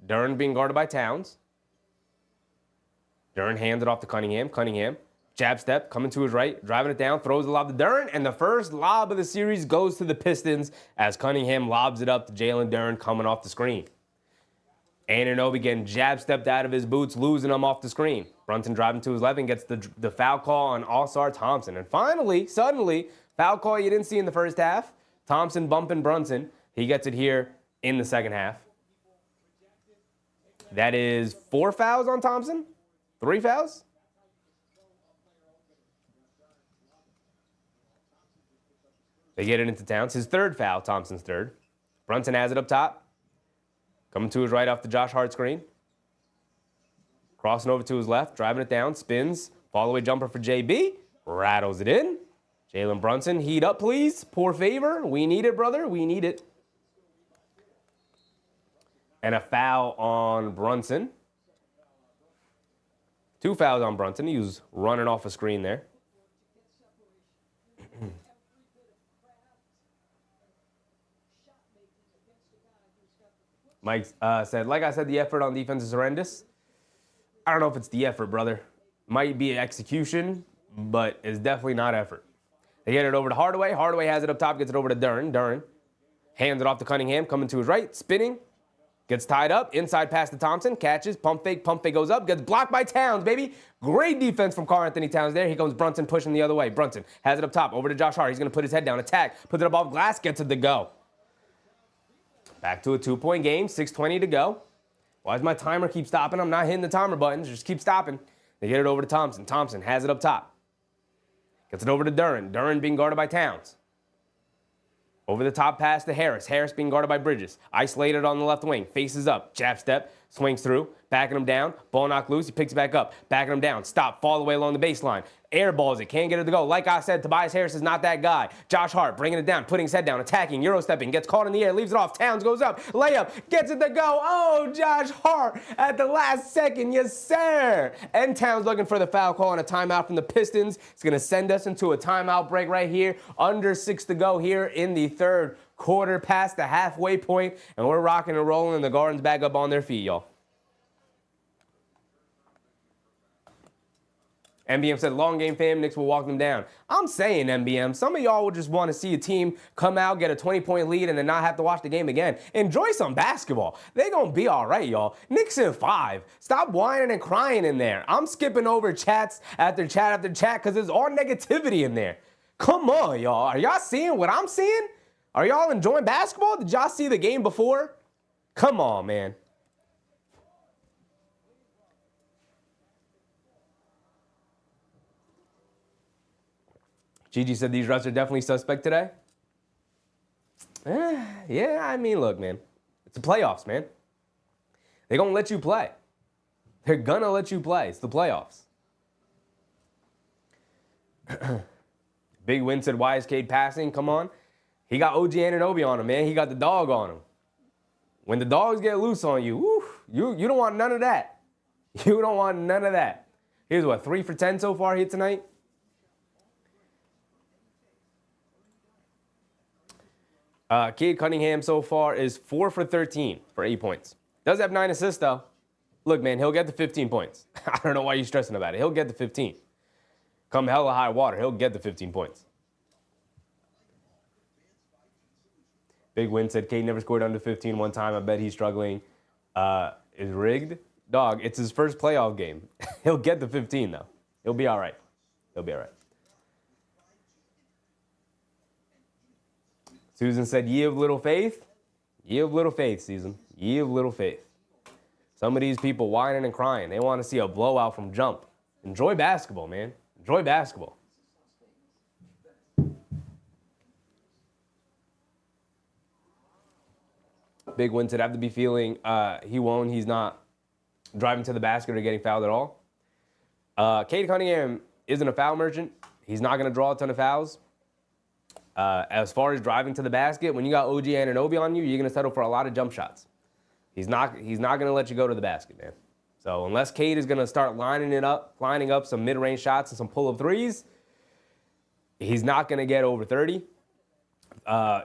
Duren being guarded by Towns. Duren hands it off to Cunningham. Cunningham, jab step, coming to his right, driving it down, throws the lob to Duren, and the first lob of the series goes to the Pistons as Cunningham lobs it up to Jalen Duren coming off the screen. Anunoby getting jab stepped out of his boots, losing him off the screen. Brunson driving to his left and gets the foul call on All-Star Thompson. And finally, suddenly, foul call you didn't see in the first half. Thompson bumping Brunson. He gets it here in the second half. That is 4 fouls on Thompson? 3 fouls? They get it into Towns. His 3rd foul, Thompson's 3rd. Brunson has it up top. Coming to his right off the Josh Hart screen. Crossing over to his left, driving it down, spins. Fall-away jumper for JB. Rattles it in. Jalen Brunson, heat up, please. Poor favor. We need it, brother. We need it. And a foul on Brunson. 2 fouls on Brunson. He was running off a screen there. Mike said, like I said, the effort on defense is horrendous. I don't know if it's the effort, brother. Might be execution, but it's definitely not effort. They get it over to Hardaway. Hardaway has it up top, gets it over to Duren. Duren hands it off to Cunningham, coming to his right, spinning. Gets tied up, inside pass to Thompson, catches, pump fake goes up, gets blocked by Towns, baby. Great defense from Karl-Anthony Towns there. Here comes Brunson pushing the other way. Brunson has it up top, over to Josh Hart. He's going to put his head down, attack, puts it up off glass, gets it to go. Back to a 2-point game, 6:20 to go. Why does my timer keep stopping? I'm not hitting the timer buttons, just keep stopping. They get it over to Thompson. Thompson has it up top. Gets it over to Duren. Duren being guarded by Towns. Over the top pass to Harris. Harris being guarded by Bridges. Isolated on the left wing. Faces up. Jab step. Swings through. Backing him down. Ball knocked loose. He picks it back up. Backing him down. Stop. Fall away along the baseline. Airballs it. Can't get it to go. Like I said, Tobias Harris is not that guy. Josh Hart bringing it down. Putting his head down. Attacking. Euro stepping. Gets caught in the air. Leaves it off. Towns goes up. Layup. Gets it to go. Oh, Josh Hart at the last second. Yes, sir. And Towns looking for the foul call and a timeout from the Pistons. It's going to send us into a timeout break right here. Under 6 to go here in the third quarter, past the halfway point, and we're rocking and rolling, and the Gardens back up on their feet, y'all. MBM said, long game fam, Knicks will walk them down. I'm saying, MBM, some of y'all will just want to see a team come out, get a 20-point lead, and then not have to watch the game again. Enjoy some basketball. They gonna be all right, y'all. Knicks in 5. Stop whining and crying in there. I'm skipping over chats after chat after chat because there's all negativity in there. Come on, y'all. Are y'all seeing what I'm seeing? Are y'all enjoying basketball? Did y'all see the game before? Come on, man. Gigi said these refs are definitely suspect today. Yeah, I mean, look, man. It's the playoffs, man. They're going to let you play. They're going to let you play. It's the playoffs. Big Win said, why is Cade passing? Come on. He got OG Anunoby on him, man. He got the dog on him. When the dogs get loose on you, woo, you don't want none of that. You don't want none of that. Here's what, 3 for 10 so far here tonight? Cade Cunningham so far is 4 for 13 for 8 points. Does have 9 assists, though. Look, man, he'll get the 15 points. I don't know why you're stressing about it. He'll get the 15. Come hella high water, he'll get the 15 points. Big Win said, Cade never scored under 15 one time. I bet he's struggling. Is rigged? Dog, it's his first playoff game. He'll get the 15, though. He'll be all right. He'll be all right. Susan said, ye of little faith. Ye of little faith, Susan. Ye of little faith. Some of these people whining and crying. They want to see a blowout from jump. Enjoy basketball, man. Enjoy basketball. Big Win said, have to be feeling he won't. He's not driving to the basket or getting fouled at all. Cade Cunningham isn't a foul merchant. He's not going to draw a ton of fouls. As far as driving to the basket, when you got OG Anunoby on you, you're going to settle for a lot of jump shots. He's not going to let you go to the basket, man. So unless Cade is going to start lining up some mid-range shots and some pull-up threes, he's not going to get over 30,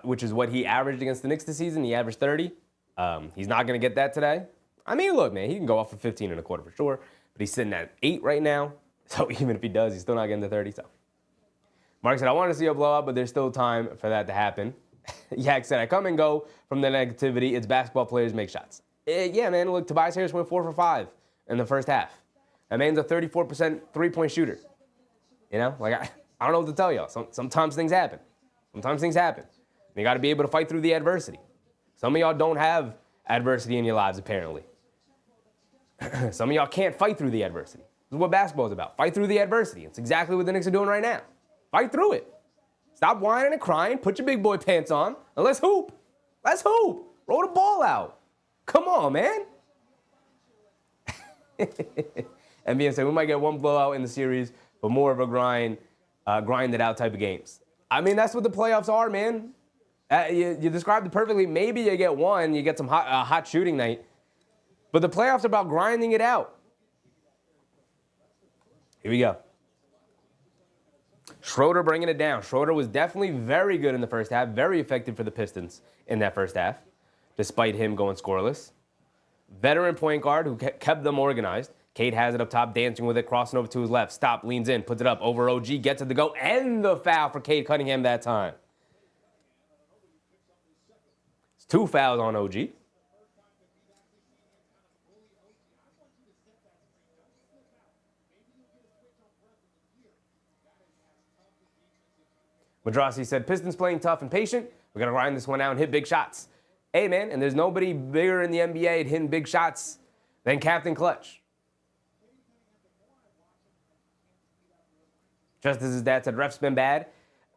which is what he averaged against the Knicks this season. He averaged 30. He's not going to get that today. I mean, look, man, he can go off for 15 and a quarter for sure, but he's sitting at 8 right now. So even if he does, he's still not getting to 30. So Mark said, I want to see a blowout, but there's still time for that to happen. Yak said, I come and go from the negativity. It's basketball players make shots. Yeah, man, look, Tobias Harris went 4 for 5 in the first half. That man's a 34% three-point shooter. You know, like, I don't know what to tell y'all. Sometimes things happen. Sometimes things happen. You got to be able to fight through the adversity. Some of y'all don't have adversity in your lives, apparently. Some of y'all can't fight through the adversity. This is what basketball is about. Fight through the adversity. It's exactly what the Knicks are doing right now. Fight through it. Stop whining and crying. Put your big boy pants on, and let's hoop. Let's hoop. Roll the ball out. Come on, man. NBA said we might get one blowout in the series, but more of a grinded out type of games. I mean, that's what the playoffs are, man. You described it perfectly. Maybe you get one, you get some hot shooting night, but the playoffs are about grinding it out. Here we go. Schroeder bringing it down. Schroeder was definitely very good in the first half, very effective for the Pistons in that first half. despite him going scoreless. Veteran point guard who kept them organized. Cade has it up top, dancing with it, crossing over to his left. Stop, leans in, puts it up over OG, gets it to go, and the foul for Cade Cunningham that time. It's 2 fouls on OG. Madrasi said, Pistons playing tough and patient. We're going to grind this one out and hit big shots. Hey, man, and there's nobody bigger in the NBA at hitting big shots than Captain Clutch. Just as his dad said, refs been bad.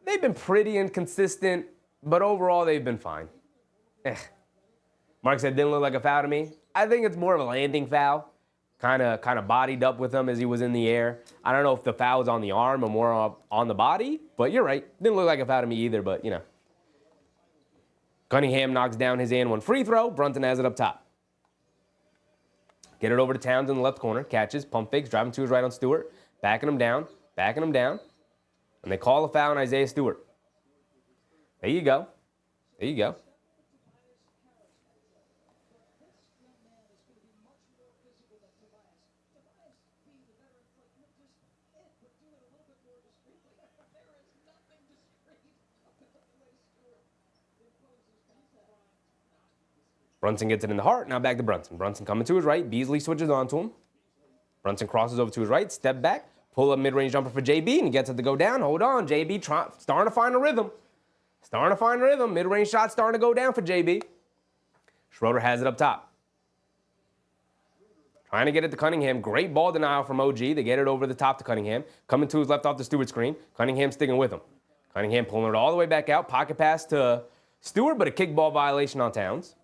They've been pretty inconsistent, but overall they've been fine. Mark said, didn't look like a foul to me. I think it's more of a landing foul. Kind of bodied up with him as he was in the air. I don't know if the foul was on the arm or more on the body, but you're right. Didn't look like a foul to me either, but, you know. Cunningham knocks down his and one free throw. Brunson has it up top. Get it over to Towns in the left corner. Catches, pump fakes, driving to his right on Stewart. Backing him down. And they call a foul on Isaiah Stewart. There you go. Brunson gets it in the heart. Now back to Brunson. Brunson coming to his right. Beasley switches on to him. Brunson crosses over to his right. Step back. Pull up mid-range jumper for JB, and he gets it to go down. Hold on. JB starting to find a rhythm. Mid-range shot starting to go down for JB. Schroeder has it up top. Trying to get it to Cunningham. Great ball denial from OG. They get it over the top to Cunningham. Coming to his left off the Stewart screen. Cunningham sticking with him. Cunningham pulling it all the way back out. Pocket pass to Stewart, but a kickball violation on Towns.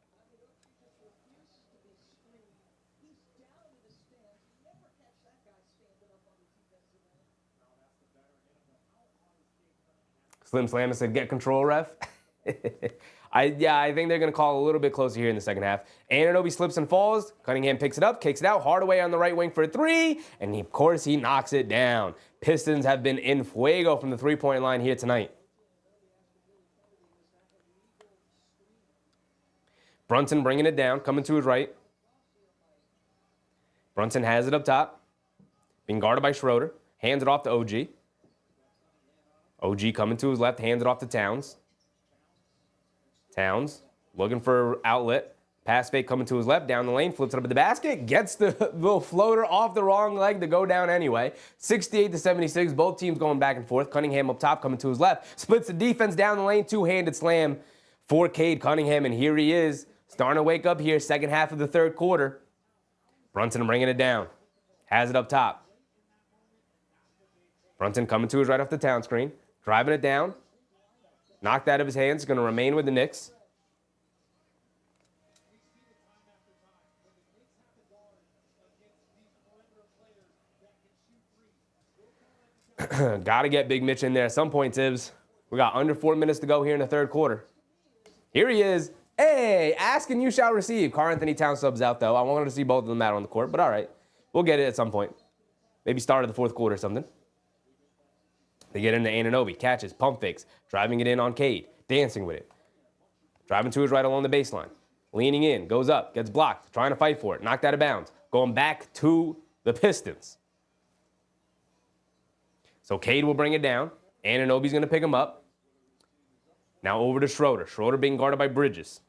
Slim Slammer said, get control, ref. I think they're going to call a little bit closer here in the second half. Anunoby slips and falls. Cunningham picks it up, kicks it out. Hardaway on the right wing for a three. And of course, he knocks it down. Pistons have been in fuego from the three-point line here tonight. Brunson bringing it down, coming to his right. Brunson has it up top. Being guarded by Schroeder. Hands it off to OG. OG coming to his left, hands it off to Towns. Towns looking for outlet. Pass fake coming to his left, down the lane, flips it up at the basket, gets the little floater off the wrong leg to go down anyway. 68-76, both teams going back and forth. Cunningham up top coming to his left. Splits the defense down the lane, two-handed slam for Cade Cunningham, and here he is, starting to wake up here, second half of the third quarter. Brunson bringing it down. Has it up top. Brunson coming to his right off the Town screen. Driving it down. Knocked out of his hands. Going to remain with the Knicks. Got to get Big Mitch in there at some point, Tibbs. We got under 4 minutes to go here in the third quarter. Here he is. Hey, ask and you shall receive. Karl-Anthony Towns subs out, though. I wanted to see both of them out on the court, but all right. We'll get it at some point. Maybe start of the fourth quarter or something. They get into Anunoby, catches, pump fakes, driving it in on Cade, dancing with it. Driving to his right along the baseline. Leaning in, goes up, gets blocked, trying to fight for it, knocked out of bounds. Going back to the Pistons. So Cade will bring it down. Anunoby's going to pick him up. Now over to Schroeder. Schroeder being guarded by Bridges.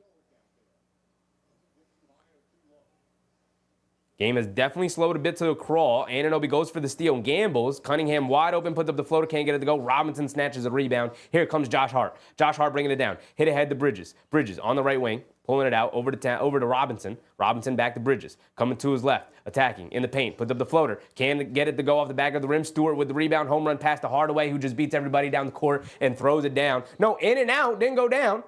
Game has definitely slowed a bit to a crawl. Anunoby goes for the steal and gambles. Cunningham wide open, puts up the floater, can't get it to go. Robinson snatches a rebound. Here comes Josh Hart. Josh Hart bringing it down. Hit ahead to Bridges. Bridges on the right wing, pulling it out over to Robinson. Robinson back to Bridges. Coming to his left, attacking in the paint. Puts up the floater. Can't get it to go off the back of the rim. Stewart with the rebound. Home run pass to Hardaway, who just beats everybody down the court and throws it down. No, in and out. Didn't go down.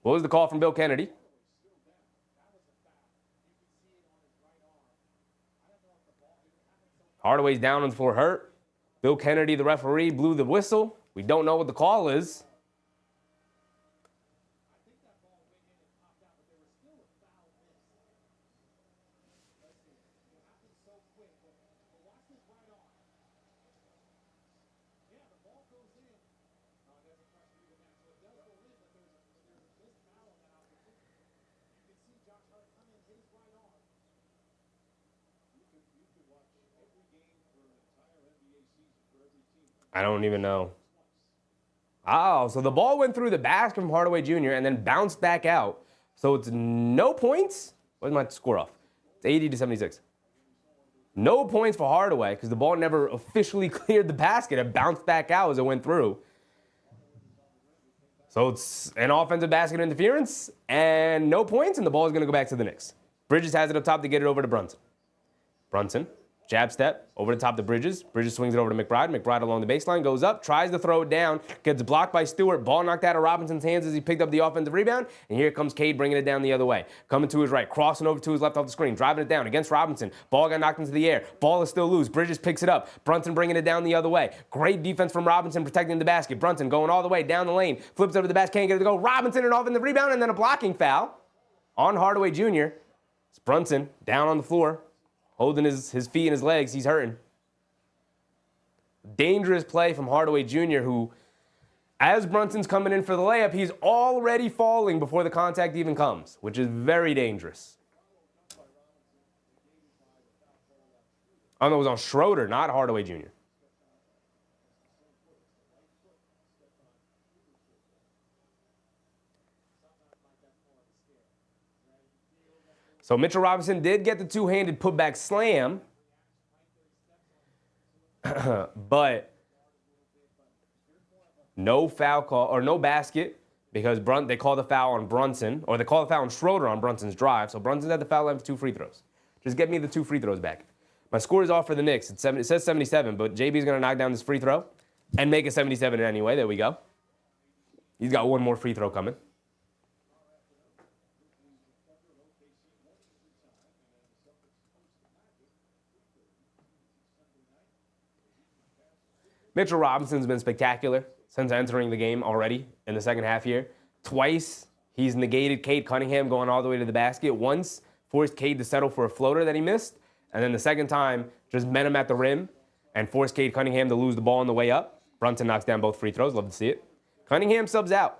What was the call from Bill Kennedy? Hardaway's down on the floor hurt. Bill Kennedy, the referee, blew the whistle. We don't know what the call is. I don't even know. Oh, so the ball went through the basket from Hardaway Jr. and then bounced back out. So it's no points. Where's my score off? It's 80 to 76. No points for Hardaway because the ball never officially cleared the basket. It bounced back out as it went through. So it's an offensive basket interference and no points, and the ball is going to go back to the Knicks. Bridges has it up top to get it over to Brunson. Brunson, jab step, over the top to Bridges. Bridges swings it over to McBride. McBride along the baseline, goes up, tries to throw it down, gets blocked by Stewart. Ball knocked out of Robinson's hands as he picked up the offensive rebound. And here comes Cade bringing it down the other way. Coming to his right, crossing over to his left off the screen, driving it down against Robinson. Ball got knocked into the air. Ball is still loose. Bridges picks it up. Brunson bringing it down the other way. Great defense from Robinson protecting the basket. Brunson going all the way down the lane. Flips over the basket, can't get it to go. Robinson and off in the rebound, and then a blocking foul on Hardaway Jr. It's Brunson down on the floor, holding his feet and his legs. He's hurting. Dangerous play from Hardaway Jr., who, as Brunson's coming in for the layup, he's already falling before the contact even comes, which is very dangerous. Oh, no, it was on Schroeder, not Hardaway Jr. So Mitchell Robinson did get the two-handed putback slam, but no foul call, or no basket, because they called the foul on Brunson, or they called the foul on Schroeder on Brunson's drive. So Brunson's at the foul line for 2 free throws. Just get me the 2 free throws back. My score is off for the Knicks. It says 77, but JB's going to knock down this free throw and make it 77 anyway. There we go. He's got one more free throw coming. Mitchell Robinson's been spectacular since entering the game already in the second half here. Twice, he's negated Cade Cunningham going all the way to the basket. Once, forced Cade to settle for a floater that he missed. And then the second time, just met him at the rim and forced Cade Cunningham to lose the ball on the way up. Brunson knocks down both free throws. Love to see it. Cunningham subs out.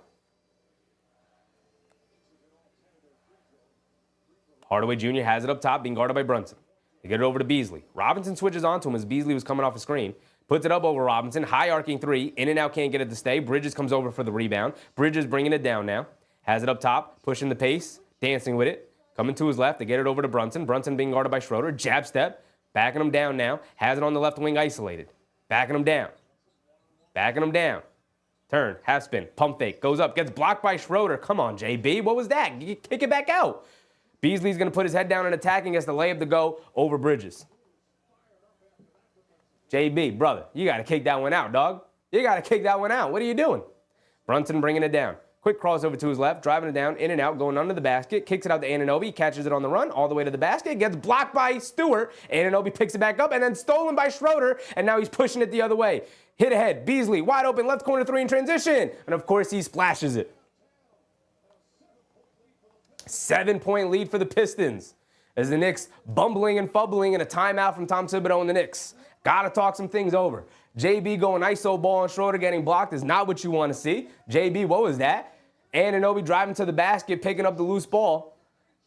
Hardaway Jr. has it up top, being guarded by Brunson. They get it over to Beasley. Robinson switches onto him as Beasley was coming off a screen. Puts it up over Robinson. High arcing three. In and out, can't get it to stay. Bridges comes over for the rebound. Bridges bringing it down now. Has it up top, pushing the pace, dancing with it. Coming to his left, they get it over to Brunson. Brunson being guarded by Schroeder. Jab step, backing him down now. Has it on the left wing isolated. Backing him down. Backing him down. Turn, half spin, pump fake. Goes up, gets blocked by Schroeder. Come on, JB. What was that? Kick it back out. Beasley's going to put his head down and attacking as the layup to go over Bridges. JB, brother, you got to kick that one out, dog. You got to kick that one out. What are you doing? Brunson bringing it down. Quick crossover to his left, driving it down, in and out, going under the basket, kicks it out to Anunoby, catches it on the run, all the way to the basket, gets blocked by Stewart. Anunoby picks it back up, and then stolen by Schroeder, and now he's pushing it the other way. Hit ahead, Beasley, wide open, left corner three in transition, and of course he splashes it. 7-point lead for the Pistons as the Knicks bumbling and fumbling in a timeout from Tom Thibodeau and the Knicks. Got to talk some things over. JB going ISO ball on Schroeder getting blocked is not what you want to see. JB, what was that? Anunoby driving to the basket, picking up the loose ball.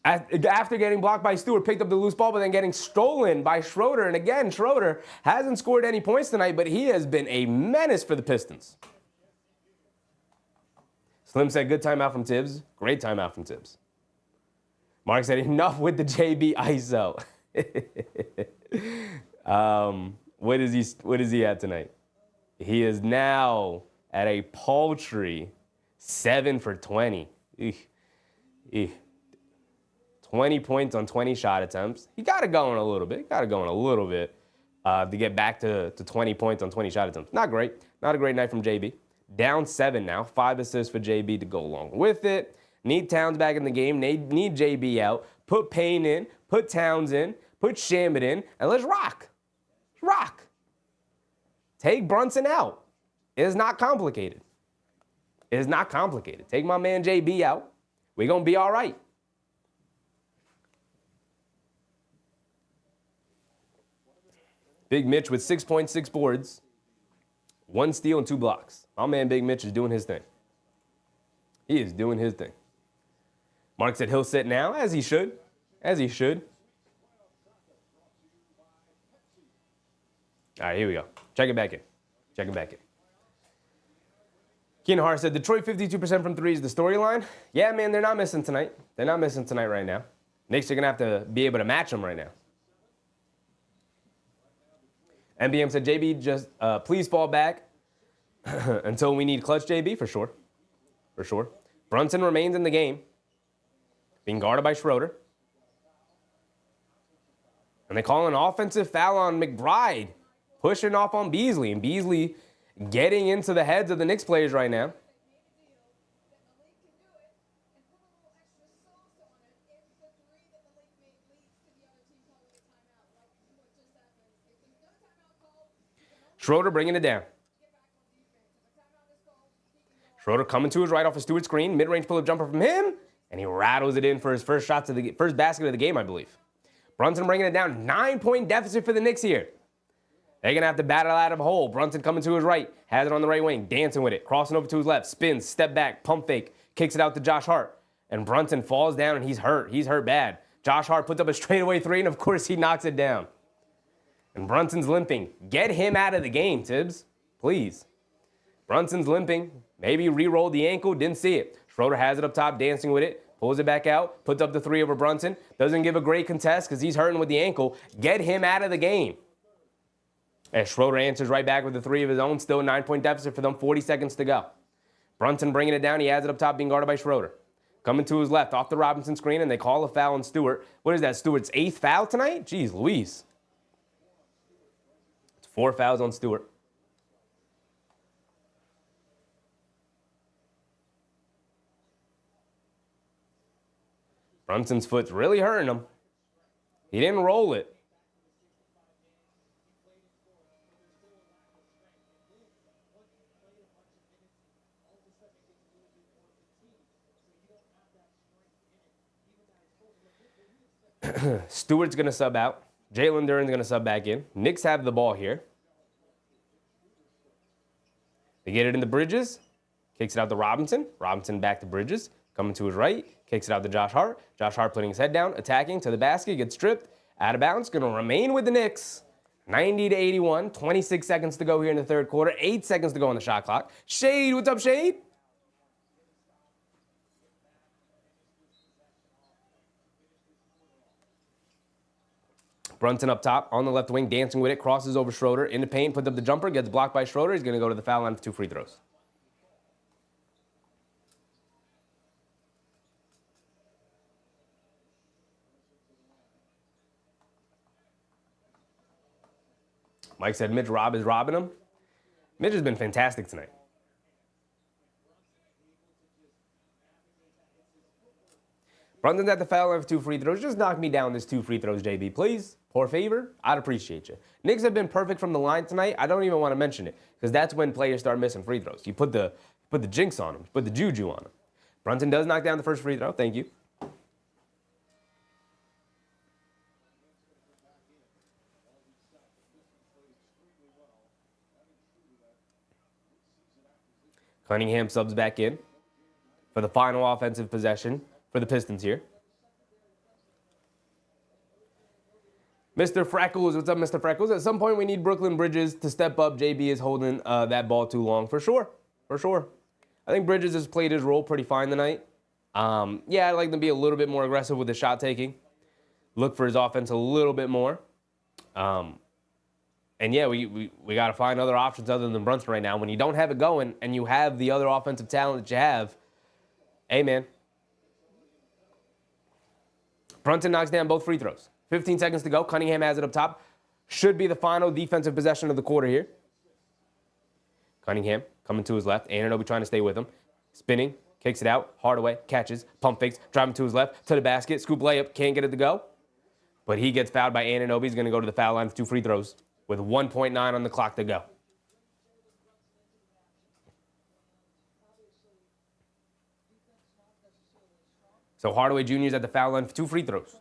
After getting blocked by Stewart, picked up the loose ball, but then getting stolen by Schroeder. And again, Schroeder hasn't scored any points tonight, but he has been a menace for the Pistons. Slim said, good timeout from Tibbs. Great timeout from Tibbs. Mark said, enough with the JB ISO. What is he at tonight? He is now at a paltry 7 for 20. 20 points on 20 shot attempts. He got it going a little bit. To get back to 20 points on 20 shot attempts. Not great. Not a great night from JB. Down 7 now. 5 assists for JB to go along with it. Need Towns back in the game. Need JB out. Put Payne in. Put Towns in. Put Shamet in. And let's rock. Rock. Take Brunson out. It is not complicated. It is not complicated. Take my man JB out. We're going to be all right. Big Mitch with 6.6 boards, 1 steal and 2 blocks. My man Big Mitch is doing his thing. He is doing his thing. Mark said he'll sit now, as he should. As he should. All right, here we go. Check it back in. Checking back in. Keenan Hart said, Detroit 52% from three is the storyline. Yeah, man, they're not missing tonight. They're not missing tonight right now. Knicks are going to have to be able to match them right now. NBM said, JB, just please fall back until we need clutch JB, for sure. For sure. Brunson remains in the game, being guarded by Schroeder. And they call an offensive foul on McBride, pushing off on Beasley. And Beasley getting into the heads of the Knicks players right now. Schroeder bringing it down. Schroeder coming to his right off a Stewart screen. Mid-range pull-up jumper from him. And he rattles it in for his first basket of the game, I believe. Brunson bringing it down. 9-point deficit for the Knicks here. They're going to have to battle out of a hole. Brunson coming to his right. Has it on the right wing. Dancing with it. Crossing over to his left. Spins. Step back. Pump fake. Kicks it out to Josh Hart. And Brunson falls down and he's hurt. He's hurt bad. Josh Hart puts up a straightaway three and of course he knocks it down. And Brunson's limping. Get him out of the game, Tibbs. Please. Brunson's limping. Maybe re-rolled the ankle. Didn't see it. Schroeder has it up top. Dancing with it. Pulls it back out. Puts up the three over Brunson. Doesn't give a great contest because he's hurting with the ankle. Get him out of the game. As Schroeder answers right back with the three of his own. Still a 9-point deficit for them. 40 seconds to go. Brunson bringing it down. He has it up top being guarded by Schroeder. Coming to his left off the Robinson screen, and they call a foul on Stewart. What is that, Stewart's 8th foul tonight? Jeez Louise. It's 4 fouls on Stewart. Brunson's foot's really hurting him. He didn't roll it. Stewart's going to sub out. Jalen Duren's going to sub back in. Knicks have the ball here. They get it into Bridges. Kicks it out to Robinson. Robinson back to Bridges. Coming to his right. Kicks it out to Josh Hart. Josh Hart putting his head down. Attacking to the basket. Gets stripped. Out of bounds. Going to remain with the Knicks. 90-81. 26 seconds to go here in the third quarter. 8 seconds to go on the shot clock. Shade. What's up, Shade? Brunson up top on the left wing, dancing with it, crosses over Schroeder into paint, puts up the jumper, gets blocked by Schroeder. He's going to go to the foul line for 2 free throws. Mike said Mitch Robb is robbing him. Mitch has been fantastic tonight. Brunson's at the foul line for 2 free throws. Just knock me down this 2 free throws, JB, please. Por favor. I'd appreciate you. Knicks have been perfect from the line tonight. I don't even want to mention it because that's when players start missing free throws. You put the jinx on them. You put the juju on them. Brunson does knock down the first free throw. Thank you. Cunningham subs back in for the final offensive possession for the Pistons here. Mr. Freckles, what's up, Mr. Freckles? At some point, we need Brooklyn Bridges to step up. JB is holding that ball too long, for sure. For sure. I think Bridges has played his role pretty fine tonight. Yeah, I'd like them to be a little bit more aggressive with the shot taking. Look for his offense a little bit more. And yeah, we got to find other options other than Brunson right now. When you don't have it going and you have the other offensive talent that you have, hey, man. Brunson knocks down both free throws. 15 seconds to go. Cunningham has it up top. Should be the final defensive possession of the quarter here. Cunningham coming to his left. Anunoby trying to stay with him. Spinning. Kicks it out. Hardaway catches. Pump fakes. Driving to his left. To the basket. Scoop layup. Can't get it to go. But he gets fouled by Anunoby. He's going to go to the foul line for 2 free throws with 1.9 on the clock to go. So Hardaway Jr. is at the foul line for 2 free throws.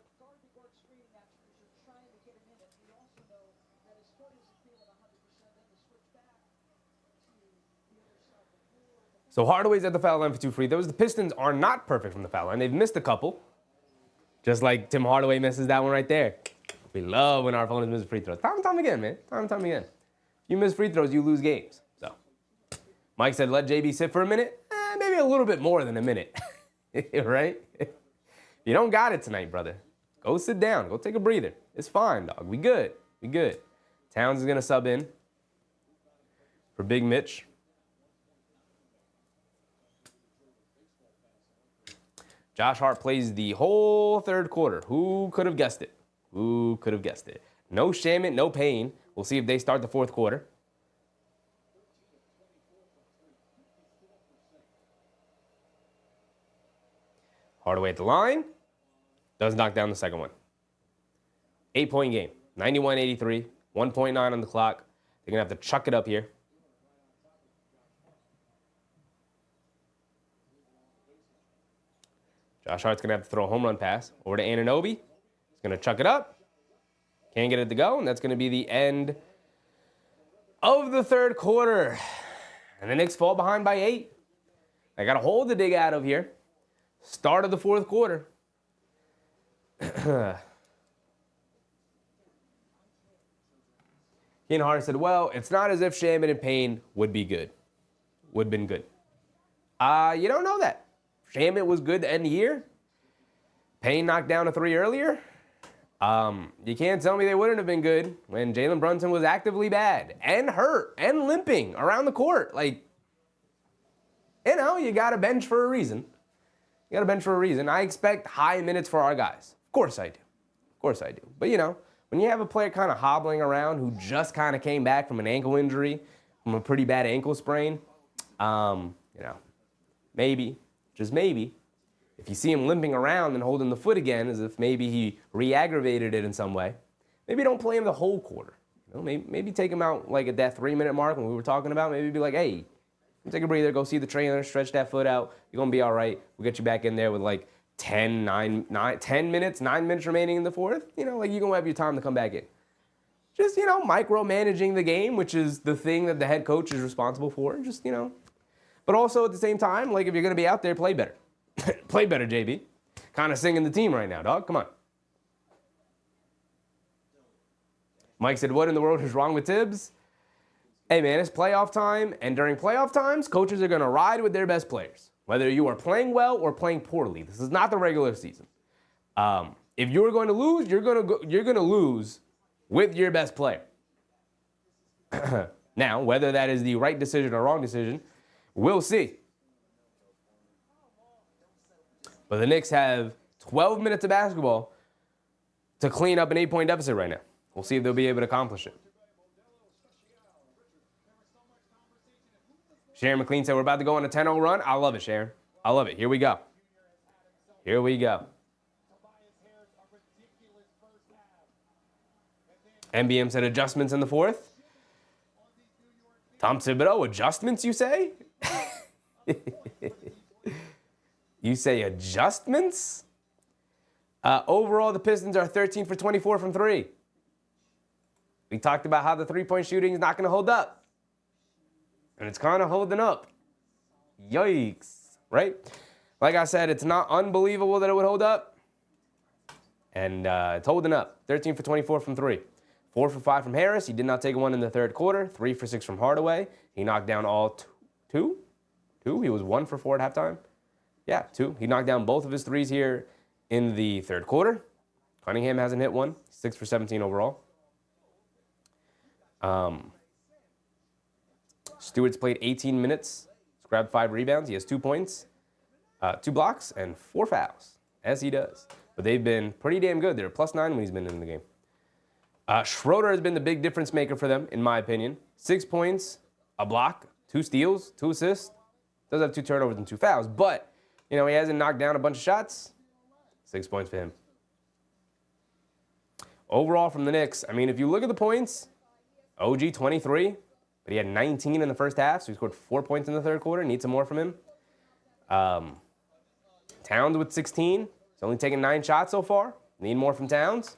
So Hardaway's at the foul line for 2 free throws. The Pistons are not perfect from the foul line. They've missed a couple. Just like Tim Hardaway misses that one right there. We love when our opponents miss free throws. Time and time again, man. Time and time again. You miss free throws, you lose games. Mike said, let JB sit for a minute. Maybe a little bit more than a minute, right? You don't got it tonight, brother. Go sit down. Go take a breather. It's fine, dog. We good. We good. Towns is going to sub in for Big Mitch. Josh Hart plays the whole third quarter. Who could have guessed it? Who could have guessed it? No Shamit, no Payne. We'll see if they start the fourth quarter. Hardaway at the line. Does knock down the second one. 8-point game. 91-83. 1.9 on the clock. They're going to have to chuck it up here. Josh Hart's going to have to throw a home run pass over to Anunoby. He's going to chuck it up. Can't get it to go, and that's going to be the end of the third quarter. And the Knicks fall behind by 8. I got a hole to dig out of here. Start of the fourth quarter. Keenan Hart said, well, it's not as if Shaman and Payne would be good. Would have been good. You don't know that. Shaman was good to end the year. Payne knocked down a 3 earlier. You can't tell me they wouldn't have been good when Jalen Brunson was actively bad and hurt and limping around the court. Like, you know, you got a bench for a reason. You got a bench for a reason. I expect high minutes for our guys. Of course I do. Of course I do. But, you know, when you have a player kind of hobbling around who just kind of came back from an ankle injury, from a pretty bad ankle sprain, you know, maybe, just maybe, if you see him limping around and holding the foot again as if maybe he re-aggravated it in some way, maybe don't play him the whole quarter. You know, maybe take him out like at that 3-minute mark when we were talking about, maybe be like, hey, take a breather, go see the trainer, stretch that foot out. You're going to be all right. We'll get you back in there with like 10 minutes, 9 minutes remaining in the fourth. You know, like you're going to have your time to come back in. Just, you know, micromanaging the game, which is the thing that the head coach is responsible for. Just, you know. But also at the same time, like if you're going to be out there, play better. Play better, JB. Kind of singing the team right now, dog. Come on. Mike said, what in the world is wrong with Tibbs? Hey, man, it's playoff time, and during playoff times, coaches are going to ride with their best players, whether you are playing well or playing poorly. This is not the regular season. If you're going to lose, you're going to lose with your best player. Now, whether that is the right decision or wrong decision, we'll see. But the Knicks have 12 minutes of basketball to clean up an 8-point deficit right now. We'll see if they'll be able to accomplish it. Sharon McLean said, we're about to go on a 10-0 run. I love it, Sharon. I love it. Here we go. Here we go. NBM said adjustments in the fourth. Tom Thibodeau, adjustments, you say? You say adjustments? Overall, the Pistons are 13 for 24 from 3. We talked about how the three-point shooting is not going to hold up. And it's kind of holding up. Yikes, right? Like I said, it's not unbelievable that it would hold up. And it's holding up. 13 for 24 from 3. 4 for 5 from Harris. He did not take one in the third quarter. 3 for 6 from Hardaway. He knocked down all 2? He was 1 for 4 at halftime. Yeah, 2. He knocked down both of his threes here in the third quarter. Cunningham hasn't hit one. 6 for 17 overall. Stewart's played 18 minutes. He's grabbed 5 rebounds. He has 2 points, 2 blocks, and 4 fouls, as he does. But they've been pretty damn good. They're +9 when he's been in the game. Schroeder has been the big difference maker for them, in my opinion. 6 points, a block, 2 steals, 2 assists. Does have 2 turnovers and 2 fouls, but you know he hasn't knocked down a bunch of shots. 6 points for him. Overall from the Knicks, I mean, if you look at the points, OG 23, but he had 19 in the first half, so he scored 4 points in the third quarter. Need some more from him. Towns with 16. He's only taken 9 shots so far. Need more from Towns.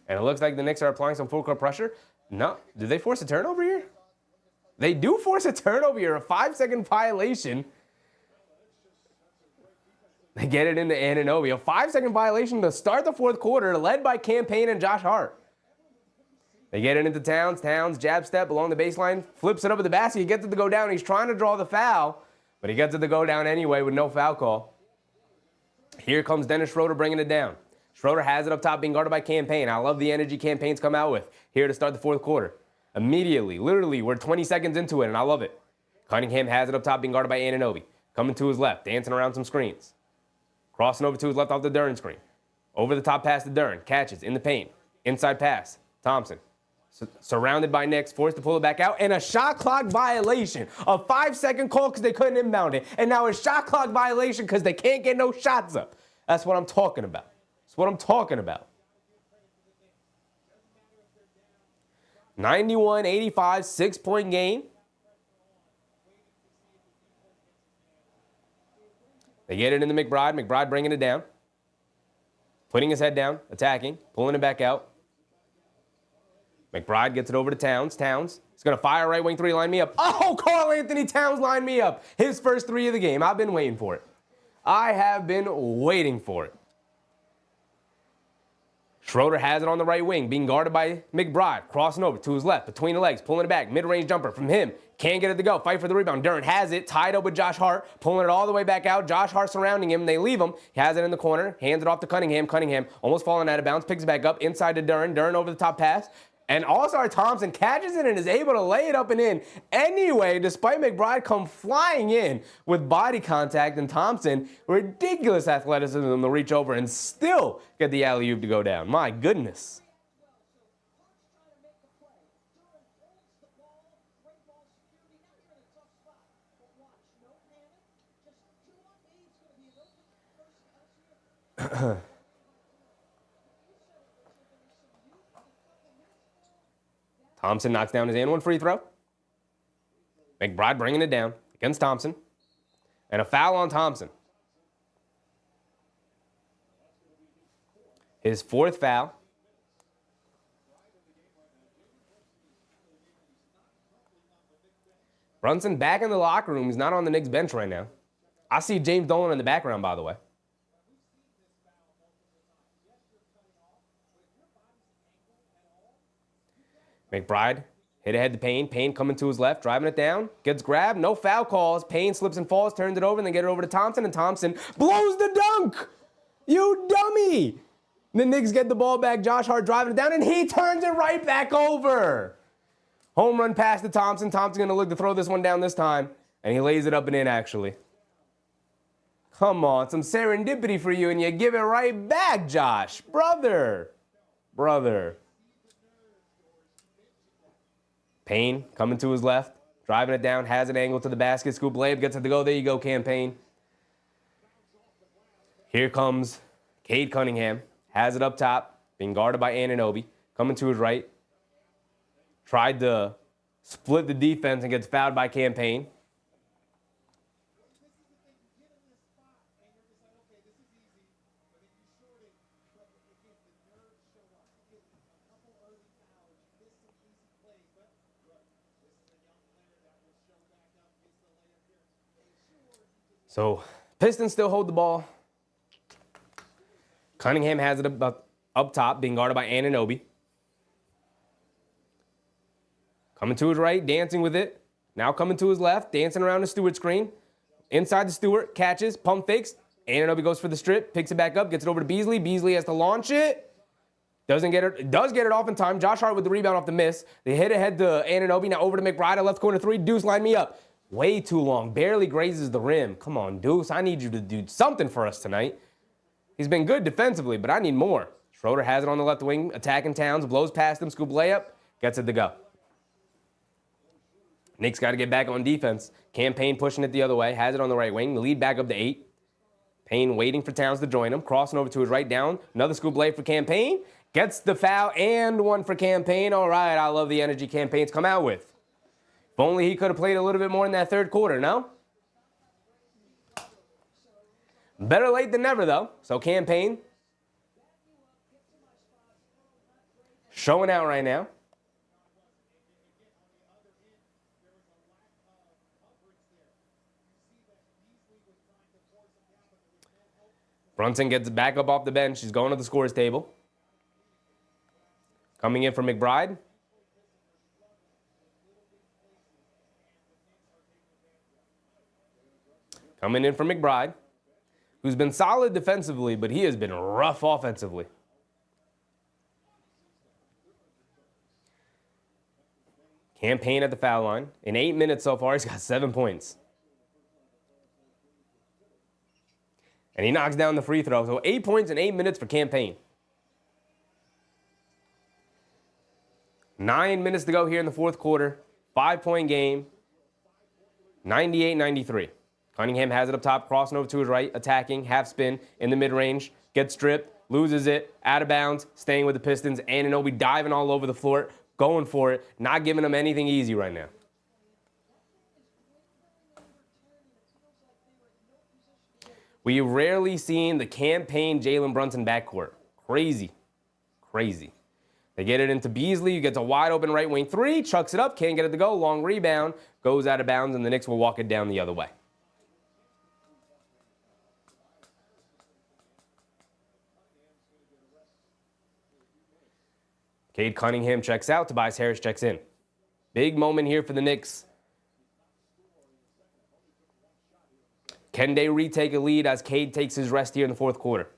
And it looks like the Knicks are applying some full court pressure. No. Did they force a turnover here? They do force a turnover here. A 5-second violation. They get it into Anunoby. A 5-second violation to start the fourth quarter, led by Campaign and Josh Hart. They get it into Towns. Towns, jab step along the baseline, flips it up at the basket. He gets it to go down. He's trying to draw the foul, but he gets it to go down anyway with no foul call. Here comes Dennis Schroeder bringing it down. Schroeder has it up top, being guarded by Campaign. I love the energy Campaign's come out with here to start the fourth quarter. Immediately, literally, we're 20 seconds into it, and I love it. Cunningham has it up top, being guarded by Anunoby. Coming to his left, dancing around some screens. Crossing over to his left off the Duren screen. Over the top pass to Duren. Catches in the paint. Inside pass. Thompson. Surrounded by Knicks. Forced to pull it back out. And a shot clock violation. A 5-second call because they couldn't inbound it. And now a shot clock violation because they can't get no shots up. That's what I'm talking about. That's what I'm talking about. 91-85, 6-point game. They get it into McBride. McBride bringing it down. Putting his head down. Attacking. Pulling it back out. McBride gets it over to Towns. Towns is going to fire right wing three. Line me up. Oh, Karl Anthony Towns lined me up. His first three of the game. I've been waiting for it. I have been waiting for it. Schroeder has it on the right wing, being guarded by McBride. Crossing over to his left, between the legs, pulling it back. Mid-range jumper from him. Can't get it to go. Fight for the rebound. Duren has it, tied up with Josh Hart, pulling it all the way back out. Josh Hart surrounding him. They leave him. He has it in the corner. Hands it off to Cunningham. Cunningham almost falling out of bounds. Picks it back up inside to Duren. Duren over the top pass. And All-Star Thompson catches it and is able to lay it up and in anyway, despite McBride come flying in with body contact, and Thompson, ridiculous athleticism to reach over and still get the alley-oop to go down. My goodness. Thompson knocks down his and one free throw. McBride bringing it down against Thompson. And a foul on Thompson. His fourth foul. Brunson back in the locker room. He's not on the Knicks bench right now. I see James Dolan in the background, by the way. McBride hit ahead to Payne. Payne coming to his left, driving it down. Gets grabbed. No foul calls. Payne slips and falls, turns it over, and then get it over to Thompson. And Thompson blows the dunk. You dummy. The Knicks get the ball back. Josh Hart driving it down, and he turns it right back over. Home run pass to Thompson. Thompson's going to look to throw this one down this time. And he lays it up and in, actually. Come on, some serendipity for you, and you give it right back, Josh. Brother. Payne coming to his left, driving it down, has an angle to the basket. Scoop layup, gets it to go. There you go, Campaign. Here comes Cade Cunningham. Has it up top, being guarded by Anunoby. Coming to his right. Tried to split the defense and gets fouled by Campaign. So, Pistons still hold the ball. Cunningham has it up top, being guarded by Anunoby. Coming to his right, dancing with it. Now coming to his left, dancing around the Stewart screen. Inside the Stewart, catches, pump fakes. Anunoby goes for the strip, picks it back up, gets it over to Beasley. Beasley has to launch it. Does get it off in time. Josh Hart with the rebound off the miss. They hit ahead to Anunoby. Now over to McBride, left corner three. Deuce, line me up. Way too long. Barely grazes the rim. Come on, Deuce. I need you to do something for us tonight. He's been good defensively, but I need more. Schroeder has it on the left wing, attacking Towns, blows past him, scoop layup, gets it to go. Knicks got to get back on defense. Campaign pushing it the other way, has it on the right wing. The lead back up to 8. Payne waiting for Towns to join him, crossing over to his right down. Another scoop layup for Campaign. Gets the foul and one for Campaign. All right, I love the energy Campaign's come out with. If only he could have played a little bit more in that third quarter, no? Better late than never, though. So Campaign showing out right now. Brunson gets back up off the bench. He's going to the scores table. Coming in for McBride. Coming in for McBride, who's been solid defensively, but he has been rough offensively. Campaign at the foul line. In 8 minutes so far, he's got 7 points. And he knocks down the free throw. So 8 points in 8 minutes for Campaign. 9 minutes to go here in the fourth quarter. 5-point game. 98-93. Cunningham has it up top, crossing over to his right, attacking, half spin in the mid-range, gets stripped, loses it, out of bounds, staying with the Pistons. Anunoby diving all over the floor, going for it, not giving them anything easy right now. We've rarely seen the Campaign Jalen Brunson backcourt. Crazy. Crazy. They get it into Beasley, who gets a wide open right wing three, chucks it up, can't get it to go, long rebound, goes out of bounds, and the Knicks will walk it down the other way. Cade Cunningham checks out. Tobias Harris checks in. Big moment here for the Knicks. Can they retake a lead as Cade takes his rest here in the fourth quarter?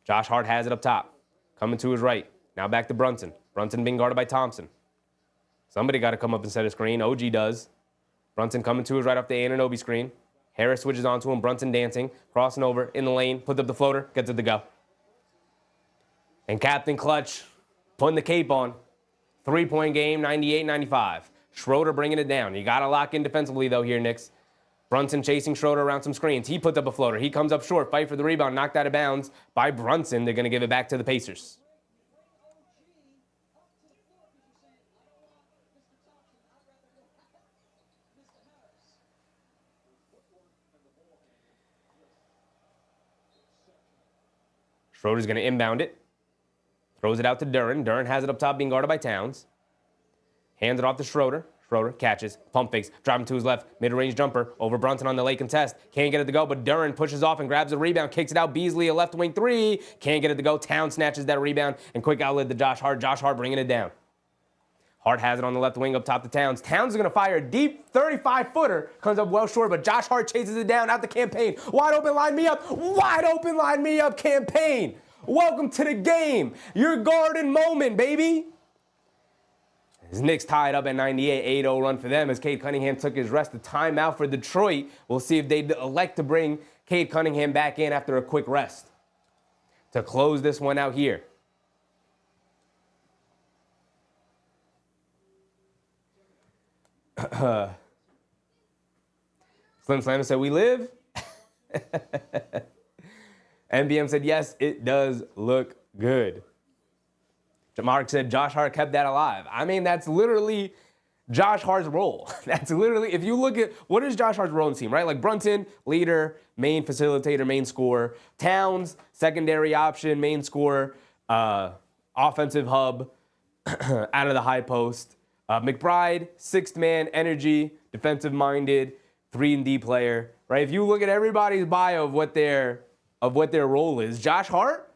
Josh Hart has it up top. Coming to his right. Now back to Brunson. Brunson being guarded by Thompson. Somebody got to come up and set a screen. OG does. Brunson coming to his right off the Anunoby screen. Harris switches onto him. Brunson dancing. Crossing over in the lane. Puts up the floater. Gets it to go. And Captain Clutch putting the cape on. 3-point game, 98-95. Schroeder bringing it down. You got to lock in defensively, though, here, Knicks. Brunson chasing Schroeder around some screens. He puts up a floater. He comes up short. Fight for the rebound. Knocked out of bounds by Brunson. They're going to give it back to the Pacers. Schroeder's going to inbound it. Throws it out to Duren. Duren has it up top, being guarded by Towns. Hands it off to Schroeder. Schroeder catches, pump fakes, driving to his left, mid-range jumper over Brunson on the late contest. Can't get it to go, but Duren pushes off and grabs the rebound, kicks it out. Beasley, a left wing three. Can't get it to go. Towns snatches that rebound, and quick outlet to Josh Hart. Josh Hart bringing it down. Hart has it on the left wing up top to Towns. Towns is going to fire a deep 35-footer. Comes up well short, but Josh Hart chases it down out the Campaign. Wide open, line me up. Wide open, line me up, Campaign. Welcome to the game. Your garden moment, baby. His Knicks tied up at 98, 8-0 run for them as Cade Cunningham took his rest. The timeout for Detroit. We'll see if they elect to bring Cade Cunningham back in after a quick rest to close this one out here. Slim Slammer said, we live? NBM said, yes, it does look good. Mark said, Josh Hart kept that alive. I mean, that's literally Josh Hart's role. That's literally, if you look at, what is Josh Hart's role in the team, right? Like Brunson, leader, main facilitator, main scorer. Towns, secondary option, main scorer, offensive hub, out of the high post. McBride, sixth man, energy, defensive-minded, 3-and-D player, right? If you look at everybody's bio of what their role is, Josh Hart,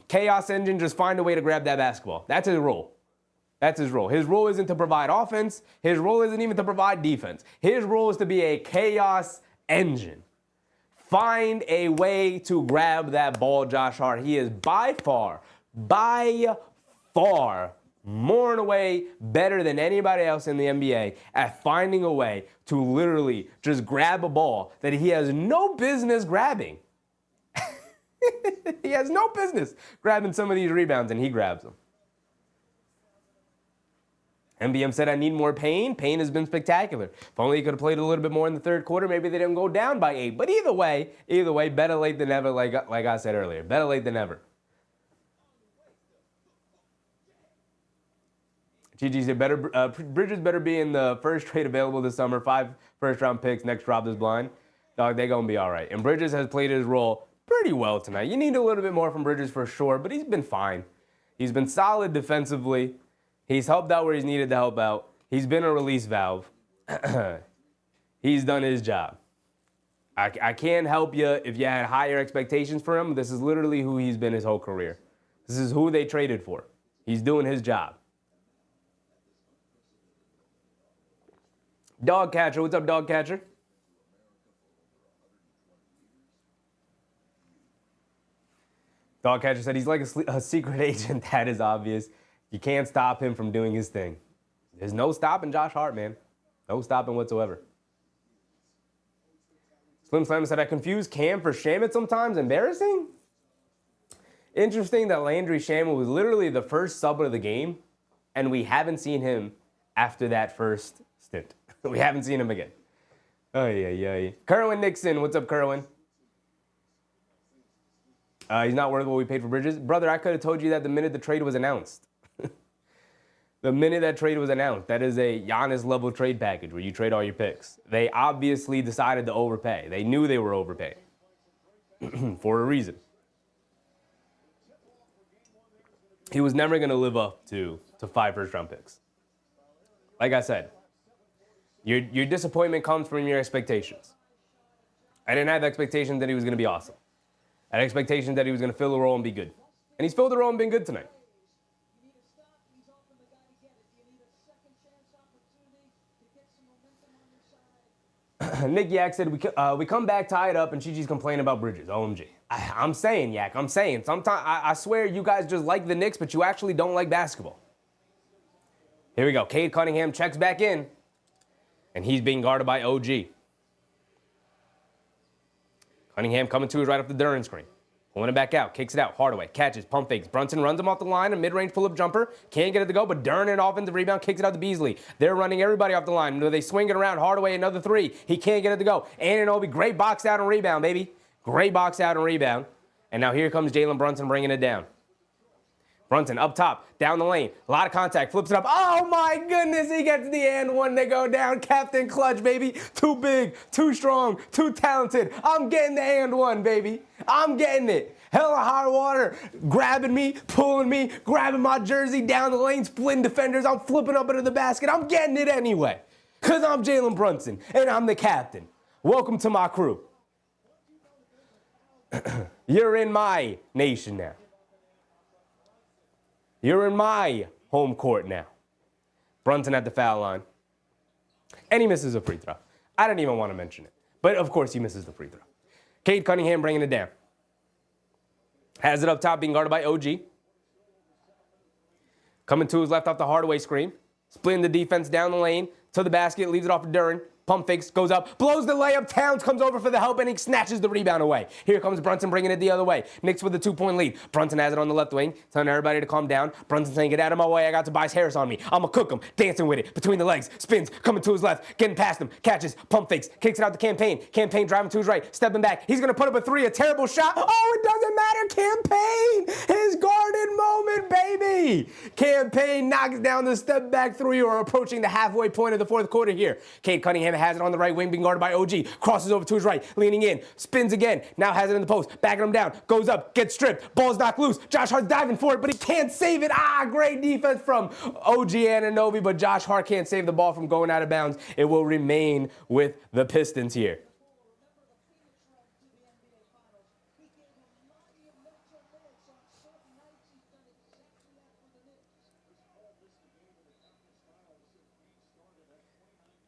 chaos engine, just find a way to grab that basketball. That's his role. That's his role. His role isn't to provide offense. His role isn't even to provide defense. His role is to be a chaos engine. Find a way to grab that ball, Josh Hart. He is by far, more in a way better than anybody else in the NBA at finding a way to literally just grab a ball that he has no business grabbing. He has no business grabbing some of these rebounds, and he grabs them. NBM said, I need more Payne. Payne has been spectacular. If only he could have played a little bit more in the third quarter, maybe they didn't go down by 8. But either way, better late than never, like I said earlier. Better late than never. GG said, Bridges better be in the first trade available this summer. 5 first-round picks, next drop this blind. Dog, they're going to be all right. And Bridges has played his role pretty well tonight. You need a little bit more from Bridges for sure, but he's been fine. He's been solid defensively. He's helped out where he's needed to help out. He's been a release valve. He's done his job. I can't help you if you had higher expectations for him. This is literally who he's been his whole career. This is who they traded for. He's doing his job. Dog Catcher, what's up, Dog Catcher? Dog Catcher said he's like a secret agent. That is obvious. You can't stop him from doing his thing. There's no stopping Josh Hart, man. No stopping whatsoever. Slim Slam said, I confuse Cam for Shamet sometimes. Embarrassing? Interesting that Landry Shamet was literally the first sub of the game, and we haven't seen him after that first stint. We haven't seen him again. Oh, yeah. Kerwin Nixon, what's up, Kerwin? He's not worth what we paid for Bridges. Brother, I could have told you that the minute the trade was announced. The minute that trade was announced, that is a Giannis-level trade package where you trade all your picks. They obviously decided to overpay. They knew they were overpaying for a reason. He was never going to live up to 5 first-round picks. Like I said, your disappointment comes from your expectations. I didn't have expectations that he was going to be awesome. I had expectations that he was going to fill the role and be good. And he's filled the role and been good tonight. Nick Yak said, we come back tied up and Chi-Chi's complaining about Bridges. OMG. I'm saying, Yak, I'm saying. Sometimes I swear you guys just like the Knicks, but you actually don't like basketball. Here we go. Cade Cunningham checks back in, and he's being guarded by OG. Cunningham coming to his right off the Duran screen. Pulling it back out, kicks it out. Hardaway catches, pump fakes. Brunson runs him off the line, a mid-range pull-up jumper. Can't get it to go, but Duran an offensive rebound, kicks it out to Beasley. They're running everybody off the line. They swing it around. Hardaway, another three. He can't get it to go. Anunoby, great box out and rebound, baby. Great box out and rebound. And now here comes Jalen Brunson bringing it down. Brunson up top, down the lane. A lot of contact, flips it up. Oh my goodness, he gets the and one. They go down. Captain Clutch, baby. Too big, too strong, too talented. I'm getting the and one, baby. I'm getting it. Hella high water, grabbing me, pulling me, grabbing my jersey down the lane, splitting defenders. I'm flipping up into the basket. I'm getting it anyway. Because I'm Jalen Brunson, and I'm the captain. Welcome to my crew. You're in my nation now. You're in my home court now. Brunson at the foul line. And he misses a free throw. I don't even want to mention it. But, of course, he misses the free throw. Cade Cunningham bringing it down. Has it up top, being guarded by OG. Coming to his left off the Hardaway screen. Splitting the defense down the lane. To the basket, leaves it off to Duran. Pump fakes, goes up, blows the layup. Towns comes over for the help, and he snatches the rebound away. Here comes Brunson bringing it the other way. Knicks with a 2-point lead. Brunson has it on the left wing, telling everybody to calm down. Brunson saying, get out of my way. I got Tobias Harris on me. I'm going to cook him. Dancing with it. Between the legs. Spins. Coming to his left. Getting past him. Catches. Pump fakes. Kicks it out to Campaign. Campaign driving to his right. Stepping back. He's going to put up a three. A terrible shot. Oh, it doesn't matter. Campaign. His garden moment, baby. Campaign knocks down the step back three, or approaching the halfway point of the fourth quarter here. Cade Cunningham has it on the right wing, being guarded by OG. Crosses over to his right, leaning in, spins again. Now has it in the post, backing him down, goes up, gets stripped, ball's knocked loose. Josh Hart's diving for it, but he can't save it. Great defense from OG Anunoby, but Josh Hart can't save the ball from going out of bounds. It will remain with the Pistons here.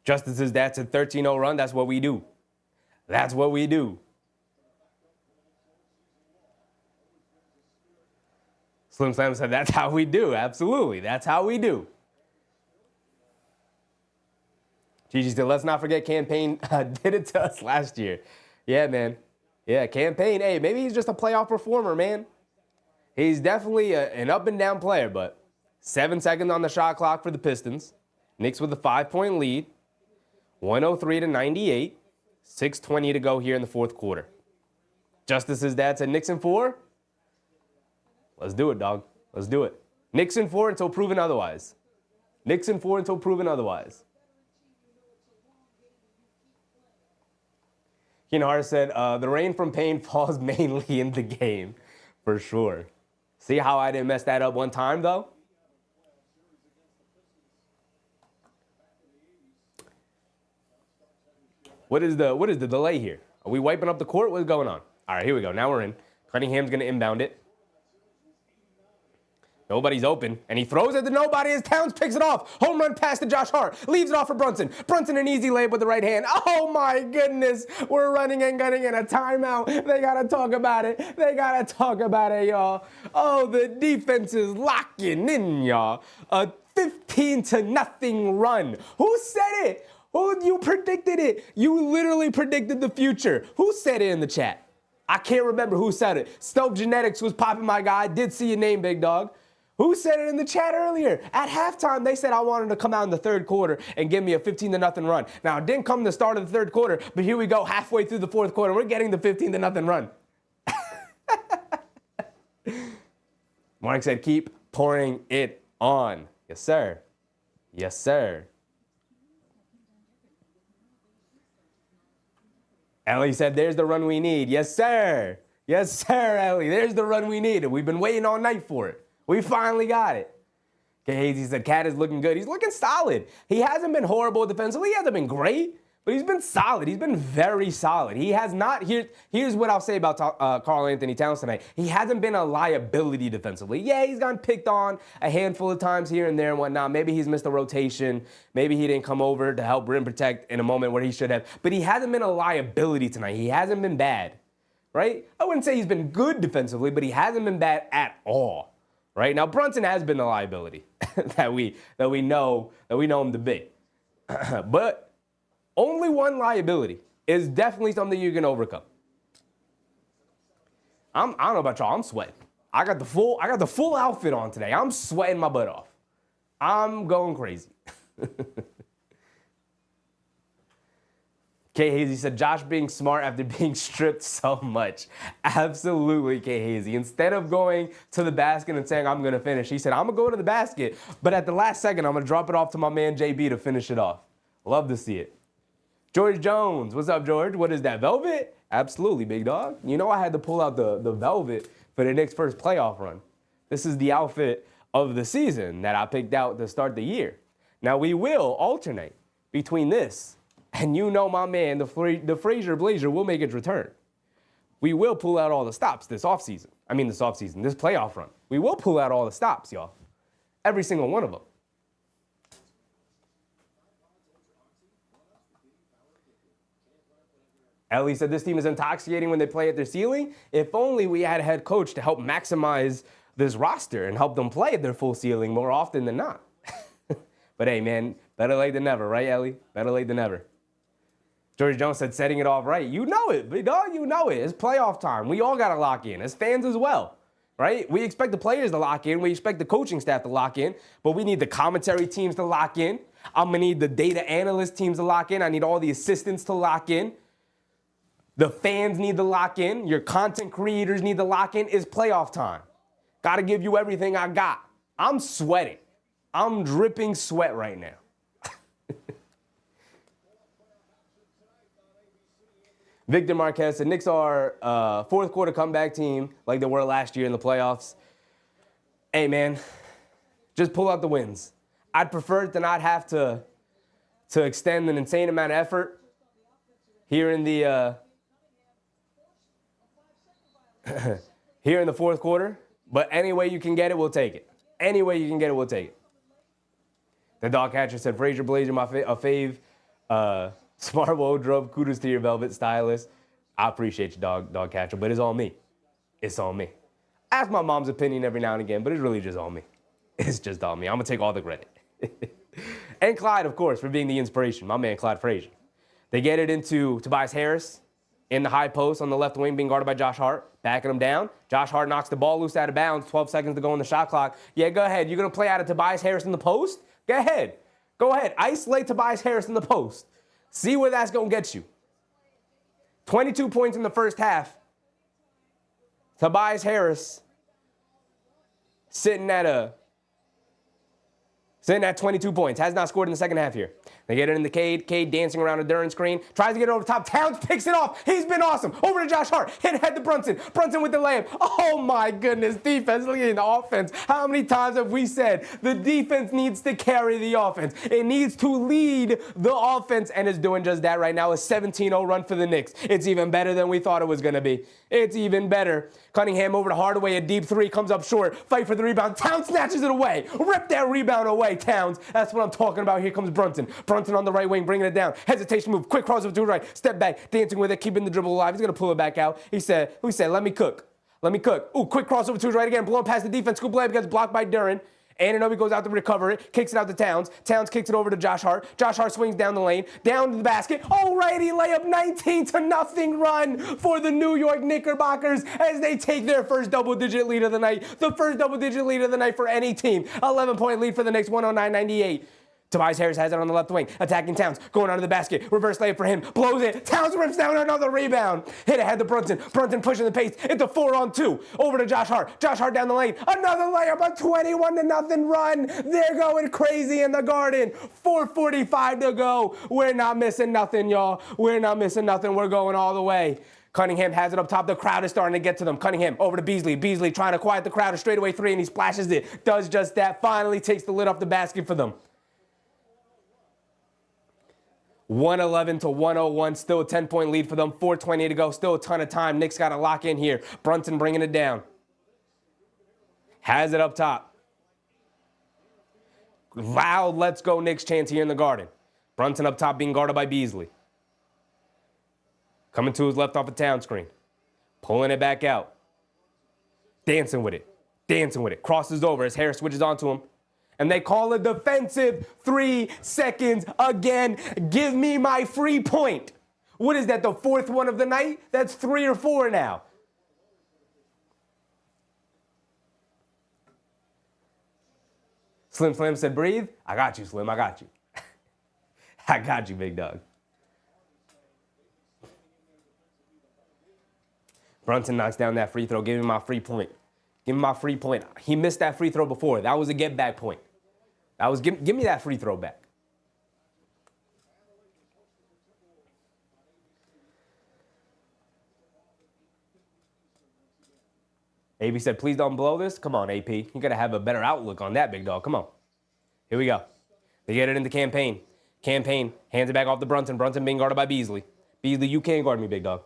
Justice's dad said 13-0 run. That's what we do. That's what we do. Slim Slam said that's how we do. Absolutely. That's how we do. Gigi said, let's not forget Campaign did it to us last year. Yeah, man. Yeah, Campaign. Hey, maybe he's just a playoff performer, man. He's definitely an up-and-down player, but 7 seconds on the shot clock for the Pistons. Knicks with a 5-point lead. 103-98. 6:20 to go here in the fourth quarter. Justice's dad said Knicks in 4. Let's do it, dog. Let's do it. Knicks in 4 until proven otherwise. Knicks in 4 until proven otherwise. Keenhar said, the rain from pain falls mainly in the game. For sure. See how I didn't mess that up one time, though? What is the delay here? Are we wiping up the court? What's going on? All right, here we go. Now we're in. Cunningham's going to inbound it. Nobody's open, and he throws it to nobody as Towns picks it off. Home run pass to Josh Hart. Leaves it off for Brunson. Brunson an easy layup with the right hand. Oh my goodness. We're running and gunning in a timeout. They got to talk about it. They got to talk about it, y'all. Oh, the defense is locking in, y'all. A 15-0 run. Who said it? Who you predicted it? You literally predicted the future. Who said it in the chat? I can't remember who said it. Stealth Genetics was popping my guy. I did see your name, big dog. Who said it in the chat earlier? At halftime, they said I wanted to come out in the third quarter and give me a 15-0 run. Now, it didn't come the start of the third quarter, but here we go, halfway through the fourth quarter. We're getting the 15-0 run. Mark said, keep pouring it on. Yes, sir. Yes, sir. Ellie said, there's the run we need. Yes, sir. Yes, sir, Ellie. There's the run we needed. We've been waiting all night for it. We finally got it. Okay, Hazy said, Cat is looking good. He's looking solid. He hasn't been horrible defensively. He hasn't been great, but he's been solid. He's been very solid. He has not, here's what I'll say about Karl Anthony Towns tonight. He hasn't been a liability defensively. Yeah, he's gotten picked on a handful of times here and there and whatnot. Maybe he's missed a rotation. Maybe he didn't come over to help rim protect in a moment where he should have. But he hasn't been a liability tonight. He hasn't been bad, right? I wouldn't say he's been good defensively, but he hasn't been bad at all. Right now, Brunson has been the liability that we know him to be, but only one liability is definitely something you can overcome. I don't know about y'all. I'm sweating. I got the full outfit on today. I'm sweating my butt off. I'm going crazy. K. Hazy said, Josh being smart after being stripped so much. Absolutely, K. Hazy. Instead of going to the basket and saying, I'm going to finish, he said, I'm going to go to the basket, but at the last second, I'm going to drop it off to my man JB to finish it off. Love to see it. George Jones. What's up, George? What is that, velvet? Absolutely, big dog. You know I had to pull out the velvet for the Knicks' first playoff run. This is the outfit of the season that I picked out to start the year. Now, we will alternate between this and you know my man, the Frazier Blazer will make its return. We will pull out all the stops this playoff run. We will pull out all the stops, y'all. Every single one of them. Ellie said this team is intoxicating when they play at their ceiling. If only we had a head coach to help maximize this roster and help them play at their full ceiling more often than not. But hey, man, better late than never, right, Ellie? Better late than never. George Jones said setting it off right. You know it, big dog, you know it. It's playoff time. We all got to lock in, as fans as well, right? We expect the players to lock in. We expect the coaching staff to lock in, but we need the commentary teams to lock in. I'm going to need the data analyst teams to lock in. I need all the assistants to lock in. The fans need to lock in. Your content creators need to lock in. It's playoff time. Got to give you everything I got. I'm sweating. I'm dripping sweat right now. Victor Marquez said, Knicks are fourth quarter comeback team like they were last year in the playoffs. Hey, man, just pull out the wins. I'd prefer to not have to extend an insane amount of effort here in the here in the fourth quarter. But any way you can get it, we'll take it. Any way you can get it, we'll take it. The dog catcher said, Frazier Blazer, a fave. Smart wardrobe, kudos to your velvet stylist. I appreciate you, dog catcher, but it's on me. It's on me. I ask my mom's opinion every now and again, but it's really just on me. It's just on me. I'm going to take all the credit. And Clyde, of course, for being the inspiration. My man, Clyde Frazier. They get it into Tobias Harris in the high post on the left wing, being guarded by Josh Hart, backing him down. Josh Hart knocks the ball loose out of bounds, 12 seconds to go on the shot clock. Yeah, go ahead. You're going to play out of Tobias Harris in the post? Go ahead. Go ahead. Isolate Tobias Harris in the post. See where that's going to get you. 22 points in the first half. Tobias Harris sitting at 22 points. Has not scored in the second half here. They get it into Cade. Cade dancing around a Duren screen. Tries to get it over top. Towns picks it off. He's been awesome. Over to Josh Hart. Hit ahead to Brunson. Brunson with the layup. Oh my goodness. Defense leading the offense. How many times have we said the defense needs to carry the offense? It needs to lead the offense, and it's doing just that right now. A 17-0 run for the Knicks. It's even better than we thought it was going to be. It's even better. Cunningham over to Hardaway. A deep three comes up short. Fight for the rebound. Towns snatches it away. Rip that rebound away, Towns. That's what I'm talking about. Here comes Brunson. Brunson on the right wing, bringing it down. Hesitation move. Quick crossover to the right. Step back. Dancing with it. Keeping the dribble alive. He's going to pull it back out. He said, let me cook. Let me cook. Ooh, quick crossover to his right again. Blowing past the defense. Scoop layup gets blocked by Duren. Anunoby goes out to recover it, kicks it out to Towns. Towns kicks it over to Josh Hart. Josh Hart swings down the lane, down to the basket. Alrighty, layup 19-0 run for the New York Knickerbockers as they take their first double-digit lead of the night. The first double-digit lead of the night for any team. 11-point lead for the Knicks, 109-98. Tobias Harris has it on the left wing, attacking Towns, going under the basket, reverse layup for him, blows it, Towns rips down another rebound, hit ahead to Brunson, Brunson pushing the pace, it's a 4-on-2, over to Josh Hart down the lane, another layup, a 21-0 run, they're going crazy in the Garden, 4:45 to go, we're not missing nothing, y'all, we're not missing nothing, we're going all the way. Cunningham has it up top. The crowd is starting to get to them. Cunningham over to Beasley. Beasley trying to quiet the crowd. A straightaway three, and he splashes it. Does just that. Finally takes the lid off the basket for them. 111-101, still a 10-point lead for them. 4:20 to go, still a ton of time. Knicks got to lock in here. Brunson bringing it down. Has it up top. Loud let's go Knicks chance here in the Garden. Brunson up top being guarded by Beasley. Coming to his left off a Town screen. Pulling it back out. Dancing with it. Dancing with it. Crosses over as Harris switches onto him. And they call a defensive 3 seconds again. Give me my free point. What is that, the fourth one of the night? That's 3 or 4 now. Slim Slim said, breathe. I got you, Slim. I got you. I got you, big dog. Brunson knocks down that free throw. Give me my free point. Give me my free point. He missed that free throw before. That was a get back point. That was give me that free throw back. AB said, please don't blow this. Come on, AP. You got to have a better outlook on that, big dog. Come on. Here we go. They get it into Campaign. Campaign hands it back off to Brunson. Brunson being guarded by Beasley. Beasley, you can't guard me, big dog.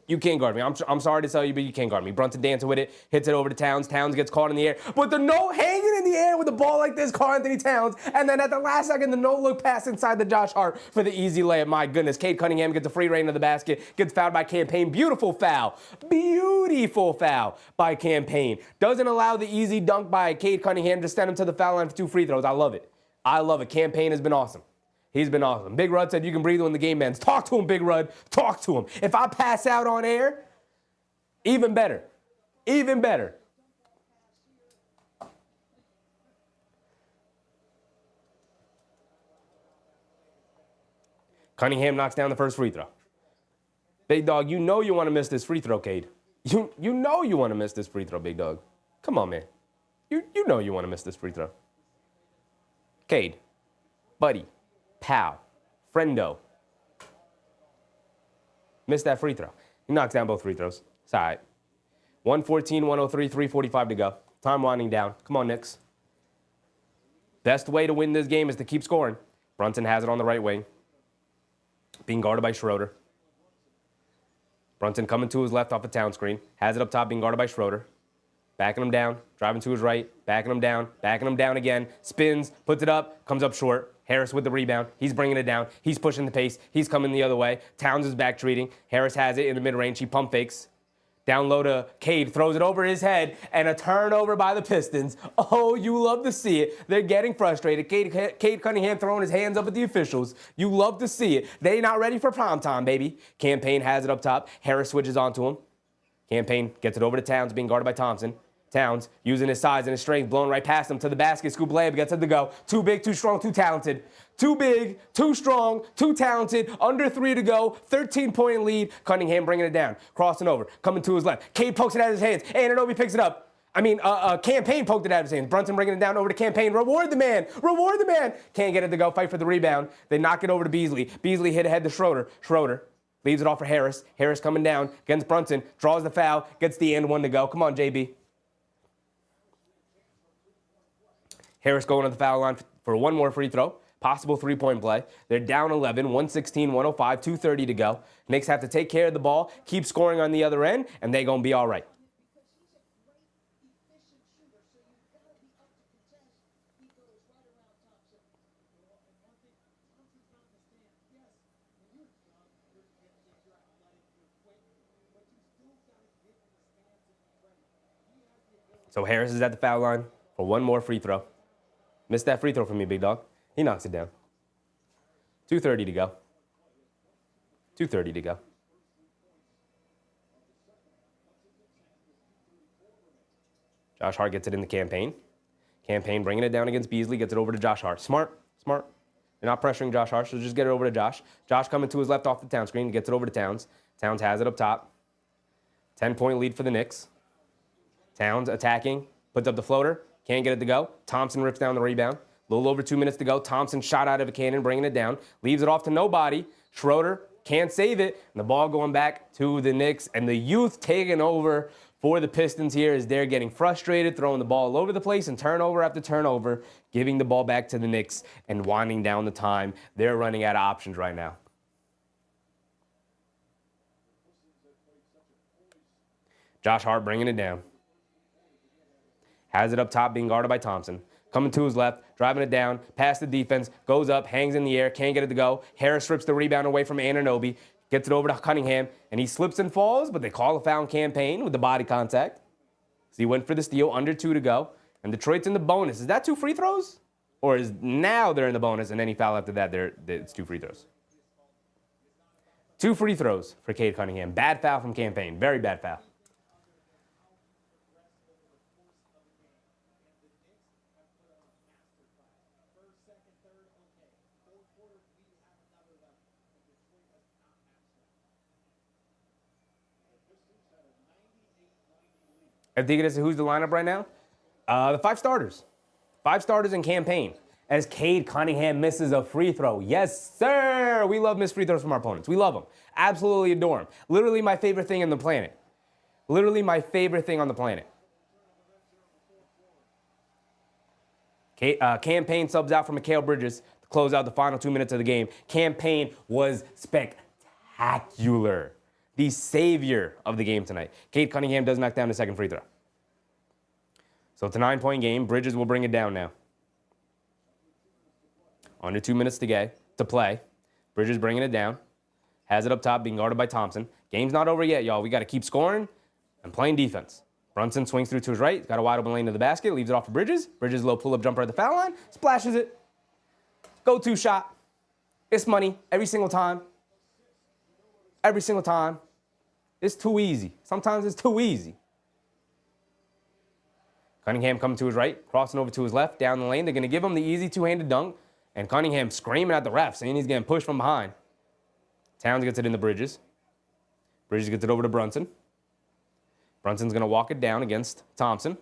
You can't guard me. I'm sorry to tell you, but you can't guard me. Brunson dancing with it, hits it over to Towns. Towns gets caught in the air. But the no hanging in the air with the ball like this, Karl-Anthony Towns. And then at the last second, the no-look pass inside the Josh Hart for the easy layup. My goodness. Cade Cunningham gets a free reign of the basket. Gets fouled by Campaign. Beautiful foul. Beautiful foul by Campaign. Doesn't allow the easy dunk by Cade Cunningham to send him to the foul line for 2 free throws. I love it. I love it. Campaign has been awesome. He's been awesome. Big Rud said you can breathe when the game ends. Talk to him, Big Rud. Talk to him. If I pass out on air, even better. Even better. Cunningham knocks down the first free throw. Big dog, you know you want to miss this free throw, Cade. You know you want to miss this free throw, big dog. Come on, man. You know you want to miss this free throw. Cade, buddy, pal, friendo. Missed that free throw. He knocks down both free throws. It's all right. 114, 103, 3:45 to go. Time winding down. Come on, Knicks. Best way to win this game is to keep scoring. Brunson has it on the right wing. Being guarded by Schroeder. Brunson coming to his left off a Town screen. Has it up top, being guarded by Schroeder. Backing him down, driving to his right, backing him down again. Spins, puts it up, comes up short. Harris with the rebound. He's bringing it down. He's pushing the pace. He's coming the other way. Towns is back treating. Harris has it in the mid-range. He pump fakes. Down low to Cade, throws it over his head, and a turnover by the Pistons. Oh, you love to see it. They're getting frustrated. Cade Cunningham throwing his hands up at the officials. You love to see it. They not ready for prime time, baby. Campaign has it up top. Harris switches onto him. Campaign gets it over to Towns, being guarded by Thompson. Towns, using his size and his strength, blowing right past him to the basket. Scoop layup, gets it to go. Too big, too strong, too talented. Too big, too strong, too talented. Under 3 to go. 13-point lead. Cunningham bringing it down. Crossing over. Coming to his left. Cade pokes it out of his hands. Anunoby picks it up. Campaign poked it out of his hands. Brunson bringing it down over to Campaign. Reward the man. Reward the man. Can't get it to go. Fight for the rebound. They knock it over to Beasley. Beasley hit ahead to Schroeder. Schroeder leaves it off for Harris. Harris coming down against Brunson. Draws the foul. Gets the and one to go. Come on, JB. Harris going to the foul line for one more free throw. Possible three-point play. They're down 11, 116, 105, 2:30 to go. Knicks have to take care of the ball, keep scoring on the other end, and they're going to be all right. So Harris is at the foul line for one more free throw. Missed that free throw from me, big dog. He knocks it down. 2:30 to go. 2:30 to go. Josh Hart gets it in the Campaign. Campaign bringing it down against Beasley. Gets it over to Josh Hart. Smart. They're not pressuring Josh Hart, so just get it over to Josh. Josh coming to his left off the Towns screen. Gets it over to Towns. Towns has it up top. 10-point lead for the Knicks. Towns attacking. Puts up the floater. Can't get it to go. Thompson rips down the rebound. A little over 2 minutes to go. Thompson shot out of a cannon, bringing it down. Leaves it off to nobody. Schroeder can't save it. And the ball going back to the Knicks. And the youth taking over for the Pistons here as they're getting frustrated, throwing the ball all over the place and turnover after turnover, giving the ball back to the Knicks and winding down the time. They're running out of options right now. Josh Hart bringing it down. Has it up top, being guarded by Thompson. Coming to his left, driving it down, past the defense, goes up, hangs in the air, can't get it to go. Harris strips the rebound away from Anunoby, gets it over to Cunningham, and he slips and falls, but they call a foul on Campaign with the body contact. So he went for the steal, under 2 to go, and Detroit's in the bonus. Is that 2 free throws? Or is now they're in the bonus, and any foul after that, it's 2 free throws? 2 free throws for Cade Cunningham. Bad foul from Campaign, very bad foul. I think it is who's the lineup right now? The 5 starters. 5 starters in Campaign. As Cade Cunningham misses a free throw. Yes, sir! We love missed free throws from our opponents. We love them. Absolutely adore them. Literally my favorite thing on the planet. Literally my favorite thing on the planet. Campaign subs out for Mikal Bridges to close out the final 2 minutes of the game. Campaign was spectacular. The savior of the game tonight. Cade Cunningham does knock down the second free throw. So it's a 9-point game. Bridges will bring it down now. Under 2 minutes to play. Bridges bringing it down. Has it up top, being guarded by Thompson. Game's not over yet, y'all. We got to keep scoring and playing defense. Brunson swings through to his right. Got a wide open lane to the basket. Leaves it off for Bridges. Bridges low pull-up jumper at the foul line. Splashes it. Go-to shot. It's money every single time. Every single time. It's too easy. Sometimes it's too easy. Cunningham coming to his right, crossing over to his left, down the lane. They're going to give him the easy two-handed dunk. And Cunningham screaming at the ref, saying he's getting pushed from behind. Towns gets it in the Bridges. Bridges gets it over to Brunson. Brunson's going to walk it down against Thompson.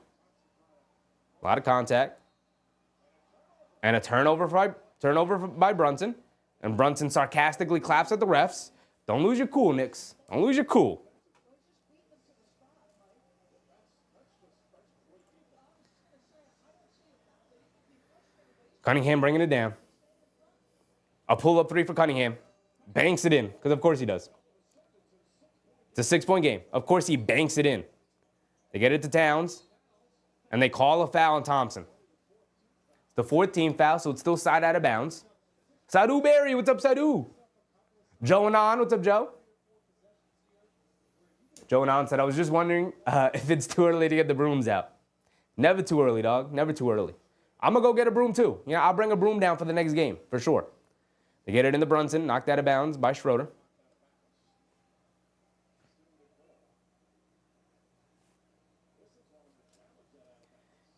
A lot of contact. And a turnover by Brunson. And Brunson sarcastically claps at the refs. Don't lose your cool, Knicks. Don't lose your cool. Cunningham bringing it down. A pull-up 3 for Cunningham. Banks it in, because of course he does. It's a 6-point game. Of course he banks it in. They get it to Towns, and they call a foul on Thompson. It's the 14th foul, so it's still side out of bounds. Sadu Berry, what's up, Sadu? Joe Anon, what's up, Joe? Joe Anon said, I was just wondering if it's too early to get the brooms out. Never too early, dog. Never too early. I'm going to go get a broom, too. Yeah, I'll bring a broom down for the next game, for sure. They get it in the Brunson, knocked out of bounds by Schroeder.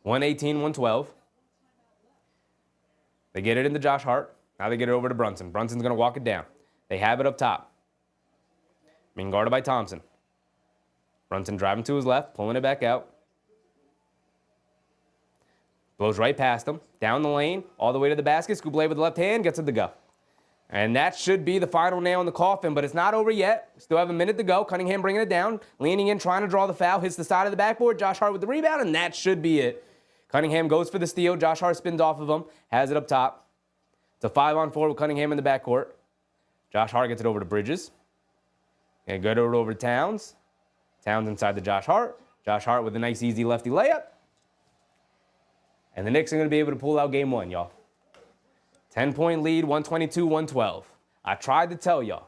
(118-112). They get it into Josh Hart. Now they get it over to Brunson. Brunson's going to walk it down. They have it up top. Being guarded by Thompson. Brunson driving to his left, pulling it back out. Blows right past him, down the lane, all the way to the basket. Scoop lay with the left hand, gets it to go. And that should be the final nail in the coffin, but it's not over yet. Still have a minute to go. Cunningham bringing it down, leaning in, trying to draw the foul, hits the side of the backboard. Josh Hart with the rebound, and that should be it. Cunningham goes for the steal. Josh Hart spins off of him, has it up top. It's a 5-on-4 with Cunningham in the backcourt. Josh Hart gets it over to Bridges. And get it over to Towns. Towns inside to Josh Hart. Josh Hart with a nice, easy lefty layup. And the Knicks are going to be able to pull out game one, y'all. 10-point lead, 122-112. I tried to tell y'all.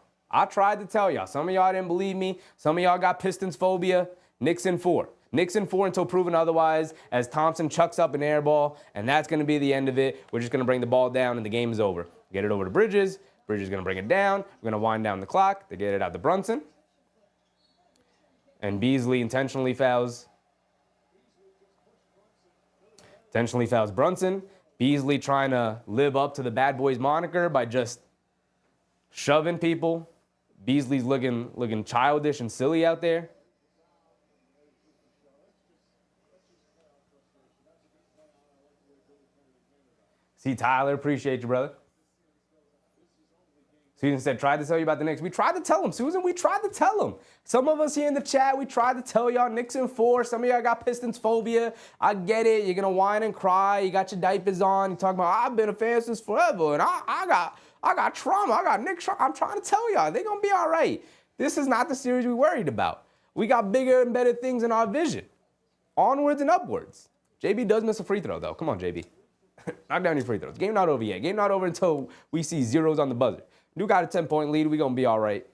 Some of y'all didn't believe me. Some of y'all got Pistons phobia. Knicks in 4. Knicks in 4 until proven otherwise, as Thompson chucks up an air ball, and that's going to be the end of it. We're just going to bring the ball down, and the game is over. Get it over to Bridges. Bridges is going to bring it down. We're going to wind down the clock to get it out to Brunson. And Beasley intentionally fouls Brunson. Beasley trying to live up to the bad boys moniker by just shoving people. Beasley's looking childish and silly out there. See, Tyler, appreciate you, brother. Susan said, tried to tell you about the Knicks. We tried to tell him, Susan. We tried to tell him. Some of us here in the chat, we tried to tell y'all Knicks in 4. Some of y'all got Pistons phobia. I get it. You're going to whine and cry. You got your diapers on. You talking about, I've been a fan since forever, and I got trauma. I got Knicks trauma. I'm trying to tell y'all, they're going to be all right. This is not the series we worried about. We got bigger and better things in our vision. Onwards and upwards. JB does miss a free throw, though. Come on, JB. Knock down your free throws. Game not over yet. Game not over until we see zeros on the buzzer. You got a 10-point lead. We're going to be all right.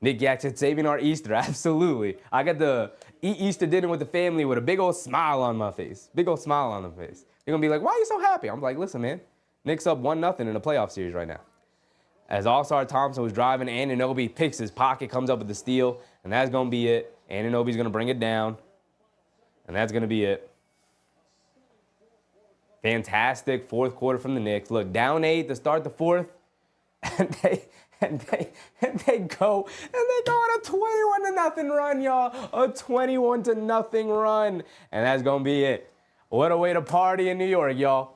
Nick Yak said, saving our Easter. Absolutely. I got to eat Easter dinner with the family with a big old smile on my face. Big old smile on the face. They're going to be like, why are you so happy? I'm like, listen, man. Knicks up 1-0 in a playoff series right now. As All-Star Thompson was driving, Anunoby picks his pocket, comes up with the steal, and that's going to be it. Anunoby's going to bring it down, and that's going to be it. Fantastic fourth quarter from the Knicks. Look, down 8 to start the fourth, and they go on a 21-0 run, y'all. A 21-0 run, and that's going to be it. What a way to party in New York, y'all.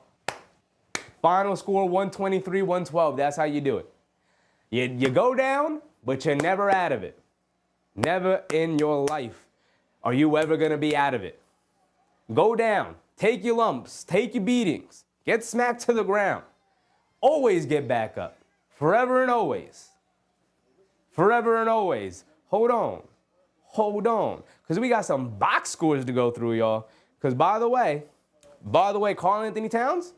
Final score 123-112. That's how you do it. You go down, but you're never out of it. Never in your life are you ever going to be out of it. Go down. Take your lumps. Take your beatings. Get smacked to the ground. Always get back up. Forever and always. Forever and always. Hold on. Hold on. Because we got some box scores to go through, y'all. Because by the way, Karl Anthony Towns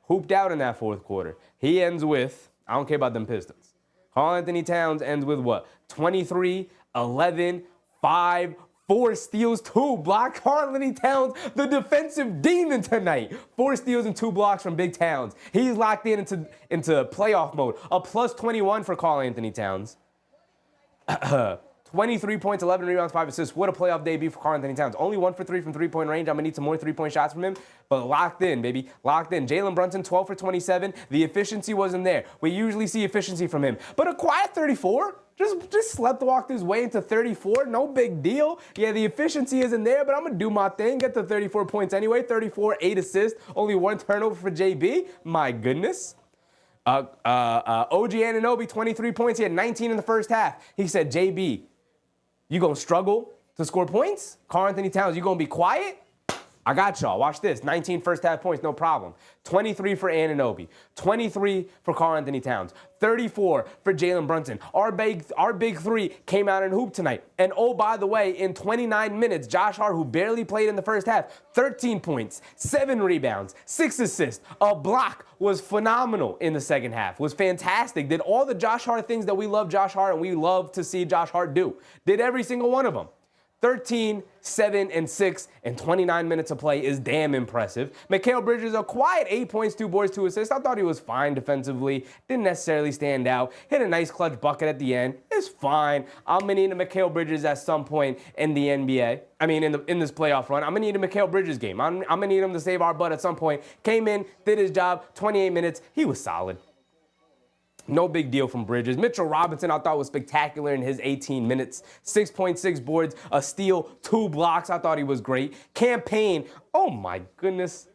hooped out in that fourth quarter. He ends with, I don't care about them Pistons. Karl Anthony Towns ends with what? 23, 11, 5, 4 steals, 2 blocks. Karl Anthony Towns, the defensive demon tonight. 4 steals and 2 blocks from Big Towns. He's locked into playoff mode. A plus 21 for Karl Anthony Towns. 23 points, 11 rebounds, 5 assists. What a playoff debut for Karl Anthony Towns. Only 1 for 3 from three-point range. I'm going to need some more three-point shots from him. But locked in, baby. Locked in. Jalen Brunson, 12 for 27. The efficiency wasn't there. We usually see efficiency from him. But a quiet 34. Just sleptwalked his way into 34. No big deal. Yeah, the efficiency isn't there, but I'm going to do my thing. Get the 34 points anyway. 34, 8 assists. Only 1 turnover for JB. My goodness. OG Anunoby, 23 points. He had 19 in the first half. He said, JB, you gonna struggle to score points? Karl Anthony Towns, you gonna be quiet? I got y'all. Watch this. 19 first half points, no problem. 23 for Anunoby. 23 for Karl Anthony Towns. 34 for Jalen Brunson. Our big three came out and hooped tonight. And oh, by the way, in 29 minutes, Josh Hart, who barely played in the first half, 13 points, 7 rebounds, 6 assists. A block was phenomenal in the second half. Was fantastic. Did all the Josh Hart things that we love Josh Hart and we love to see Josh Hart do. Did every single one of them. 13, 7, and 6 in 29 minutes of play is damn impressive. Mikal Bridges, a quiet 8 points, 2 boards, 2 assists. I thought he was fine defensively. Didn't necessarily stand out. Hit a nice clutch bucket at the end. It's fine. I'm going to need a Mikal Bridges at some point in the NBA. I mean, in this playoff run. I'm going to need a Mikal Bridges game. I'm going to need him to save our butt at some point. Came in, did his job, 28 minutes. He was solid. No big deal from Bridges. Mitchell Robinson, I thought, was spectacular in his 18 minutes. 6.6 boards, a steal, 2 blocks. I thought he was great. Campaign, oh my goodness.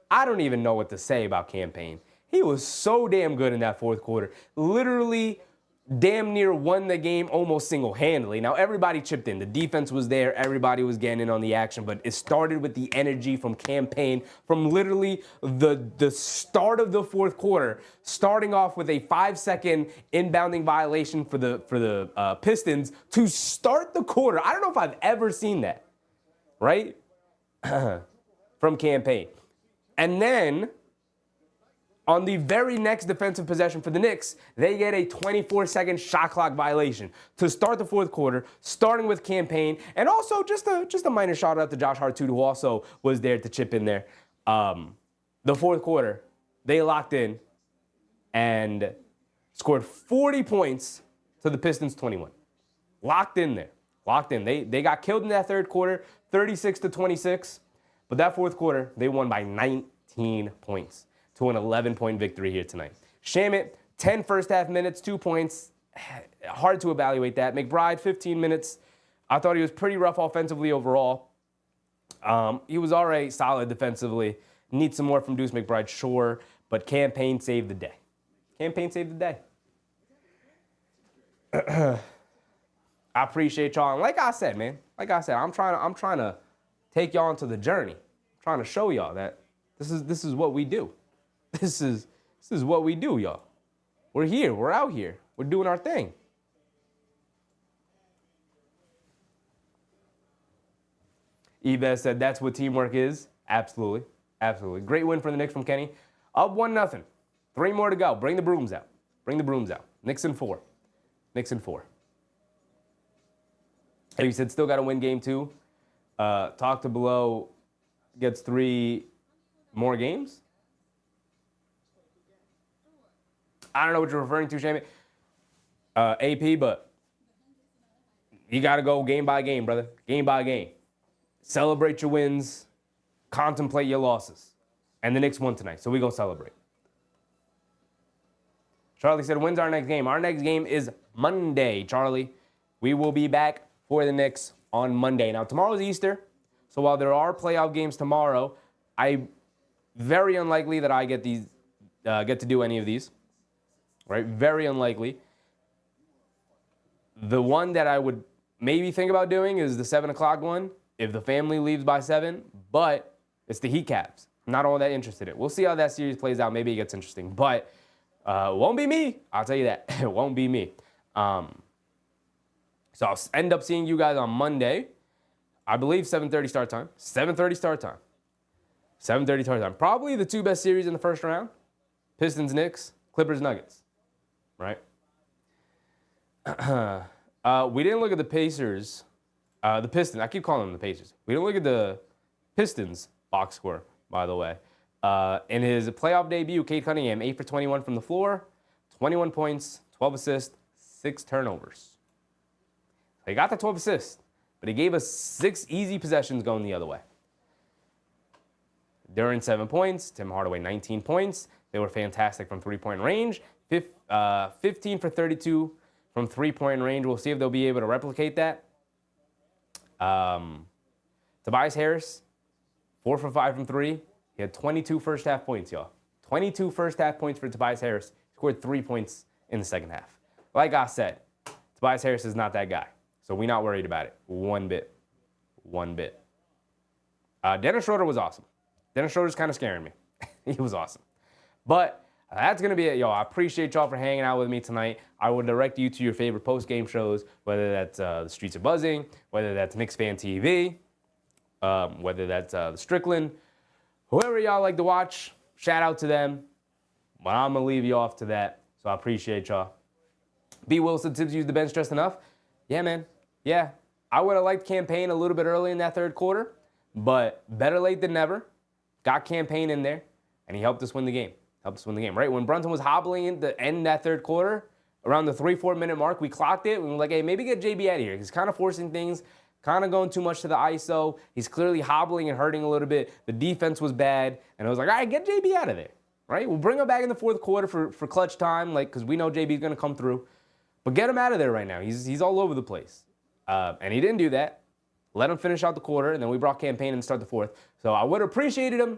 I don't even know what to say about Campaign. He was so damn good in that fourth quarter. Literally damn near won the game almost single-handedly. Now, everybody chipped in. The defense was there. Everybody was getting in on the action, but it started with the energy from Campaign, from literally the start of the fourth quarter, starting off with a 5-second inbounding violation for the Pistons to start the quarter. I don't know if I've ever seen that, right? From Campaign. And then on the very next defensive possession for the Knicks, they get a 24-second shot clock violation to start the fourth quarter, starting with Campaign, and also just a minor shout out to Josh Hart, too, who also was there to chip in there. The fourth quarter, they locked in and scored 40 points to the Pistons 21. Locked in there. Locked in. They got killed in that third quarter, 36-26, but that fourth quarter, they won by 19 points. To an 11-point victory here tonight. Shamit, 10 first half minutes, 2 points. Hard to evaluate that. McBride, 15 minutes. I thought he was pretty rough offensively overall. He was all right, solid defensively. Need some more from Deuce McBride, sure. But Campaign saved the day. Campaign saved the day. I appreciate y'all. And like I said, man, I'm trying to take y'all into the journey. I'm trying to show y'all that this is what we do. This is what we do, y'all. We're here. We're out here. We're doing our thing. Yves said that's what teamwork is. Absolutely. Absolutely. Great win for the Knicks from Kenny. Up 1-0. 3 more to go. Bring the brooms out. Bring the brooms out. Knicks in 4. Knicks in 4. He said still got to win game 2. Talk to below gets 3 more games. I don't know what you're referring to, Shamit. AP, but you got to go game by game, brother. Game by game. Celebrate your wins. Contemplate your losses. And the Knicks won tonight, so we're going to celebrate. Charlie said, when's our next game? Our next game is Monday, Charlie. We will be back for the Knicks on Monday. Now, tomorrow's Easter, so while there are playoff games tomorrow, very unlikely that I get to do any of these. Right? Very unlikely. The one that I would maybe think about doing is the 7 o'clock one, if the family leaves by 7, but it's the Heat Caps. I'm not all that interested in it. We'll see how that series plays out. Maybe it gets interesting, but it won't be me. I'll tell you that. It won't be me. So I'll end up seeing you guys on Monday. I believe 7:30 start time. 7:30 start time. 7:30 start time. Probably the 2 best series in the first round. Pistons, Knicks, Clippers, Nuggets. Right? We didn't look at the Pacers. The Pistons. I keep calling them the Pacers. We didn't look at the Pistons box score, by the way. In his playoff debut, Cade Cunningham, 8 for 21 from the floor, 21 points, 12 assists, 6 turnovers. He got the 12 assists, but he gave us 6 easy possessions going the other way. Duran, 7 points. Tim Hardaway, 19 points. They were fantastic from three-point range. 15 for 32 from three-point range. We'll see if they'll be able to replicate that. Tobias Harris, 4 for 5 from 3. He had 22 first-half points, y'all. 22 first-half points for Tobias Harris. He scored 3 points in the second half. Like I said, Tobias Harris is not that guy, so we're not worried about it one bit. One bit. Dennis Schroeder was awesome. Dennis Schroeder's kind of scaring me. He was awesome. But that's going to be it, y'all. I appreciate y'all for hanging out with me tonight. I will direct you to your favorite post-game shows, whether that's The Streets Are Buzzing, whether that's Knicks Fan TV, whether that's The Strickland. Whoever y'all like to watch, shout out to them. But I'm going to leave you off to that, so I appreciate y'all. B. Wilson, Tibbs used the bench just enough. Yeah, man. Yeah. I would have liked Campaign a little bit early in that third quarter, but better late than never. Got Campaign in there, and he helped us win the game. Right? When Brunson was hobbling in the end of that third quarter, around the 3-4 minute mark, we clocked it. We were like, hey, maybe get JB out of here. He's kind of forcing things, kind of going too much to the ISO. He's clearly hobbling and hurting a little bit. The defense was bad. And I was like, all right, get JB out of there. right? We'll bring him back in the fourth quarter for clutch time, like, because we know JB's going to come through. But get him out of there right now. He's all over the place. And he didn't do that. Let him finish out the quarter, and then we brought Campaign in to start the fourth. So I would have appreciated him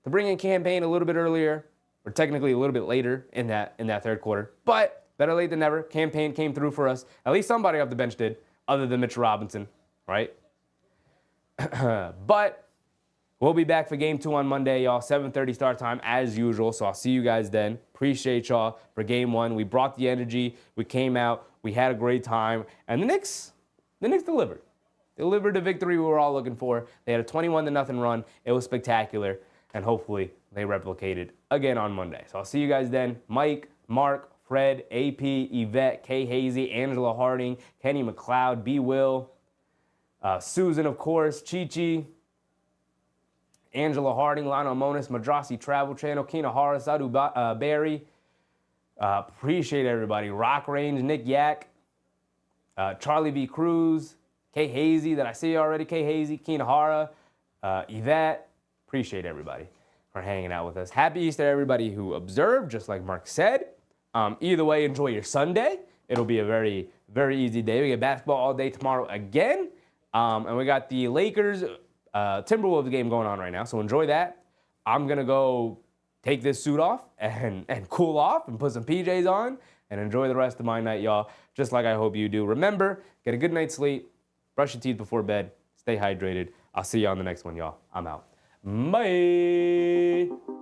to bring in Campaign a little bit earlier, or technically a little bit later in that third quarter. But better late than never. Campaign came through for us. At least somebody off the bench did, other than Mitchell Robinson, right? But we'll be back for game 2 on Monday, y'all. 7:30 start time as usual. So I'll see you guys then. Appreciate y'all for game 1. We brought the energy. We came out. We had a great time. And the Knicks delivered. Delivered the victory we were all looking for. They had a 21-0 run. It was spectacular. And hopefully they replicate it again on Monday. So I'll see you guys then. Mike, Mark, Fred, AP, Yvette, Kay Hazy, Angela Harding, Kenny McLeod, B. Will, Susan, of course, Chi-Chi, Angela Harding, Lionel Monis, Madrasi Travel Channel, Kina Hara, Sadu Barry. Appreciate everybody. Rock Range, Nick Yak, Charlie B. Cruz, Kay Hazy, that I see already, Kay Hazy, Kina Hara, Yvette. Appreciate everybody for hanging out with us. Happy Easter, everybody who observed, just like Mark said. Either way, enjoy your Sunday. It'll be a very, very easy day. We get basketball all day tomorrow again. And we got the Lakers Timberwolves game going on right now, so enjoy that. I'm going to go take this suit off and cool off and put some PJs on and enjoy the rest of my night, y'all, just like I hope you do. Remember, get a good night's sleep, brush your teeth before bed, stay hydrated. I'll see you on the next one, y'all. I'm out. Bye.